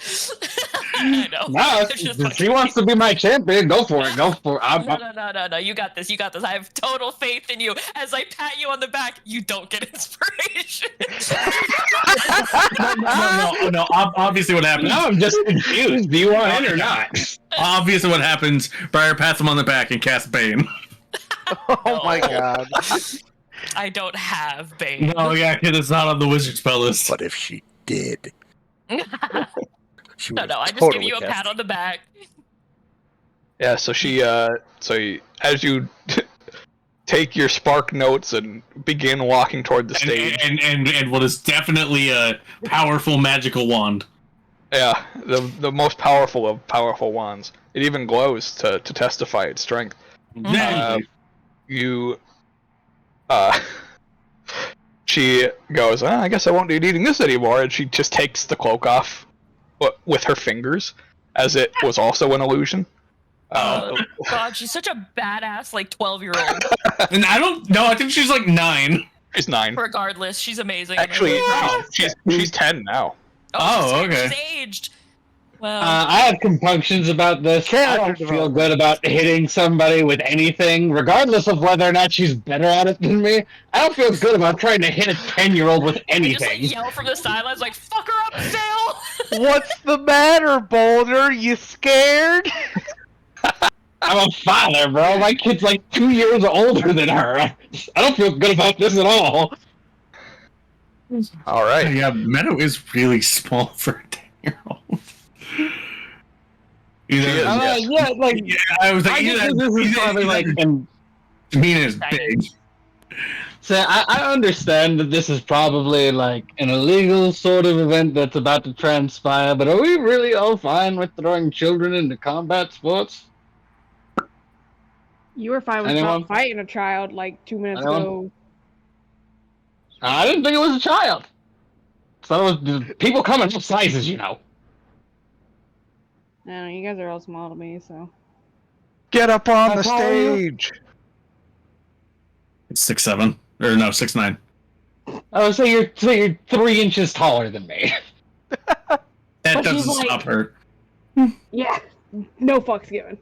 I know. No, if she wants to be my champion, go for it. Go for it. No. You got this. You got this. I have total faith in you. As I pat you on the back, you don't get inspiration. No. Obviously, what happens? Now I'm just confused. Do you want it or not? Obviously, what happens? Briar pats him on the back and casts Bane. Oh my god. I don't have Bane. No, yeah, kid, it's not on the wizard spell list. But if she did, she No, would I just totally give you a cast pat on the back. Yeah, so as you take your spark notes and begin walking toward the stage. And what is definitely a powerful magical wand. Yeah, the most powerful of powerful wands. It even glows to testify its strength. She goes, I guess I won't be needing this anymore, and she just takes the cloak off with her fingers, as it was also an illusion. God, she's such a badass, 12-year-old. And I think she's 9. She's 9. Regardless, she's amazing. Actually, she's 10 now. Okay. She's aged. Well, I have compunctions about this. I don't feel good about hitting somebody with anything, regardless of whether or not she's better at it than me. I don't feel good about trying to hit a 10-year-old with anything. Just yell from the sidelines, fuck her up, Dale! What's the matter, Boulder? You scared? I'm a father, bro. My kid's 2 years older than her. I don't feel good about this at all. All right. Yeah, Meadow is really small for a 10-year-old. I was like, this is probably and Mina's big. So I understand that this is probably an illegal sort of event that's about to transpire, but are we really all fine with throwing children into combat sports? You were fine with not fighting a child 2 minutes ago. I didn't think it was a child. So it was people come in all sizes, I don't know, you guys are all small to me, so. Get up on the stage! It's 6'7", or no, 6'9". Oh, so you're 3 inches taller than me. That doesn't stop her. Yeah, no fucks given.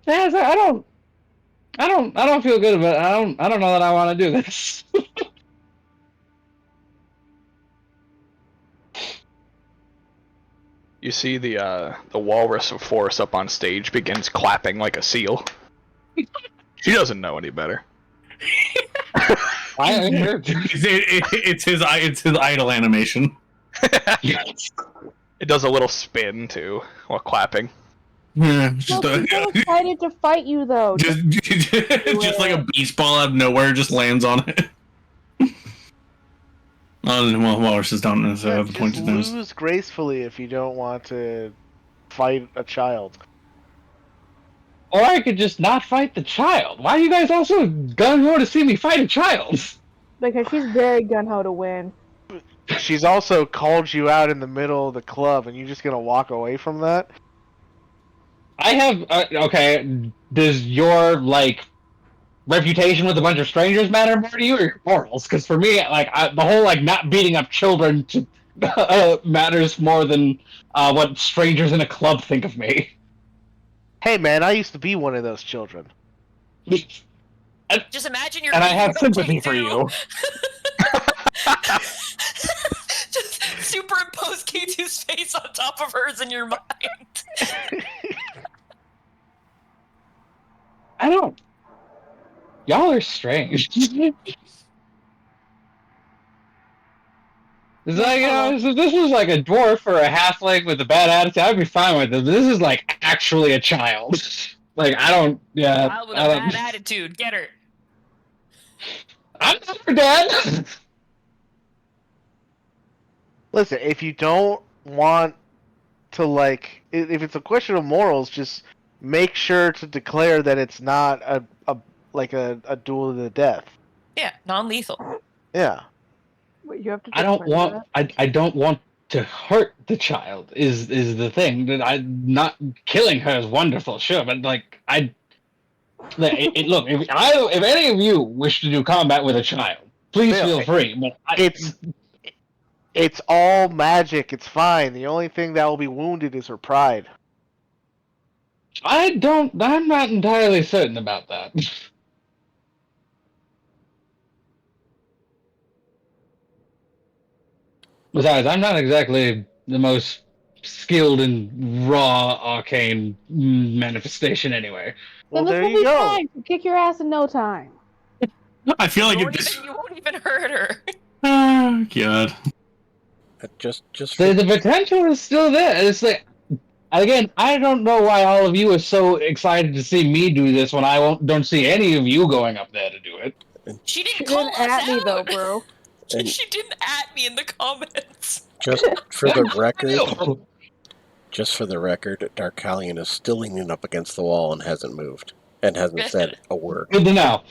Yeah, so I don't feel good about it. I don't know that I want to do this. You see the walrus of force up on stage begins clapping like a seal. She doesn't know any better. It's his idle animation. It does a little spin too while clapping. Yeah, So excited to fight you though. Just like a beach ball out of nowhere just lands on it. Walruses don't necessarily have the pointed nose. Lose gracefully if you don't want to fight a child. Or I could just not fight the child. Why are you guys also gung-ho to see me fight a child? Because she's very gung-ho to win. She's also called you out in the middle of the club, and you're just gonna walk away from that? I have... okay, does your, reputation with a bunch of strangers matter more to you, or your morals? Because for me, the whole, not beating up children matters more than what strangers in a club think of me. Hey man, I used to be one of those children. Just imagine you're. And I have sympathy for you. Just superimpose K2's face on top of hers in your mind. I don't. Y'all are strange. It's if this was a dwarf or a halfling with a bad attitude, I'd be fine with it. But this is actually a child. I don't. Yeah. Child with a bad attitude. Get her. I'm not her dad. Listen, if you don't want to if it's a question of morals, just make sure to declare that it's not a duel to the death. Yeah, non-lethal. Yeah. But you have to. I don't defend want. that? I don't want to hurt the child. Is the thing that I'm not killing her is wonderful, sure, but like look. If any of you wish to do combat with a child, please Bill, feel free. But It's all magic. It's fine. The only thing that will be wounded is her pride. I'm not entirely certain about that. Besides, I'm not exactly the most skilled in raw arcane manifestation anyway. Well, Then this there will you be go. fine. She'll kick your ass in no time. I feel like you if this. won't even hurt her. Oh, God. Just for The potential is still there. It's like, again, I don't know why all of you are so excited to see me do this when don't see any of you going up there to do it. She didn't She call didn't us at me out. though, bro. And- She didn't at me in the comments. just for the record, Ew. Darkalion is still leaning up against the wall and hasn't moved and hasn't said a word. Good to know.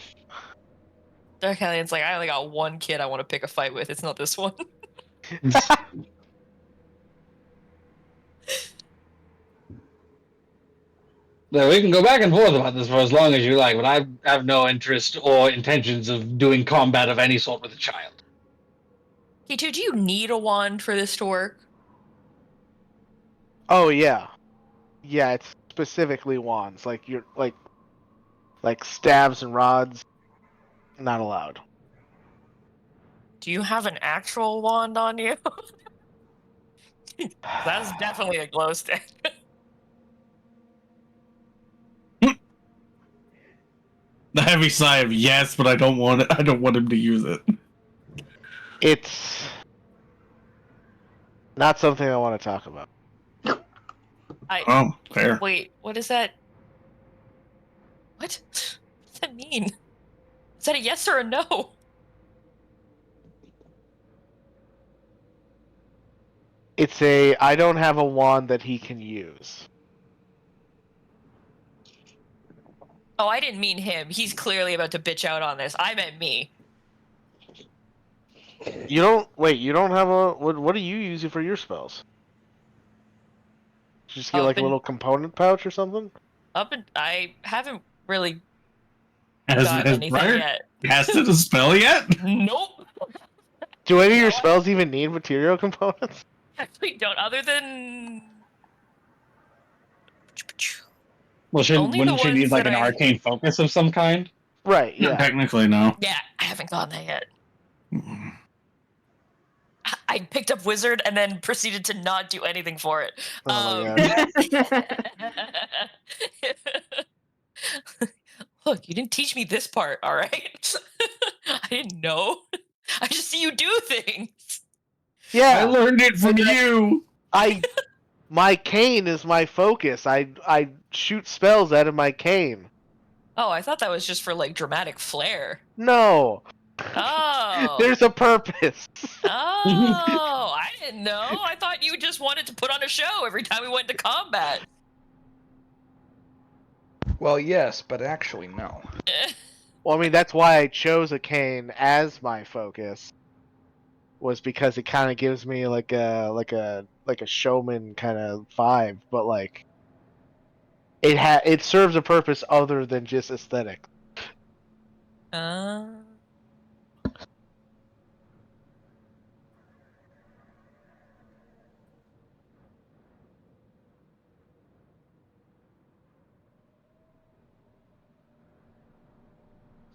Dark Allion's like, I only got one kid I want to pick a fight with. It's not this one. So we can go back and forth about this for as long as you like, but I have no interest or intentions of doing combat of any sort with a child. K2, do you need a wand for this to work? Oh yeah, yeah. It's specifically wands. Like you're like stabs and rods, not allowed. Do you have an actual wand on you? That's definitely a glow stick. The heavy sigh of yes, but I don't want it. I don't want him to use it. It's not something I want to talk about. Oh, fair. Wait, what is that? What? What does that mean? Is that a yes or a no? It's I don't have a wand that he can use. Oh, I didn't mean him. He's clearly about to bitch out on this. I meant me. You don't have a what are you using for your spells? Just get Oh, like a been- little component pouch or something? I haven't really Has gotten anything Briar yet. casted a spell yet? Nope. Do any of your spells even need material components? Actually don't, other than Well, Only the wouldn't she need ones like that an I- arcane focus of some kind? Right, yeah. Technically, no. Yeah, I haven't gotten that yet. I picked up Wizard and then proceeded to not do anything for it. Oh my Look, you didn't teach me this part, all right? I didn't know. I just see you do things. I Yeah, learned it from you. my cane is my focus. I shoot spells out of my cane. Oh, I thought that was just for like dramatic flair. No. Oh. There's a purpose. Oh, I didn't know. I thought you just wanted to put on a show every time we went to combat. Well, yes, but actually, no. Well, I mean that's why I chose a cane as my focus. Was because it kind of gives me like a showman kind of vibe, but like it serves a purpose other than just aesthetic.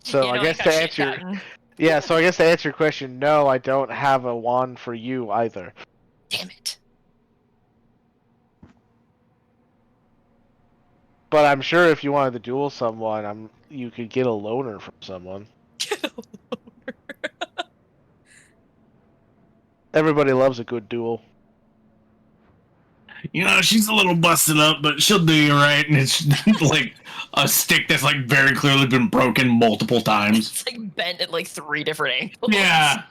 So You know, I guess got to shit answer gotten. yeah, so I guess to answer your question, no, I don't have a wand for you either. Damn it. But I'm sure if you wanted to duel someone, you could get a loner from someone. Everybody loves a good duel. You know, she's a little busted up, but she'll do you right. And it's like a stick that's like very clearly been broken multiple times. It's like bent at like 3 different angles. Yeah.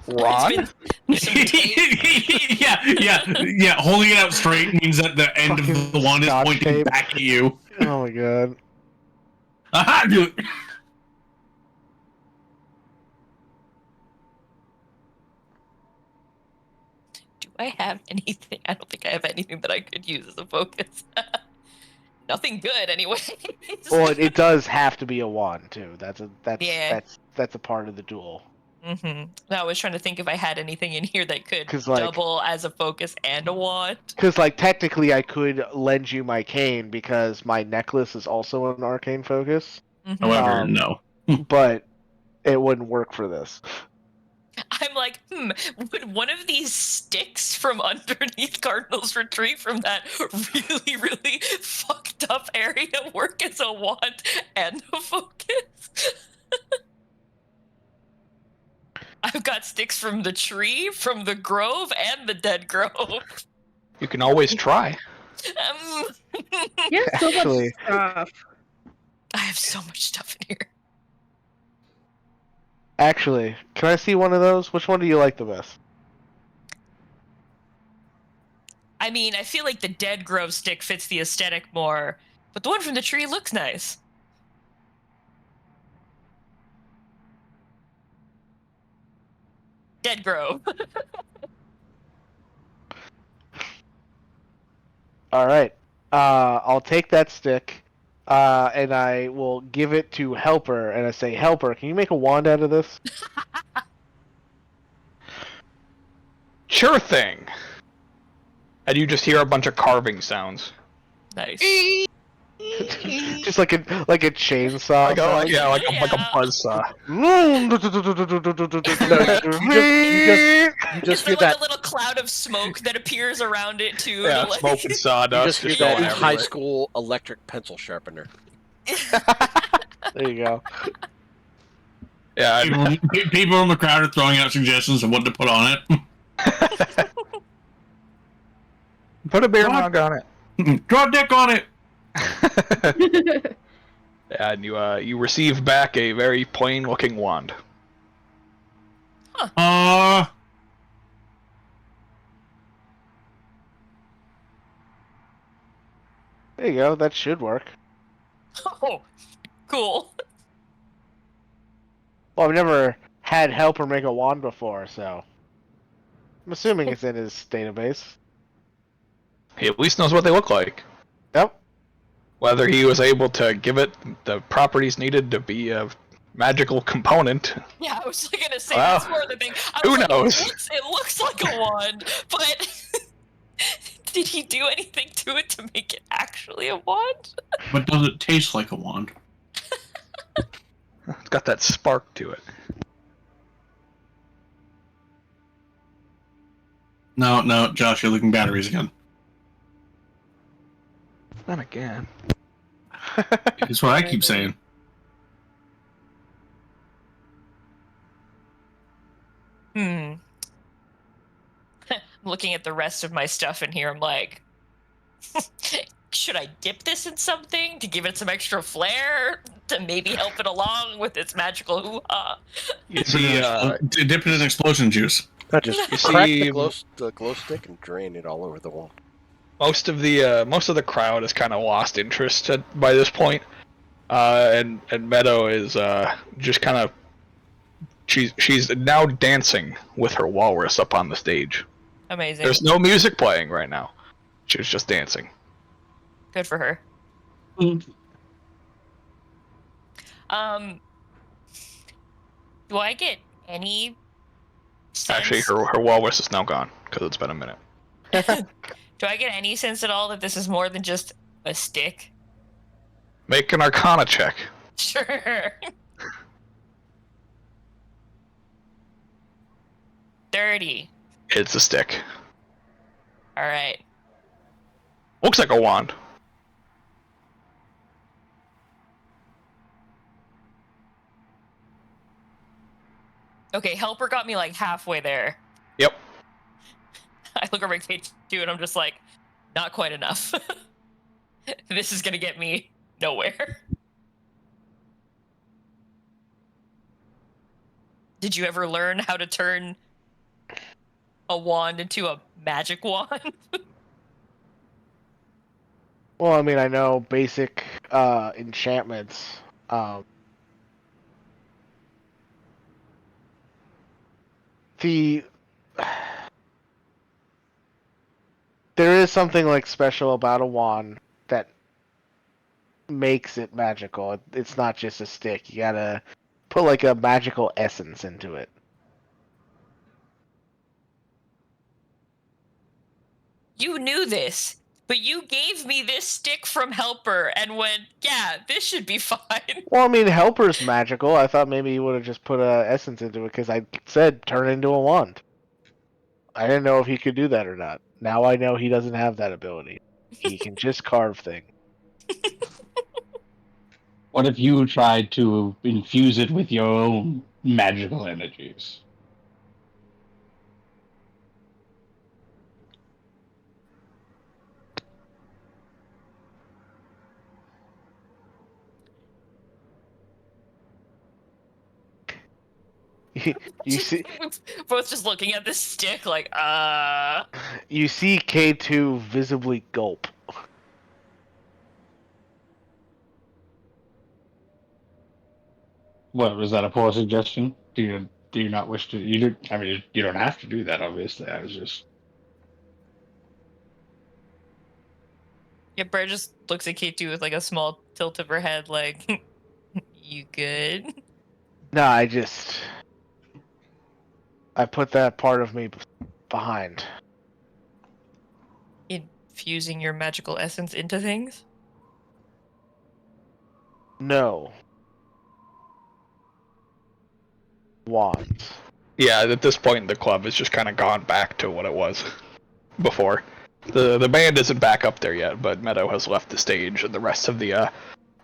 Ron? There's some tape. yeah. Holding it out straight means that the end of Fucking the wand is Scotch pointing tape. back at you. Oh my god. Aha, dude. I have anything? I don't think I have anything that I could use as a focus. Nothing good, anyway. Well, it does have to be a wand too. That's Yeah. a part of the duel. No, I was trying to think if I had anything in here that could 'Cause, like- double as a focus and a wand. Because, like, technically, I could lend you my cane because my necklace is also an arcane focus, However, no. but it wouldn't work for this. I'm like, would one of these sticks from underneath Cardinal's Retreat from that really, really fucked up area work as a wand and a focus? I've got sticks from the tree, from the grove, and the dead grove. You can always try. Yeah, so Actually- much stuff. I have so much stuff in here. Actually, can I see one of those? Which one do you like the best? I mean, I feel like the dead grove stick fits the aesthetic more, but the one from the tree looks nice. Dead grove. All right. I'll take that stick, and I will give it to Helper, and I say, Helper, can you make a wand out of this? Sure thing. And you just hear a bunch of carving sounds. Nice. Just like a chainsaw. Like a Yeah. buzzsaw. You Is just there hear like that. a little cloud of smoke that appears around it too? Yeah, to, like... smoke and You sawdust. just hear just that going high everywhere. school electric pencil sharpener. There you go. Yeah, People in the crowd are throwing out suggestions of what to put on it. put a beer What? mug on it. Draw a dick on it. And you receive back a very plain-looking wand. There you go. That should work. Oh, cool. Well, I've never had Helper make a wand before, so I'm assuming it's in his database. He at least knows what they look like. Yep. Whether he was able to give it the properties needed to be a magical component. Yeah, I was gonna say Well, that's more the thing. who knows? It looks like a wand, but did he do anything to it to make it actually a wand? But does it taste like a wand? It's got that spark to it. No, Josh, you're looking batteries again. Not again. That's what I keep saying. I'm looking at the rest of my stuff in here. I'm like, should I dip this in something to give it some extra flair to maybe help it along with its magical hoo-ha? You see, Dip it in explosion juice. Just You crack see- the glow stick and drain it all over the wall. most of the crowd has kind of lost interest by this point, and Meadow is just kind of she's now dancing with her walrus up on the stage. Amazing. There's no music playing right now. She was just dancing. Good for her. Do I get any sense? Actually, her walrus is now gone because it's been a minute. Do I get any sense at all that this is more than just a stick? Make an Arcana check. Sure. 30. It's a stick. All right. Looks like a wand. Okay, helper got me like halfway there. Yep. I look over at K2 and I'm just like, not quite enough. This is gonna get me nowhere. Did you ever learn how to turn a wand into a magic wand? Well, I mean, I know basic enchantments. The there is something like special about a wand that makes it magical. It's not just a stick. You gotta put like a magical essence into it. You knew this, but you gave me this stick from Helper and went, yeah, this should be fine. Well, I mean, Helper's magical. I thought maybe you would have just put a essence into it because I said turn into a wand. I didn't know if he could do that or not. Now I know he doesn't have that ability. He can just carve things. What if you tried to infuse it with your own magical energies? You see, Both just looking at this stick like, you see K2 visibly gulp. What was that a poor suggestion? Do you not wish to? You do. I mean, you don't have to do that. Obviously, I was just. Yeah, Brad just looks at K2 with like a small tilt of her head, like, you good? No, I put that part of me behind. Infusing your magical essence into things? No. Wands. Yeah, at this point, the club has just kind of gone back to what it was before. The band isn't back up there yet, but Meadow has left the stage, and the rest of the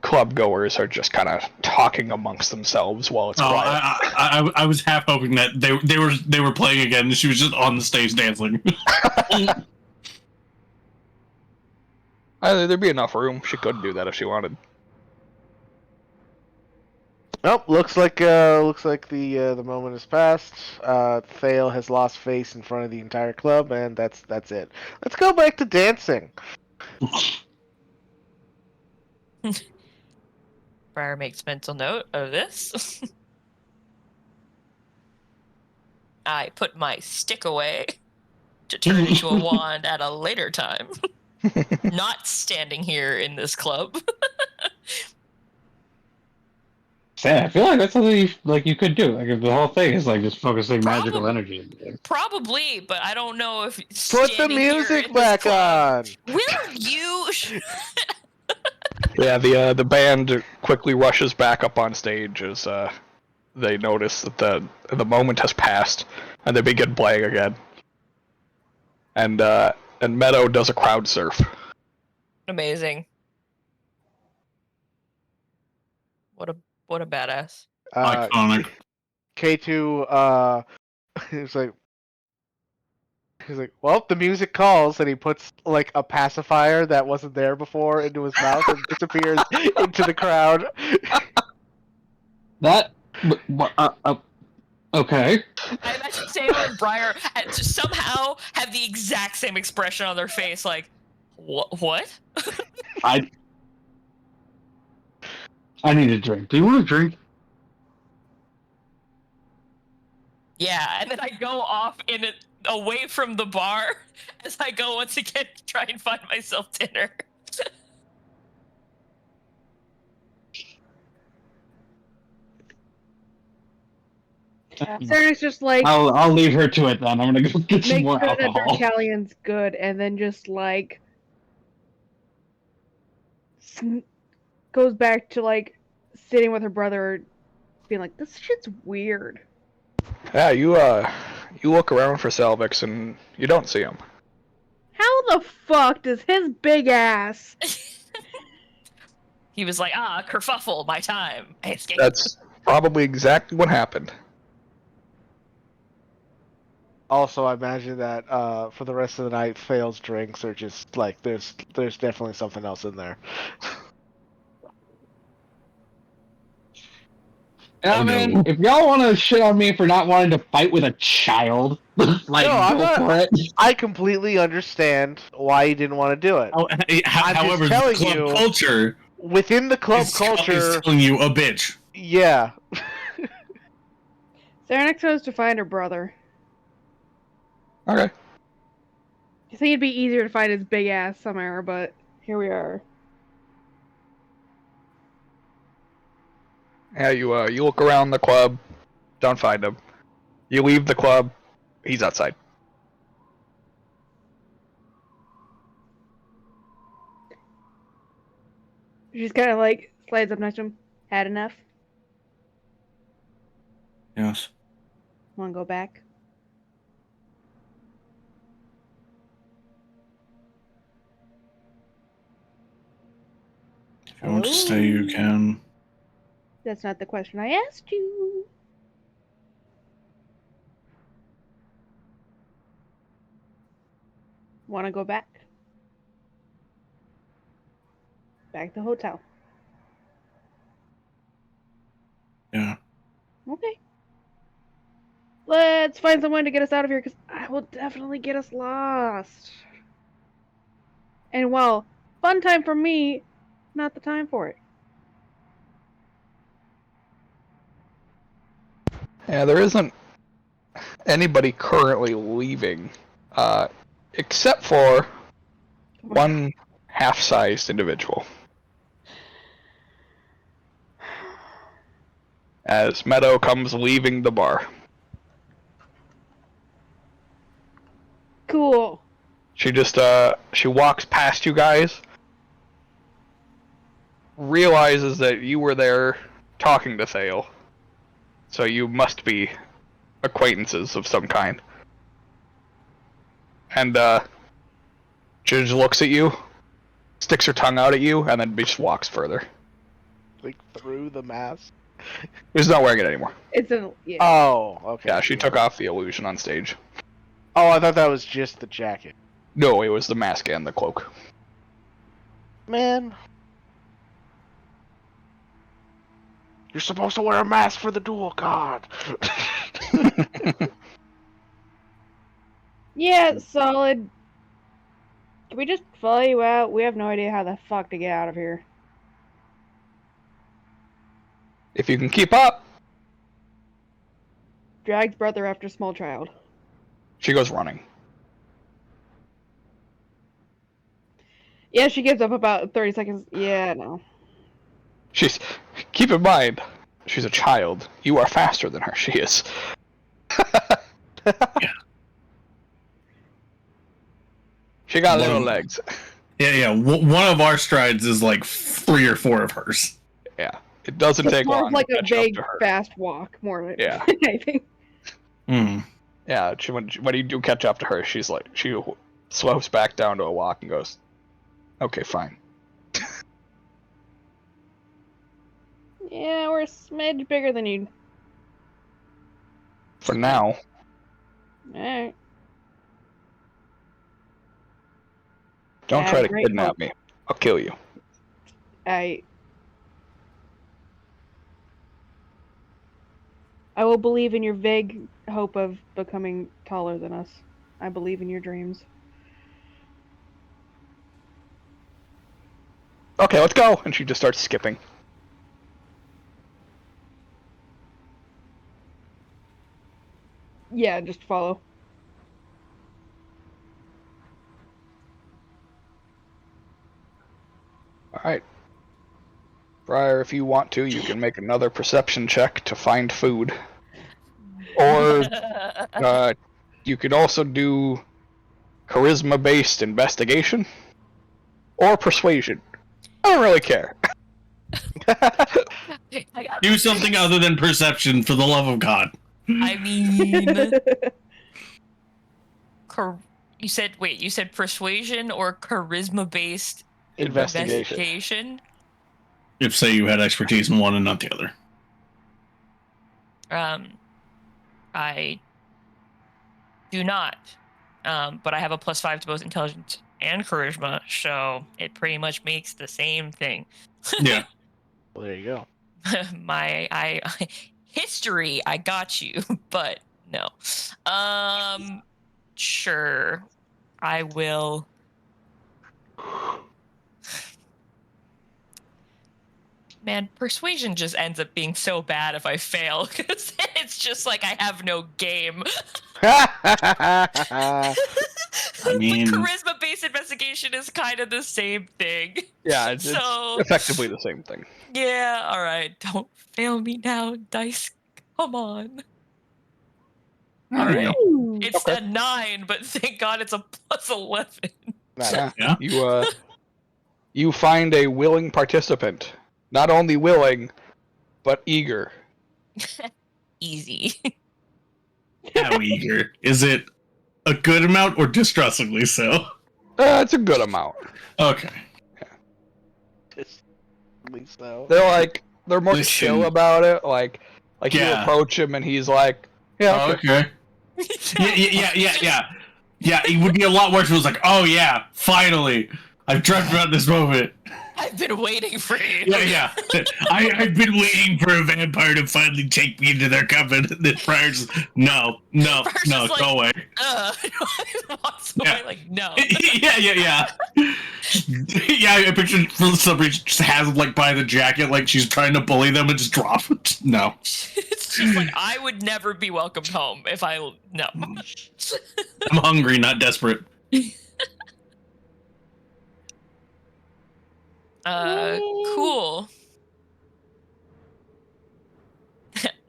club goers are just kind of talking amongst themselves while it's quiet. I was half hoping that they were playing again, and she was just on the stage dancing. There'd be enough room. She could do that if she wanted. Nope. Looks like the moment has passed. Thale has lost face in front of the entire club, and that's it. Let's go back to dancing. Briar makes mental note of this. I put my stick away to turn into a wand at a later time. Not standing here in this club. Sam, I feel like that's something you could do. Like if the whole thing is like just focusing magical energy into it. Probably, but I don't know if Put the music back on. Will you? Yeah, the band quickly rushes back up on stage as they notice that the moment has passed, and they begin playing again. And Meadow does a crowd surf. Amazing. What a badass. Iconic. K2 he's like, well, the music calls, and he puts like a pacifier that wasn't there before into his mouth and disappears into the crowd. That okay. I imagine Sam and Briar somehow have the exact same expression on their face, like, what? I need a drink. Do you want a drink? Yeah, and then I go off away from the bar as I go once again to try and find myself dinner. Sarah's just like, I'll leave her to it then. I'm gonna go get some make more sure that their alcohol. Italian's good, and then just like goes back to like sitting with her brother, being like, "This shit's weird." Yeah, you look around for Salvix and you don't see him. How the fuck does his big ass? He was like, kerfuffle, my time. I escaped. That's probably exactly what happened. Also, I imagine that for the rest of the night, Thale's drinks are just like there's definitely something else in there. I mean, if y'all want to shit on me for not wanting to fight with a child, like No, I'm go not- for it. I completely understand why he didn't want to do it. However, the telling club you- culture Within the club is culture, telling you a bitch. yeah. Sarah goes to find her brother. Okay. think it'd be easier to find his big ass somewhere, but here we are. Yeah, you look around the club, don't find him. You leave the club, he's outside. She just kind of like slides up next to him. Had enough? Yes. Want to go back? If you want to stay, you can. That's not the question I asked you. Want to go back? Back to the hotel. Yeah. Okay. Let's find someone to get us out of here, because I will definitely get us lost. And while fun time for me, not the time for it. Yeah, there isn't anybody currently leaving, except for one half-sized individual. As Meadow comes leaving the bar. Cool. She just, she walks past you guys, realizes that you were there talking to Thale, so you must be acquaintances of some kind. And, she just looks at you, sticks her tongue out at you, and then just walks further. Like through the mask. She's not wearing it anymore. It's a yeah. Oh, okay. Yeah, she took off the illusion on stage. Oh, I thought that was just the jacket. No, it was the mask and the cloak. Man. You're supposed to wear a mask for the duel, God. Yeah, solid. Can we just follow you out? We have no idea how the fuck to get out of here. If you can keep up, Drags brother after small child. she goes running. Yeah, she gives up about 30 seconds. Yeah, no. Keep in mind, she's a child. You are faster than her. She is. Yeah. She got little One- legs. Yeah. One of our strides is like 3 or 4 of hers. Yeah, it doesn't It's take more long of like to a catch up big, to her. fast walk, more like Yeah. I think. Hmm. Yeah, when you do catch up to her, she slows back down to a walk and goes, "Okay, fine." Yeah, we're a smidge bigger than you. For now, Alright. don't Yeah, try to great kidnap hope. me. I'll kill you. I will believe in your vague hope of becoming taller than us. I believe in your dreams. Okay, let's go. And she just starts skipping. Yeah, just follow. All right. Briar, if you want to, you can make another perception check to find food. Or you could also do charisma-based investigation or persuasion. I don't really care. I got Do something other than perception, for the love of God. I mean, you said persuasion or charisma-based investigation? If, say, you had expertise in one and not the other. I do not. But I have a +5 to both intelligence and charisma, so it pretty much makes the same thing. Yeah. Well, there you go. History, I got you, but no. Sure, I will. Man, persuasion just ends up being so bad if I fail, because it's just like I have no game. I mean, But charisma-based investigation is kind of the same thing. Yeah, it's So- effectively the same thing. Yeah, all right. Don't fail me now, dice. Come on. All there you right. Ooh. It's Okay. a 9, but thank God it's a +11. Nice. Yeah. You find a willing participant. Not only willing, but eager. Easy. how eager? Is it a good amount or distressingly so? It's a good amount. Okay. So. They're more Listen. chill about it. Like you Yeah. approach him and he's like, yeah, Oh, okay. Yeah. Yeah, it would be a lot worse if it was like, oh yeah, finally, I've dreamt about this moment. I've been waiting for you. Yeah. I've been waiting for a vampire to finally take me into their coven. And then Briar's no, Briar's just like, go away. Walks away Yeah. like, no. Yeah, I picture somebody just has him like by the jacket, like she's trying to bully them and just drop it. No. It's just like, I would never be welcomed home if I... No. I'm hungry, not desperate. Cool.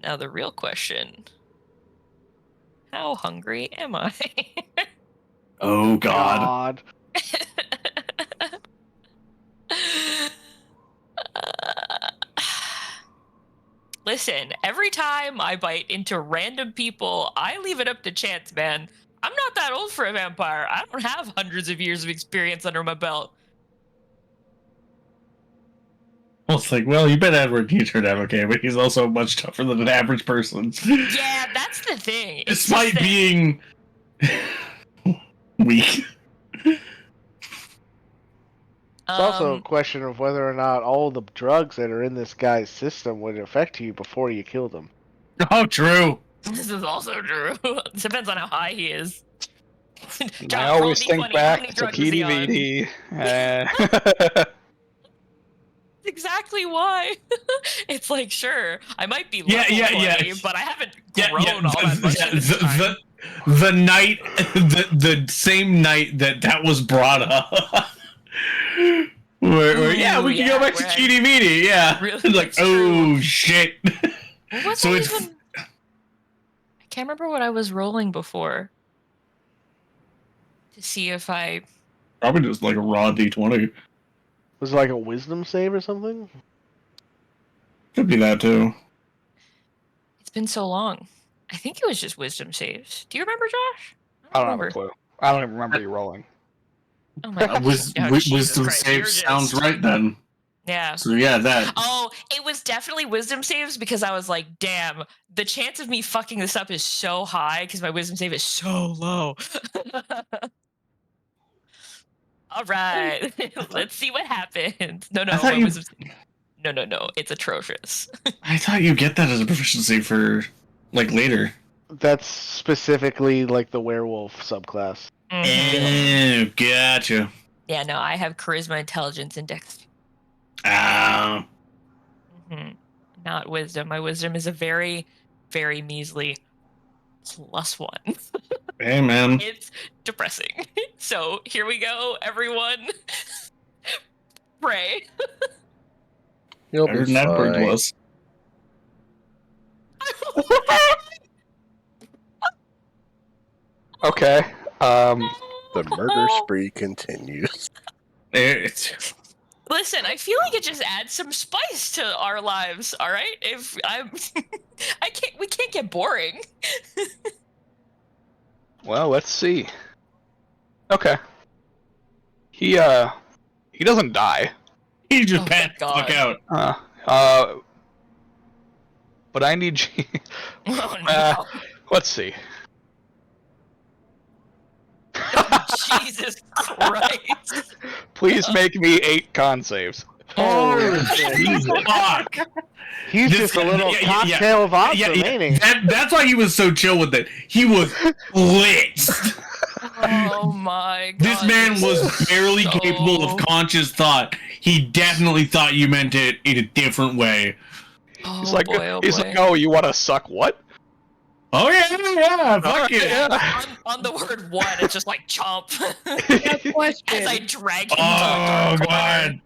Now the real question. How hungry am I? Oh God. Listen, every time I bite into random people, I leave it up to chance, man. I'm not that old for a vampire. I don't have hundreds of years of experience under my belt. Well, it's like, well, you bet Edward you turned out okay, but he's also much tougher than an average person. Yeah, that's the thing. It's Despite just that- being weak. It's also a question of whether or not all the drugs that are in this guy's system would affect you before you killed him. Oh, true. This is also true. It depends on how high he is. I always think How back many to drugs is he on? TDVD. Exactly why. It's like, sure, I might be Yeah, level yeah. 20, but I haven't grown all that much in this time. The night, the same night that was brought up. where yeah, we can go back to where I- Cheaty Meaty, yeah. Really, Like, it's true. oh, shit. What's So that it's- even? I can't remember what I was rolling before. To see if I... Probably just like a raw D20. Was it like a wisdom save or something? Could be that, too. It's been so long. I think it was just wisdom saves. Do you remember, Josh? I don't have a clue. I don't even remember you rolling. Oh my god. Wisdom Christ, save you're just- sounds right, then. Yeah. So, yeah, that. Oh, it was definitely wisdom saves because I was like, damn, the chance of me fucking this up is so high because my wisdom save is so low. All right. Let's see what happens. No, I thought my you- wisdom save... No. It's atrocious. I thought you get that as a proficiency for, like, later. That's specifically like the werewolf subclass. Mhm. Oh, gotcha. Yeah, no, I have charisma, intelligence, and dex. Ah. Not wisdom. My wisdom is a very, very measly +1. Hey, man. It's depressing. So here we go, everyone. Pray. You'll Better be than that bird fine. was. Okay. The murder spree continues. It's, Listen, I feel like it just adds some spice to our lives. All right, if I'm, we can't get boring. Well, let's see. Okay. He doesn't die. he just Oh, passed the thank fuck God. out. But I need you. Oh no! Let's see. Jesus Christ! Please make me 8 con saves. Oh, Jesus, fuck. He's This just a guy- little yeah, cocktail of odds Yeah, remaining. that's why he was so chill with it. He was lit. Oh my God! This man this was is barely so- capable of conscious thought. He definitely thought you meant it in a different way. Oh He's like, boy! Oh he's boy! like, oh, you want to suck what? Oh yeah, fuck Alright, yeah. yeah. On the word one, it's just like chomp. Question. As I drag him to a Oh dark corner. god.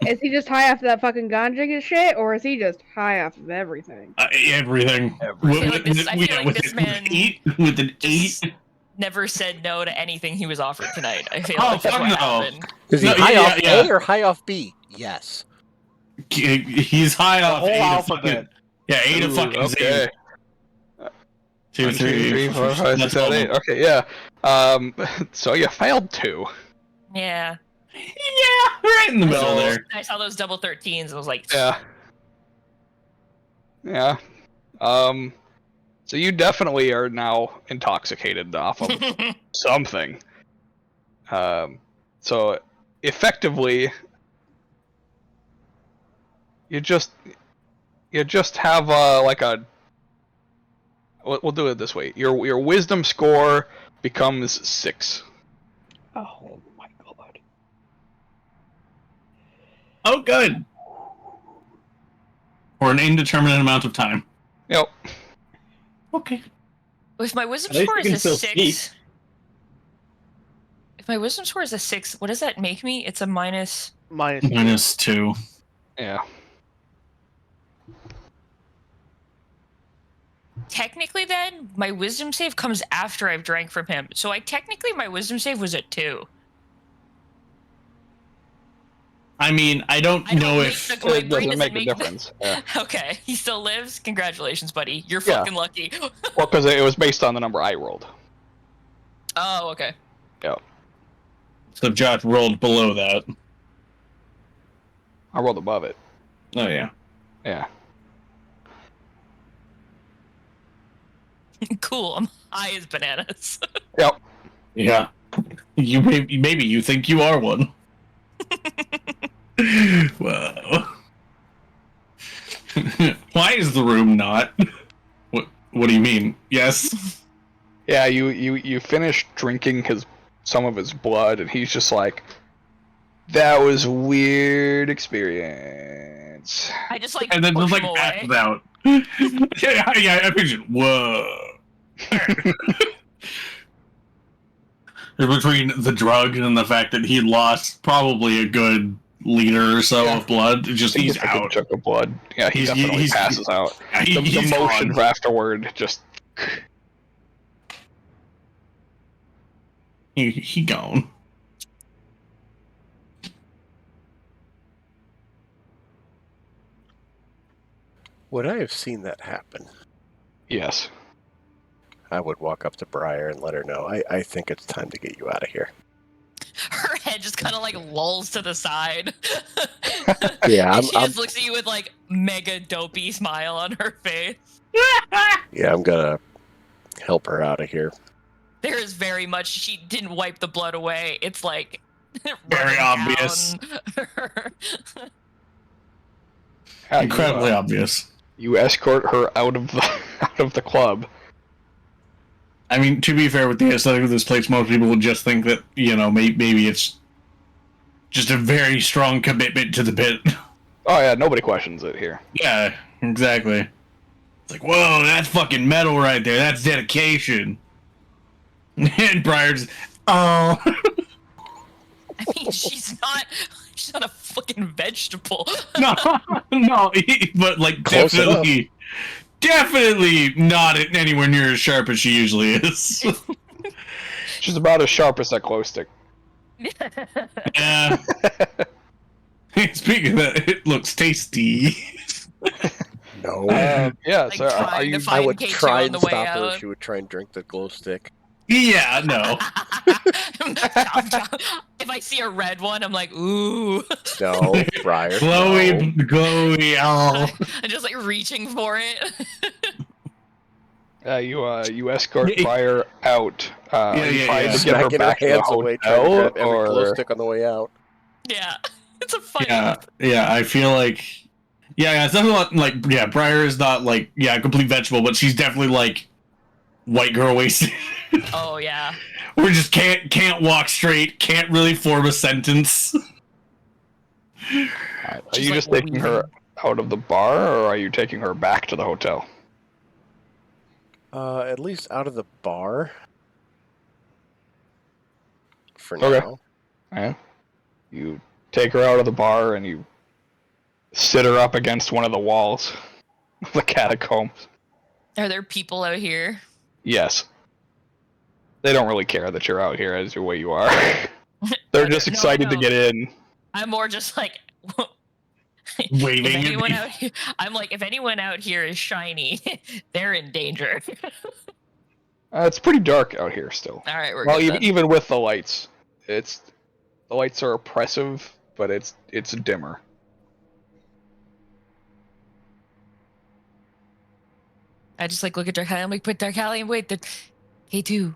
Is he just high off that fucking ganja and shit, or is he just high off of everything? Everything. I feel like this man with an just 8. never said no to anything he was offered tonight. I feel Oh, like that's fuck what no. happened. Is he No, high yeah, off yeah. A or high off B? Yes. He's high off whole 8 of alphabet. fucking. Yeah, 8 of fucking Okay. 2, 1, 2, 3, 4, 5, 6, 7, 8. Okay, yeah. So you failed 2. Yeah. Yeah, right in the middle there. I saw those double 13s and I was like, Yeah. Yeah. So you definitely are now intoxicated off of something. So effectively, you just have like a. We'll do it this way. Your wisdom score becomes 6. Oh my god. Oh, good. For an indeterminate amount of time. Yep. Okay. if my wisdom At least score you can is a still 6, speak. if my wisdom score is a 6, what does that make me? It's a minus. -2. Yeah. Technically, then my wisdom save comes after I've drank from him. So technically my wisdom save was a 2. I mean, I don't know make if. the- my It brain doesn't make a make the- difference. Yeah. Okay, he still lives. Congratulations, buddy. You're Yeah. fucking lucky. Well, because it was based on the number I rolled. Oh, okay. So Josh rolled below that. I rolled above it. Oh yeah. Yeah. Cool. I'm high as bananas. Yep. Yeah. You maybe you think you are one. Wow. Why is the room not? What do you mean? Yes. Yeah. You finished drinking some of his blood, and he's just like, "That was a weird experience." I just like And then push just like him away. passes out. yeah, I pictured. Whoa. Between the drug and the fact that he lost probably a good liter or so Yeah. of blood, he's Significant out. chunk of blood. Yeah, he He's- definitely he's- passes out. Yeah, The he's motion gone. afterward just. He gone. Would I have seen that happen? Yes. I would walk up to Briar and let her know. I think it's time to get you out of here. Her head just kind of like lulls to the side. Yeah, And she I'm just looks at you with like mega dopey smile on her face. yeah, I'm gonna help her out of here. There is very much she didn't wipe the blood away. It's like Very running obvious. down. Yeah, Incredibly obvious. You escort her out of the club. I mean, to be fair, with the aesthetic of this place, most people would just think that, maybe it's just a very strong commitment to the bit. Oh yeah, nobody questions it here. Yeah, exactly. It's like, whoa, that's fucking metal right there. That's dedication. And Briar's, oh. I mean, she's not a fucking vegetable. no, but like Close definitely not anywhere near as sharp as she usually is. She's about as sharp as that glow stick. Yeah. Speaking of that, it looks tasty. No. Yeah. Like So are trying you? to I find would K2 try on and the way stop her out. if she would try and drink the glow stick. Yeah, no. Chomp, chomp. If I see a red one, I'm like, ooh. No, Briar. Glowy, oh. I'm just like reaching for it. You escort Briar out. Are you yeah, trying yeah. to get her Smacking her back to the hands away, trying to hotel, grab every glow or stick on the way out. Yeah. It's a fight. Yeah, I feel like... Yeah, it's definitely not, like, yeah, Briar is not, like, a complete vegetable, but she's definitely, like, white girl wasted. Oh, yeah. We just can't walk straight, can't really form a sentence. are She's you like just taking her out of the bar, or are you taking her back to the hotel? At least out of the bar. For Okay. now. Yeah. You take her out of the bar and you sit her up against one of the walls of the catacombs. Are there people out here? Yes. They don't really care that you're out here as your way you are. They're just No, I excited to know. get in. I'm more just like Waving if at anyone me. out here, I'm like, if anyone out here is shiny, they're in danger. It's pretty dark out here still. All right, we're Well, good then. even with the lights, the lights are oppressive, but it's dimmer. I just like look at Darkalion. I'm like, but Darkalion, wait, the K2.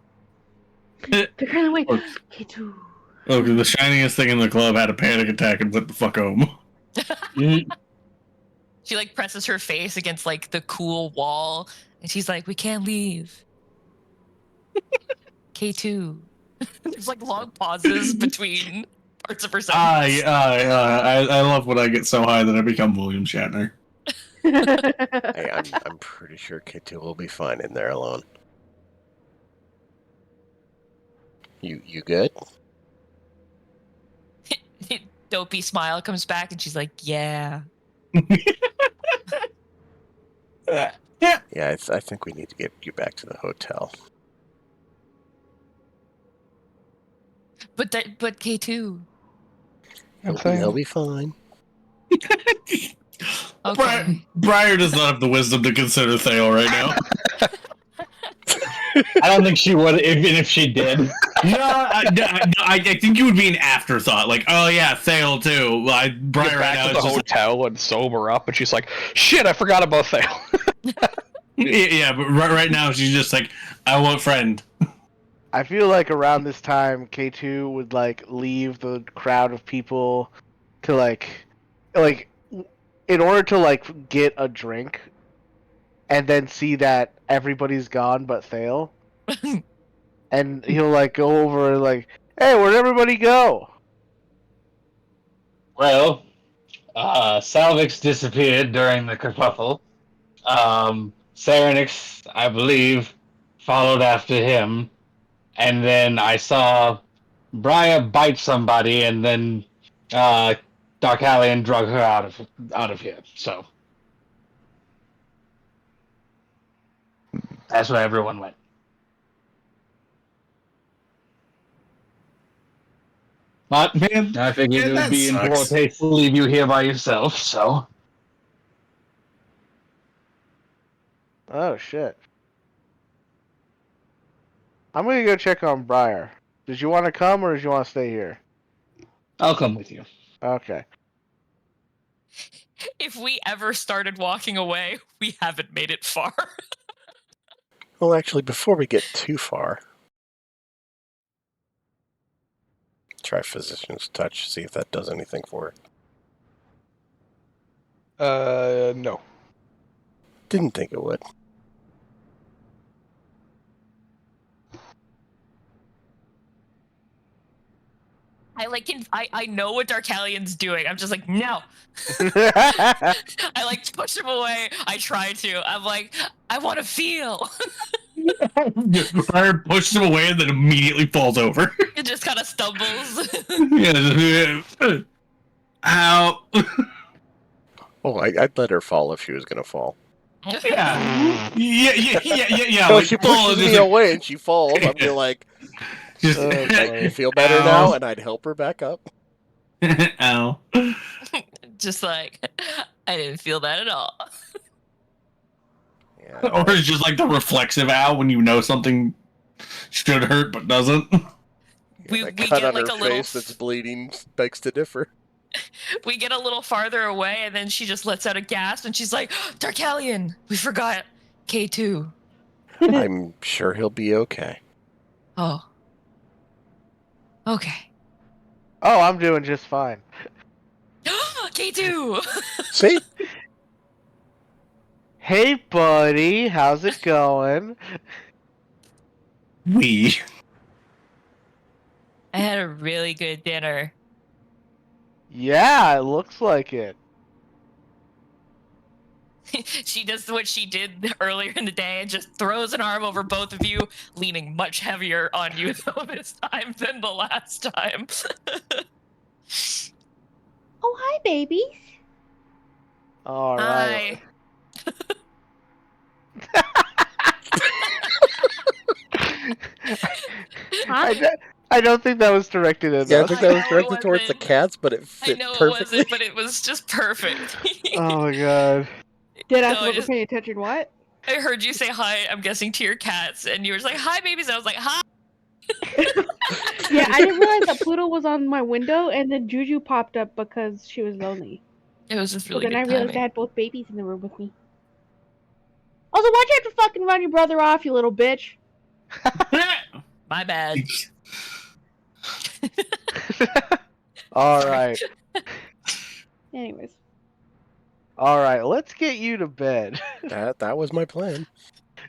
They're kind of like, Or- K2. Oh, 'cause the shiniest thing in the club had a panic attack and went the fuck home. She like presses her face against like the cool wall, and she's like, "We can't leave." K2. There's like long pauses between parts of her sentence. I love when I get so high that I become William Shatner. Hey, I'm pretty sure K2 will be fine in there alone. You good? Dopey smile comes back, and she's like, "Yeah." Yeah, I think we need to get you back to the hotel. But K2. He'll be fine. Okay. Briar does not have the wisdom to consider Thale right now. I don't think she would, even if she did. No, I think it would be an afterthought. Like, oh yeah, Thale too. Well, Briar Get right back now to the is just hotel and sober up, and she's like, "Shit, I forgot about Thale." yeah, but right now she's just like, I want friend. I feel like around this time, K2 would like leave the crowd of people to like in order to like get a drink, and then see that everybody's gone but Thale, and he'll like go over and like, hey, where'd everybody go? Well, Salvix disappeared during the kerfuffle. Serenix, I believe, followed after him. And then I saw Briar bite somebody, and then Darkalion drug her out of here. So that's where everyone went. But Man, I figured it would that be in poor sucks. taste to leave you here by yourself. So Oh shit. I'm gonna go check on Briar. Did you want to come or did you want to stay here? I'll come with you. Okay. If we ever started walking away, we haven't made it far. Well, actually, before we get too far, try Physician's Touch, see if that does anything for her. No. Didn't think it would. I know what Darkalion's doing. I'm just like, no. I like push him away. I try to. I'm like, I want to feel. Briar pushes him away and then immediately falls over. It just kind of stumbles. Yeah. Ow. Oh, I'd let her fall if she was going to fall. Yeah. Yeah. No, like, she fall pushes is me away and she falls. I'd be like, just, you feel better now? And I'd help her back up. Ow. Just like, I didn't feel that at all. Yeah, Or it's just like the reflexive ow when you know something should hurt but doesn't. We that get cut on like her a little. face that's bleeding begs to differ. We get a little farther away, and then she just lets out a gasp, and she's like, Darkalion, we forgot K2. I'm sure he'll be okay. Oh. Okay. Oh, I'm doing just fine. K2! See? Hey, buddy, how's it going? We. I had a really good dinner. Yeah, it looks like it. She does what she did earlier in the day and just throws an arm over both of you, leaning much heavier on you though this time than the last time. Oh, hi, babies. All right. I don't think that was directed at Yeah, I us. think that was know it directed towards the wasn't. cats, but it I fit know it perfectly. wasn't, but it was just perfect. Oh my god. Did I No, I wasn't just- paying attention? What? I heard you say hi, I'm guessing to your cats, and you were just like, hi, babies. I was like, hi. Yeah, I didn't realize that Pluto was on my window, and then Juju popped up because she was lonely. It was just really But then I good realized I timing. had both babies in the room with me. Also, why'd you have to fucking run your brother off, you little bitch? My bad. All right. Anyways. All right. Let's get you to bed. That was my plan.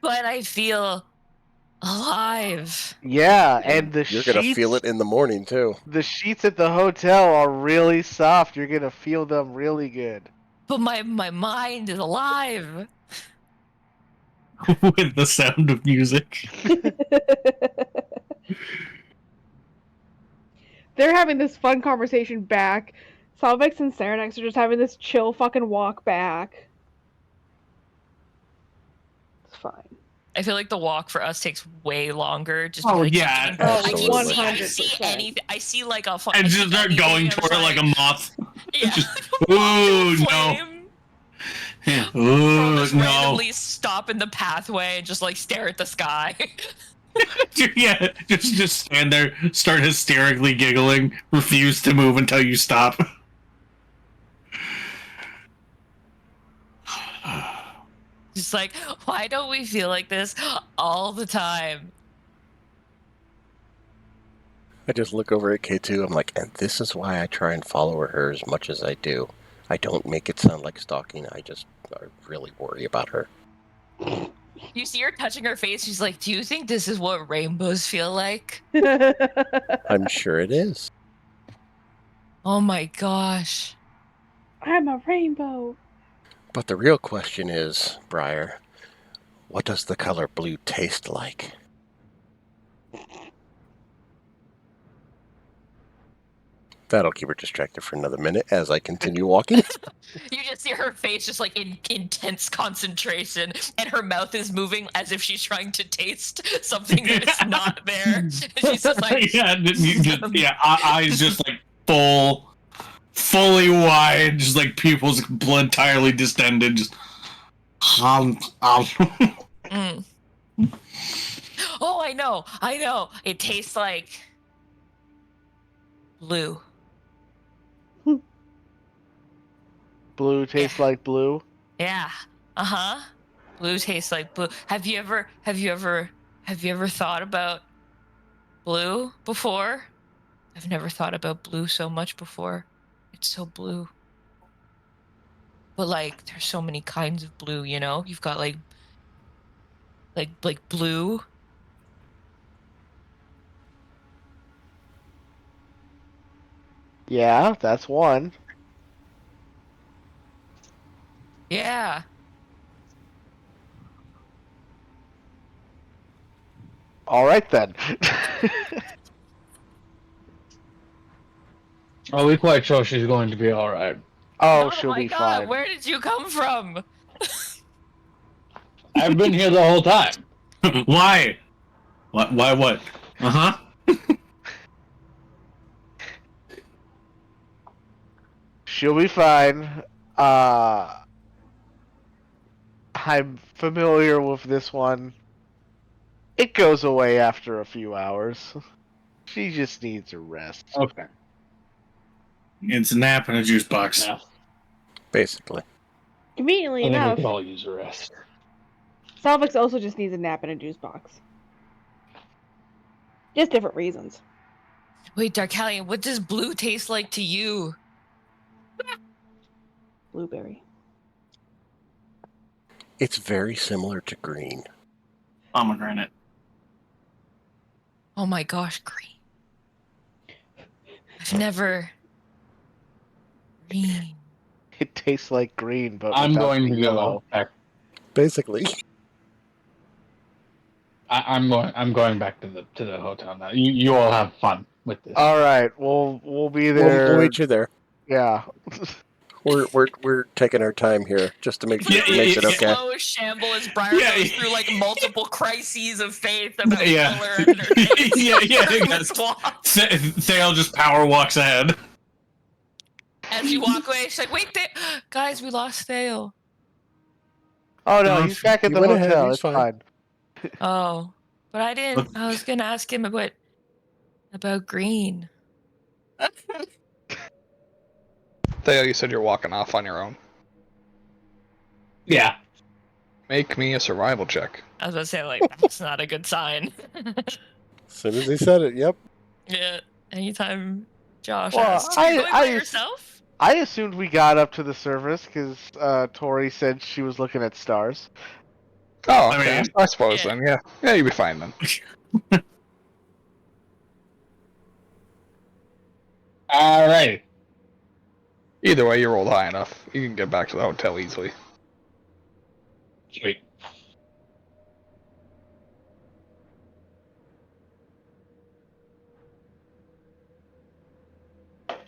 But I feel alive. Yeah, and the You're sheets. gonna feel it in the morning too. The sheets at the hotel are really soft. You're gonna feel them really good. But my mind is alive. With the sound of music. They're having this fun conversation back. Salvex and Serenex are just having this chill fucking walk back. It's fine. I feel like the walk for us takes way longer. Just Oh, because yeah. I keep Absolutely. I see 100%. anything. I see like a And just start going toward it like a moth. yeah. Ooh, no. Flame. Yeah. Or I'll Ooh, just no. randomly stop in the pathway and just like stare at the sky. Yeah, just stand there, start hysterically giggling, refuse to move until you stop. Just like, why don't we feel like this all the time? I just look over at K2. I'm like, and this is why I try and follow her as much as I do. I don't make it sound like stalking. I really worry about her. You see her touching her face. She's like, do you think this is what rainbows feel like? I'm sure it is. Oh my gosh. I'm a rainbow. But the real question is, Briar, what does the color blue taste like? That'll keep her distracted for another minute as I continue walking. You just see her face just like in intense concentration, and her mouth is moving as if she's trying to taste something that's not there. And she's just like, eyes just like fully wide, just like pupils entirely distended. Just mm. Oh, I know. It tastes like blue. Blue tastes like blue. Yeah. Uh-huh. Blue tastes like blue. Have you ever thought about blue before? I've never thought about blue so much before. It's so blue. But like there's so many kinds of blue, you know? You've got like blue. Yeah, that's one. Yeah. All right then. Are we quite sure she's going to be alright? Oh, Oh she'll my be God, fine. where did you come from? I've been here the whole time. Why? Why what? Uh-huh. She'll be fine. I'm familiar with this one. It goes away after a few hours. She just needs a rest. Okay. It's a nap and a juice box. Yeah. Basically. Conveniently I think we enough, could all use a rest. Salvex also just needs a nap and a juice box. Just different reasons. Wait, Darkalion, what does blue taste like to you? Blueberry. It's very similar to green. Pomegranate. Oh my gosh, green. I've never green. It tastes like green, but I'm without going the to yellow. go back. Basically. I'm going back to the hotel now. You all have fun with this. All right, we'll be there. We'll meet you there. Yeah. We're taking our time here just to make sure Put it makes it okay. slow shamble as Briar goes through like multiple crises of faith about color and her taste. Thale just power walks ahead. As you walk away, she's like, "Wait, guys, we lost Thale." Oh no, he's back at He the went hotel. ahead, he's It's fine. fine. Oh, but I didn't. I was gonna ask him about green. Theo, you said you're walking off on your own. Yeah. Make me a survival check. I was gonna say, like, that's not a good sign. As soon as he said it, yep. Yeah. Anytime Josh Well, asks, "You're going by yourself?" I assumed we got up to the surface because Tori said she was looking at stars. Oh, I okay. mean- I suppose then, yeah. Yeah, you'll be fine then. All right. Either way, you rolled high enough. You can get back to the hotel easily. Sweet.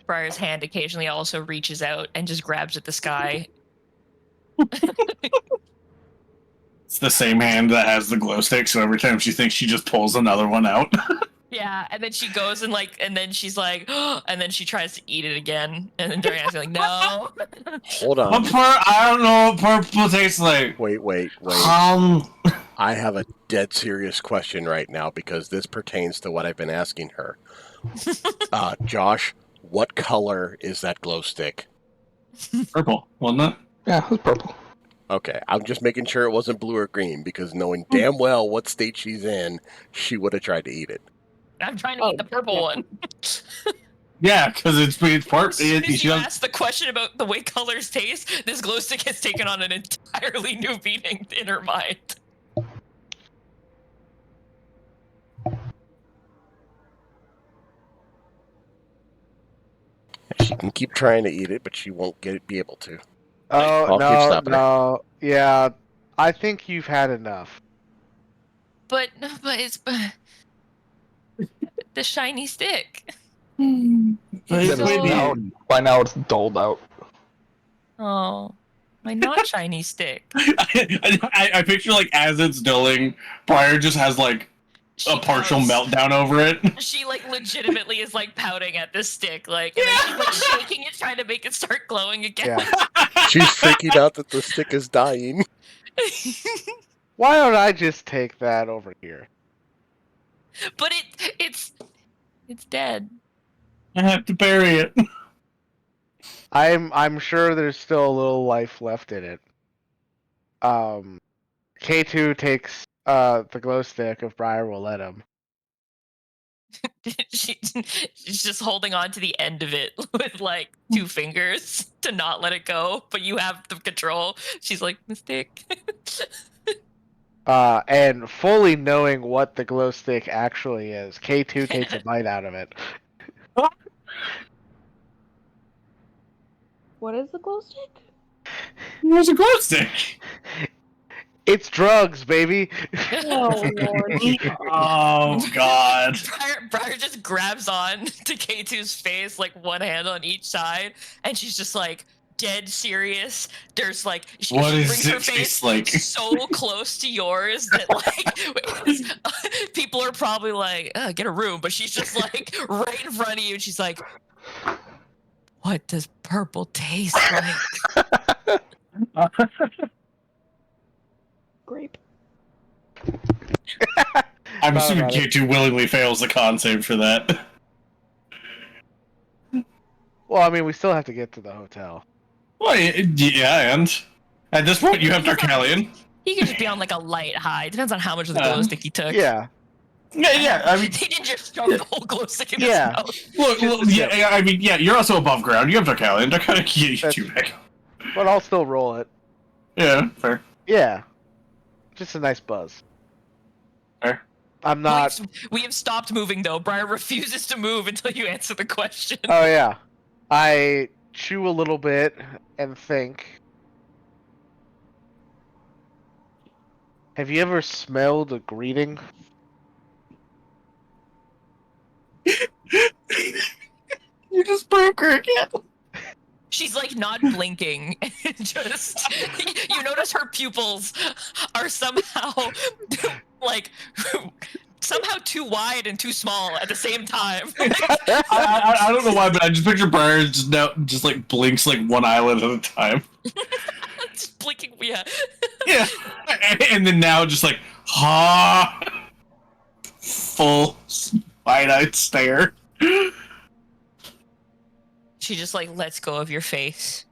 Briar's hand occasionally also reaches out and just grabs at the sky. It's the same hand that has the glow stick, so every time she thinks, she just pulls another one out. Yeah, and then she goes and and then she's like, and then she tries to eat it again, and then Darian's like, no. Hold on. I don't know what purple tastes like. Wait. I have a dead serious question right now because this pertains to what I've been asking her. Josh, what color is that glow stick? Purple, wasn't it? Yeah, it's purple. Okay, I'm just making sure it wasn't blue or green because knowing damn well what state she's in, she would have tried to eat it. I'm trying to eat the purple one. Yeah, because it's part. As soon as you asked the question about the way colors taste, this glow stick has taken on an entirely new meaning in her mind. She can keep trying to eat it, but she won't be able to. Oh, I'll keep stopping her. no. Yeah, I think you've had enough. But it's the shiny stick. By now it's dulled out. Oh, my not shiny stick. I picture, like, as it's dulling, Briar just has, like, a partial meltdown over it. She, like, legitimately is, like, pouting at this stick, like, and then she's, like, shaking it, trying to make it start glowing again. Yeah. She's freaking out that the stick is dying. Why don't I just take that over here? But it's dead. I have to bury it. I'm sure there's still a little life left in it. K2 takes the glow stick if Briar will let him. She's just holding on to the end of it with like 2 fingers to not let it go, but you have the control. She's like, mistake. And fully knowing what the glow stick actually is, K2 takes a bite out of it. What is the glow stick? Where's a glow stick? It's drugs, baby. Oh lord. Oh god. Briar just grabs on to K2's face, like one hand on each side, and she's just like dead serious. There's like she brings her face like so close to yours that like people are probably like, get a room, but she's just like right in front of you, and she's like, what does purple taste like? Grape. I'm assuming K2 willingly fails the con save for that. Well, I mean, we still have to get to the hotel. Well, yeah, and at this point, you have Darkalion. He could just be on like a light high. Depends on how much of the glow stick he took. Yeah. Yeah. I mean, he didn't just shove the whole glow stick in his mouth. Look, yeah. I mean, yeah. You're also above ground. You have Darkalion. Darkalion can get you back. But I'll still roll it. Yeah, fair. Yeah. Just a nice buzz. Fair. I'm not. We have stopped moving though. Briar refuses to move until you answer the question. Oh yeah. I chew a little bit and think. Have you ever smelled a greeting? You just broke her again. She's like not blinking. Just you notice her pupils are somehow like somehow too wide and too small at the same time. I don't know why, but I just picture Briar just like blinks like one eyelid at a time. Just blinking, yeah. Yeah, and then now just like ha, full wide-eyed stare. She just like lets go of your face.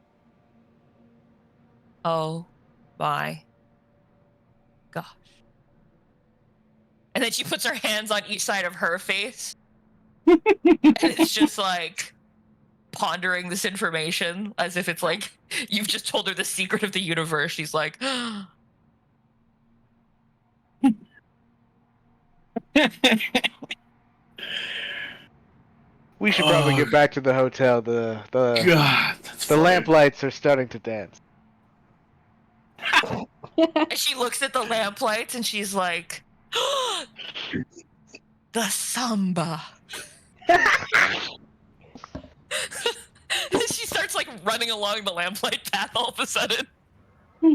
Oh my gosh. And then she puts her hands on each side of her face. And it's just like pondering this information as if it's like you've just told her the secret of the universe. She's like, We should probably get back to the hotel. The God, the lamplights are starting to dance. and she looks at the lamplights and she's like, the samba. She starts like running along the lamplight path all of a sudden.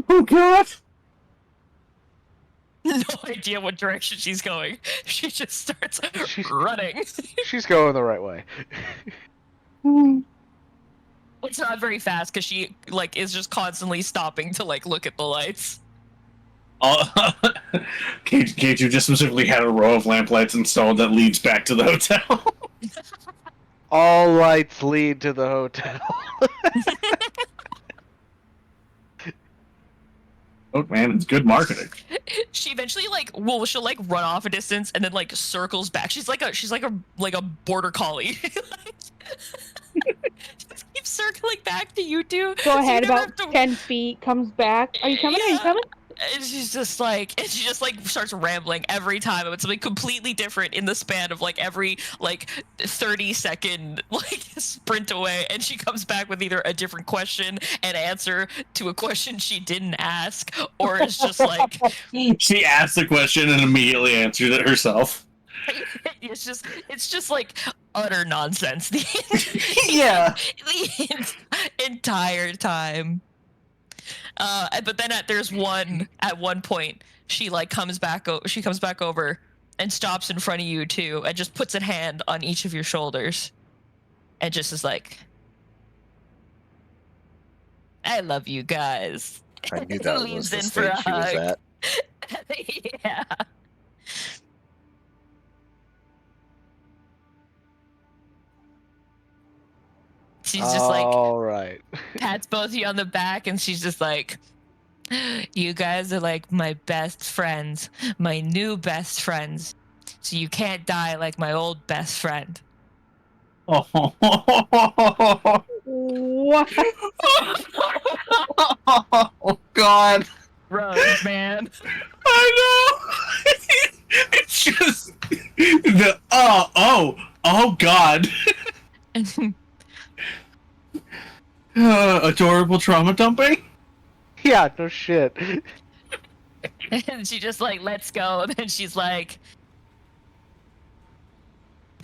Oh God. No idea what direction she's going. She just starts running. She's going the right way. It's not very fast because she like is just constantly stopping to like look at the lights. K2 just specifically had a row of lamplights installed that leads back to the hotel. All lights lead to the hotel. Oh man, it's good marketing. She eventually like she'll like run off a distance and then like circles back. She's like a border collie. Just keeps circling back to you two. Go ahead, about 10 feet, comes back. Are you coming? Are you coming? And she just like starts rambling every time about something completely different in the span of like every like 30-second like sprint away, and she comes back with either a different question and answer to a question she didn't ask, or it's just like she asked the question and immediately answered it herself. it's just like utter nonsense the entire time. But then there's at one point she like comes back over and stops in front of you too and just puts a hand on each of your shoulders and just is like, I love you guys. I knew that was the stage she was at. Yeah. She's just like, all right. pats both of you on the back, and she's just like, you guys are like my best friends, my new best friends. So you can't die like my old best friend. Oh, What? oh God. Rose, man. I know. It's just the oh God. Adorable trauma dumping? Yeah, no shit. And she just like lets go, and then she's like,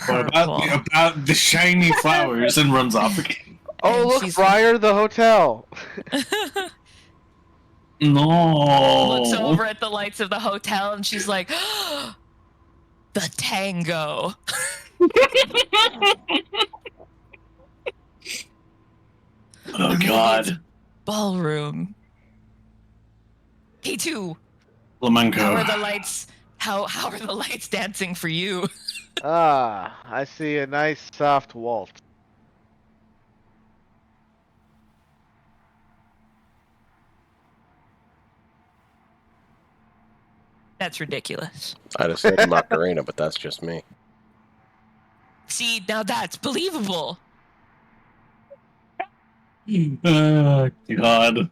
What about the shiny flowers, and runs off again. Oh, And look, she's Briar, the hotel. No. looks over at the lights of the hotel, and she's like, the tango. Oh God. Ballroom. K2. Flamenco. How are the lights? How are the lights dancing for you? Ah, I see a nice soft waltz. That's ridiculous. I'd have said Macarena, but that's just me. See, now that's believable. Oh God.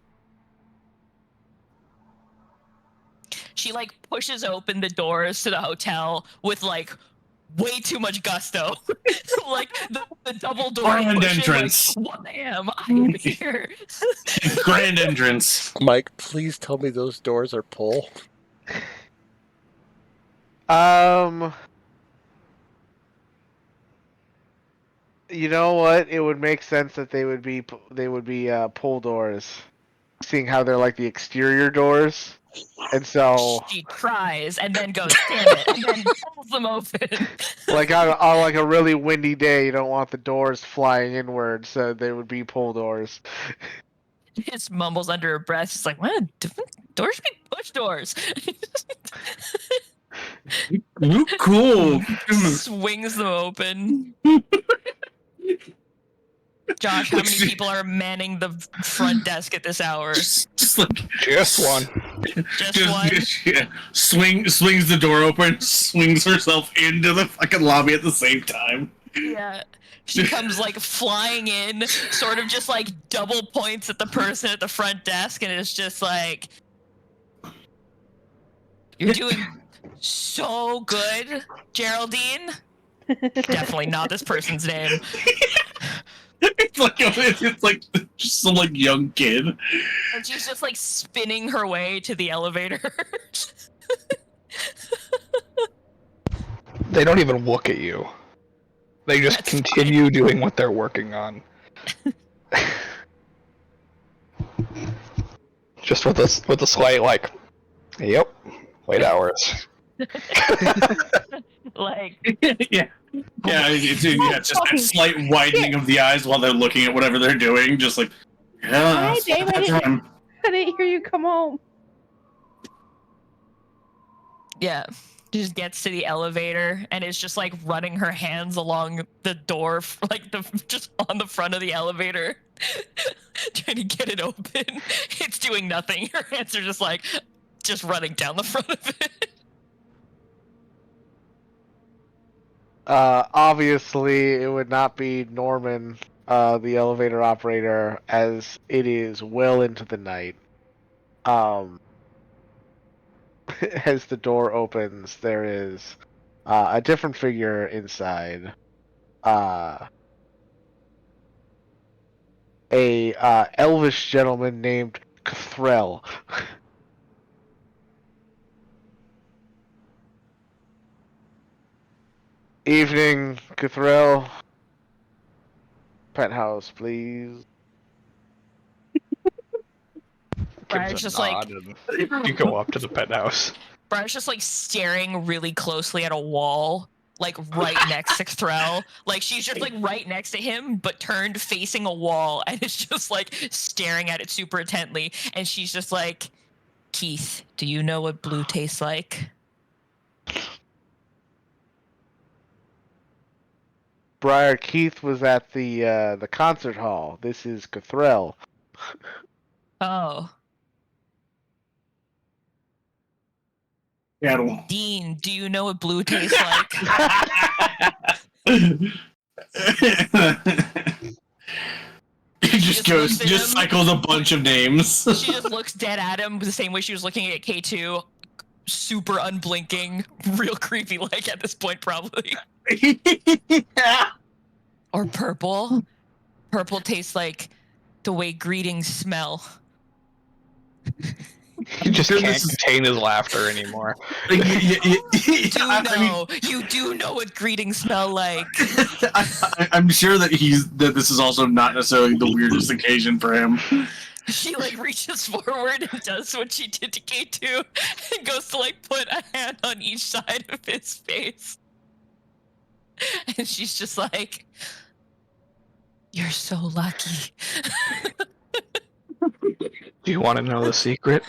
She like pushes open the doors to the hotel with like way too much gusto. Like the double door Grand pushing, entrance. like, 1 a.m. I'm here. Grand entrance. Mike, please tell me those doors are pull. You know what? It would make sense that they would be pull doors, seeing how they're like the exterior doors, and so She tries and then goes, damn it, and then pulls them open. like on like a really windy day, you don't want the doors flying inward, so they would be pull doors. Just mumbles under her breath. She's like, "What? Doors should be push doors." Cool. Swings them open. Josh, how many people are manning the front desk at this hour? Just like Just one. Just one? yeah. Swings the door open, swings herself into the fucking lobby at the same time. Yeah. She comes like flying in, sort of just like double points at the person at the front desk, and it's just like, you're doing so good, Geraldine. Definitely not this person's name. It's like just some like young kid. And she's just like spinning her way to the elevator. They don't even look at you. They just That's continue doing what they're working on. Just with a slight like, yep, late hours. Like, yeah. Yeah, it's just that slight widening of the eyes while they're looking at whatever they're doing, just like, yeah, Hi, that's Dave. that time. I didn't hear you come home. yeah. She just gets to the elevator and is just like running her hands along the door, like just on the front of the elevator, trying to get it open. It's doing nothing. Her hands are just running down the front of it. Obviously, it would not be Norman, the elevator operator, as it is well into the night. As the door opens, there is a different figure inside. A elvish gentleman named Cathrell. Evening, Cathrell. Penthouse, please. Briar's Gives a just like, nod and you go up to the penthouse. Briar's just like staring really closely at a wall, like right next to Threll. Like she's just like right next to him, but turned facing a wall, and it's just like staring at it super intently. And she's just like, Keith, do you know what blue tastes like? Briar, Keith was at the concert hall. This is Cathrell. Oh. Cattle. Dean, do you know what blue tastes like? He just looks at him. cycles a bunch of names. She just looks dead at him the same way she was looking at K2. Super unblinking, real creepy like at this point probably. Or purple. Purple tastes like the way greetings smell. He just can't contain his laughter anymore. You do know what greetings smell like. I'm sure that this is also not necessarily the weirdest occasion for him. She like reaches forward and does what she did to K2 and goes to like put a hand on each side of his face. And she's just like, you're so lucky. Do you want to know the secret?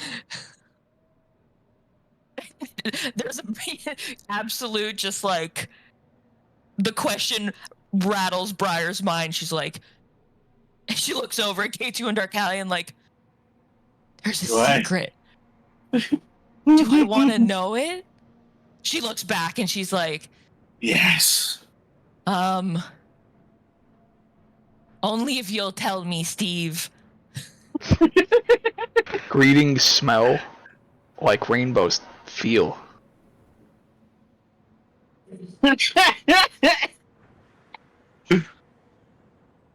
There's a absolute just like the question rattles Briar's mind. She's like, she looks over at K2 and Darkalion like, there's a secret. Do I want to know it? She looks back and she's like, yes. Only if you'll tell me, Steve. Greetings smell like rainbows feel.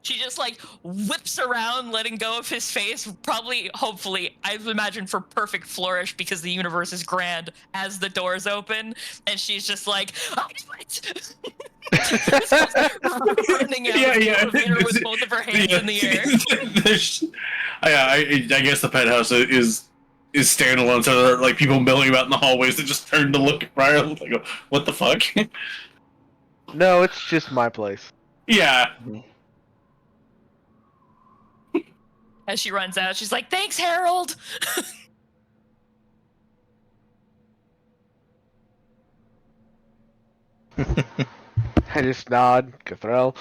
She just like whips around, letting go of his face. Probably, hopefully, I imagine for perfect flourish because the universe is grand as the doors open, and she's just like, I do it. Just goes running out of the elevator with both of her hands in the air. I guess the penthouse is standalone, so there are like people milling about in the hallways that just turn to look at Briar like, what the fuck? No, it's just my place. Yeah. As she runs out, she's like, thanks, Harold. I just nod, Cathrell.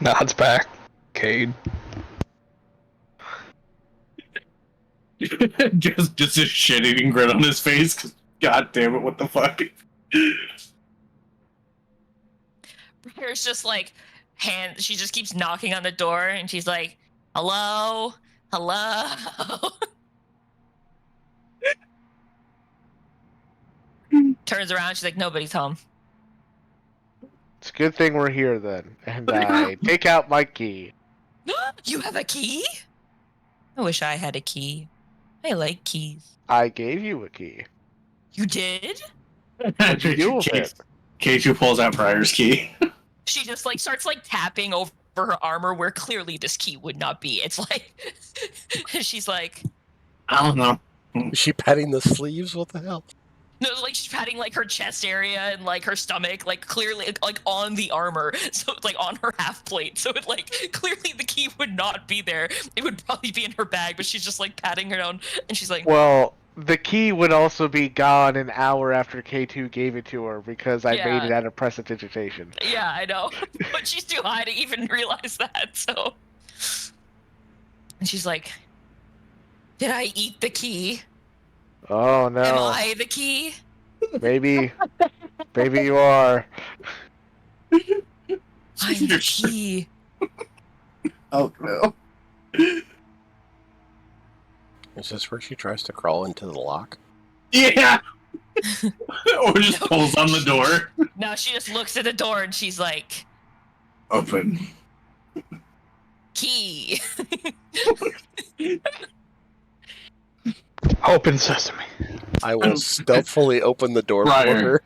Nods back. Cade. just a shit-eating grin on his face. 'Cause God damn it! What the fuck? Briar's just like, she just keeps knocking on the door, and she's like, hello, hello. Turns around, she's like, nobody's home. It's a good thing we're here then. And I take out my key. You have a key? I wish I had a key. I like keys. I gave you a key. You did? What'd you do with it? K2 pulls out Briar's key. She just like starts like tapping over her armor where clearly this key would not be. It's like she's like, I don't know. Is she petting the sleeves? What the hell? no, like she's patting like her chest area and like her stomach, like clearly like on the armor, so it's like on her half plate. So it like clearly the key would not be there. It would probably be in her bag, but she's just like patting her down, and she's like, Well, the key would also be gone an hour after K2 gave it to her because I made it out of prestidigitation. yeah, I know, but she's too high to even realize that. So, and she's like, did I eat the key? Oh no. Am I the key? Maybe you are. I'm the key. Oh no. Is this where she tries to crawl into the lock? Yeah. Or just pulls on the door. Now she just looks at the door and she's like, Open. key. Open sesame. I will stealthily open the door for Briar.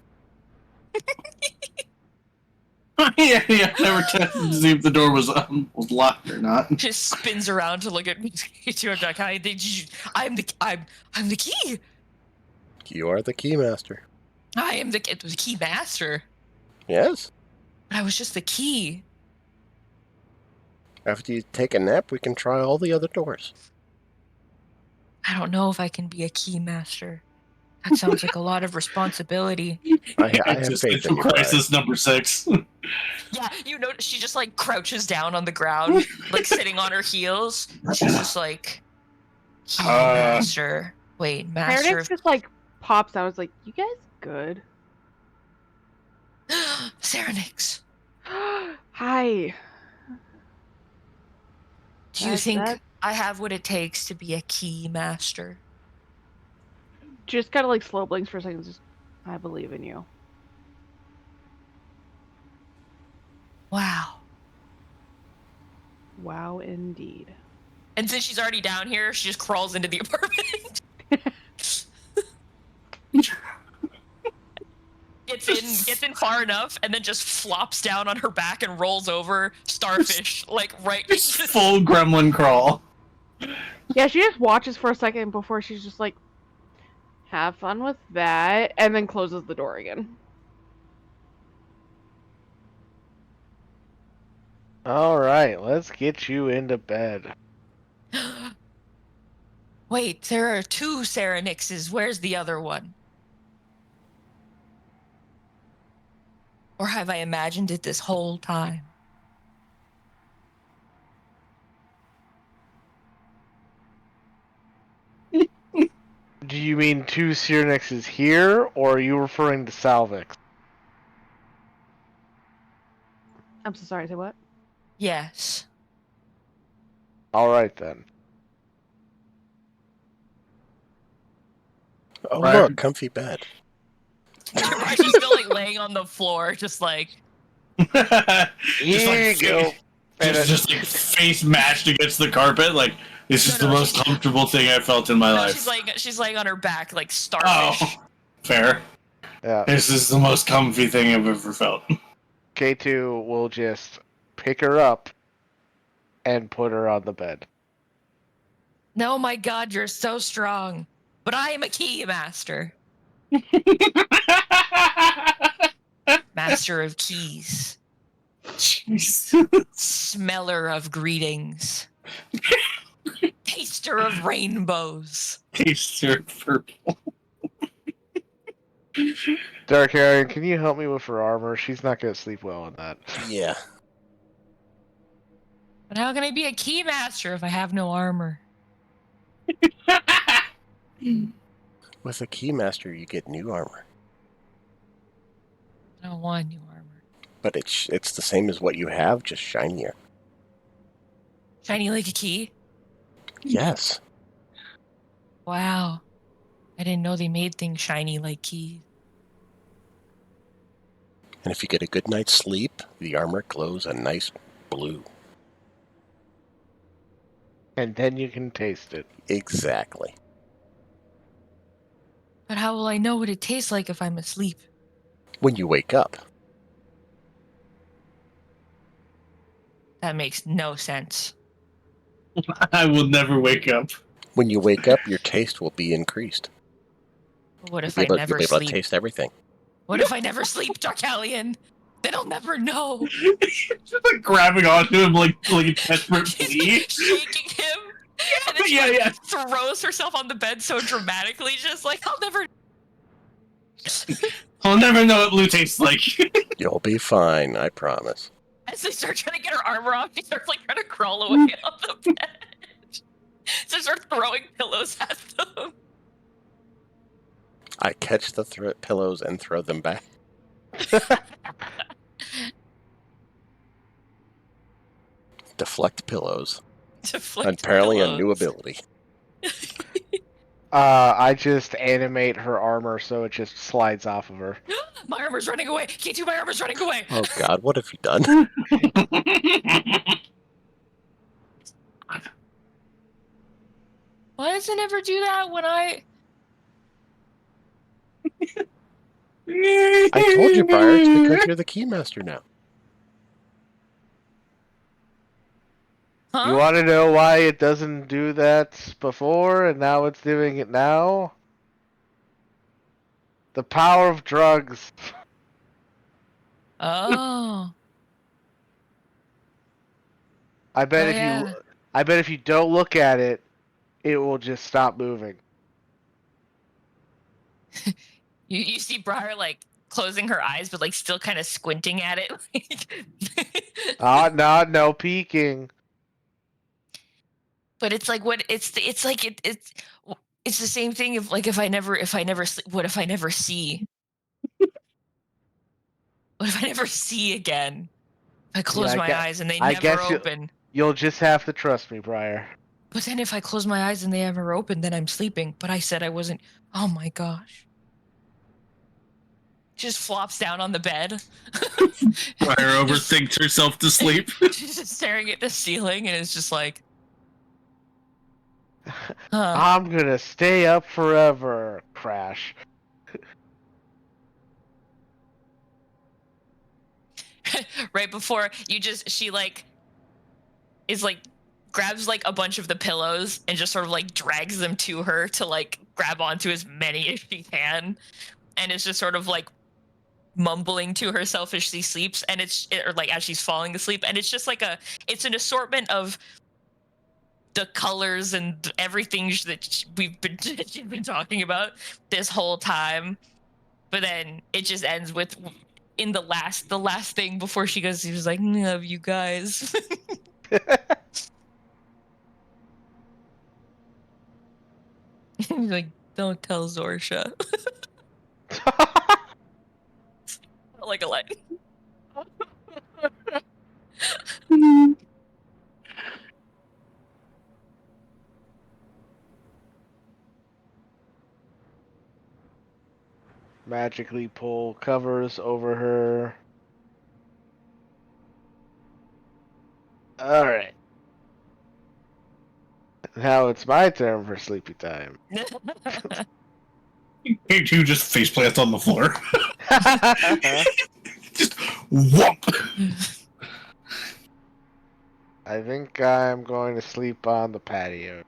her. yeah. Never tested to see if the door was locked or not. Just spins around to look at me. I'm the key. You are the key master. I am the key master. Yes. But I was just the key. After you take a nap, we can try all the other doors. I don't know if I can be a key master. That sounds like a lot of responsibility. I have faith in you, Briar. Crisis number 6. Yeah, you notice she just like crouches down on the ground, like sitting on her heels. She's just like, key master. Wait, master. Paradise just like pops out. I was like, you guys good? Serenix. Hi. Do you think I have what it takes to be a key master? Just kind of like slow blinks for a second. Just, I believe in you. Wow. Wow, indeed. And since she's already down here, she just crawls into the apartment. gets in far enough, and then just flops down on her back and rolls over, starfish, like right. Just full gremlin crawl. Yeah, she just watches for a second before she's just like, have fun with that, and then closes the door again. Alright, let's get you into bed. Wait, there are 2 Serenixes. Where's the other one? Or have I imagined it this whole time? Do you mean 2 Cyrenixes here, or are you referring to Salvix? I'm so sorry, say what? Yes. Alright then. Oh, Right. look, comfy bed. She's still like laying on the floor, just like Here you go. Just like face mashed against the carpet. Like this is the No, most comfortable thing I've felt in my life. she's laying on her back like starfish. Oh, fair. Yeah. This is the most comfy thing I've ever felt. K2 will just pick her up and put her on the bed. No, my God, you're so strong. But I am a key master. Master of keys. Jesus. Smeller of greetings. Taster of rainbows. Taster purple. Dark Arian, can you help me with her armor? She's not going to sleep well in that. Yeah. But how can I be a key master if I have no armor? With a Keymaster, you get new armor. I don't want new armor. But it's the same as what you have, just shinier. Shiny like a key? Yes. Wow. I didn't know they made things shiny like keys. And if you get a good night's sleep, the armor glows a nice blue. And then you can taste it. Exactly. But how will I know what it tastes like if I'm asleep? When you wake up. That makes no sense. I will never wake up. When you wake up, your taste will be increased. But what if You'll I be able, never you'll be able to sleep? taste everything. What if I never sleep, Darkalion? Then I'll never know. Just like grabbing onto him like a desperate plea. Shaking him. And then she Yeah. throws herself on the bed so dramatically, just like, I'll never... I'll never know what blue tastes like. You'll be fine, I promise. As they start trying to get her armor off, she starts like trying to crawl away off the bed. So they start throwing pillows at them. I catch the pillows and throw them back. Deflect pillows. Deflect Apparently pillows. a new ability. I just animate her armor so it just slides off of her. My armor's running away. K2, my armor's running away. Oh God, what have you done? Why does it never do that when I... I told you, Briar, it's because you're the Keymaster now. Huh? You want to know why it doesn't do that before and now it's doing it now? The power of drugs. Oh. I bet Oh, if yeah. you don't look at it, it will just stop moving. You see Briar like closing her eyes, but like still kind of squinting at it. No peeking. But it's like what it's the same thing if I never sleep, what if I never see? What if I never see again? If I close my eyes and they never open. You'll just have to trust me, Briar. But then if I close my eyes and they never open, then I'm sleeping. But I said I wasn't. Oh my gosh. Just flops down on the bed. Briar overthinks herself to sleep. She's just staring at the ceiling and it's just like, huh. I'm gonna stay up forever. Crash. Right before she like is like grabs like a bunch of the pillows and just sort of like drags them to her to like grab onto as many as she can, and it's just sort of like mumbling to herself as she sleeps, and or like as she's falling asleep, and it's just like it's an assortment of the colors and everything that she's been talking about this whole time, but then it just ends with in the last thing before she goes, she was like, love you guys. Like, don't tell Zorsha. Like a light. magically pull covers over her. Alright. Now it's my turn for sleepy time. K2 just faceplants on the floor. Just whomp. I think I'm going to sleep on the patio.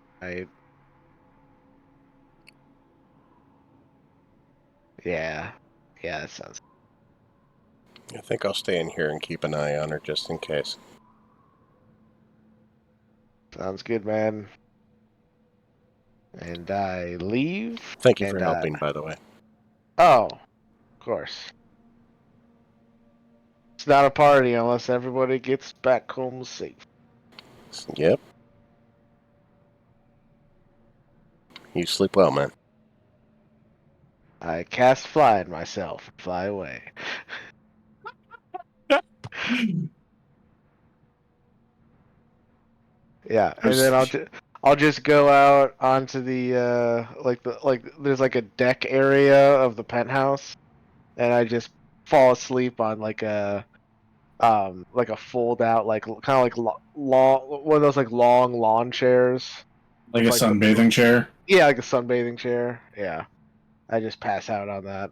Yeah, that sounds. I think I'll stay in here and keep an eye on her just in case. Sounds good, man. And I leave. Thank you for helping, by the way. Oh, of course. It's not a party unless everybody gets back home safe. Yep. You sleep well, man. I cast fly in myself and fly away. Yeah, and then I'll just go out onto the there's like a deck area of the penthouse, and I just fall asleep on like a fold out kind of like long one of those like long lawn chairs. Like a sunbathing chair? Yeah, like a sunbathing chair. Yeah. I just pass out on that.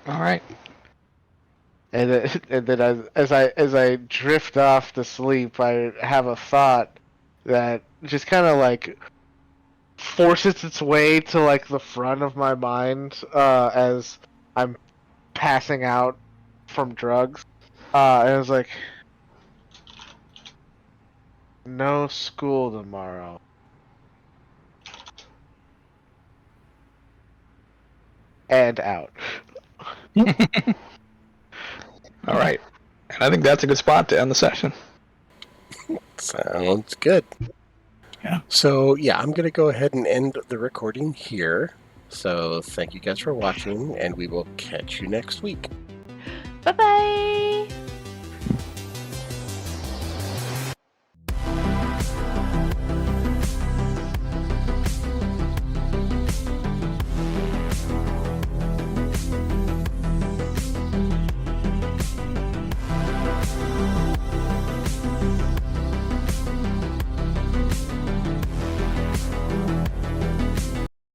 All right. And then as I drift off to sleep, I have a thought that just kind of like forces its way to like the front of my mind as I'm passing out from drugs. And I was like, no school tomorrow. And out. All right. And I think that's a good spot to end the session. Sounds good. Yeah. So, yeah, I'm going to go ahead and end the recording here. So, thank you guys for watching, and we will catch you next week. Bye-bye.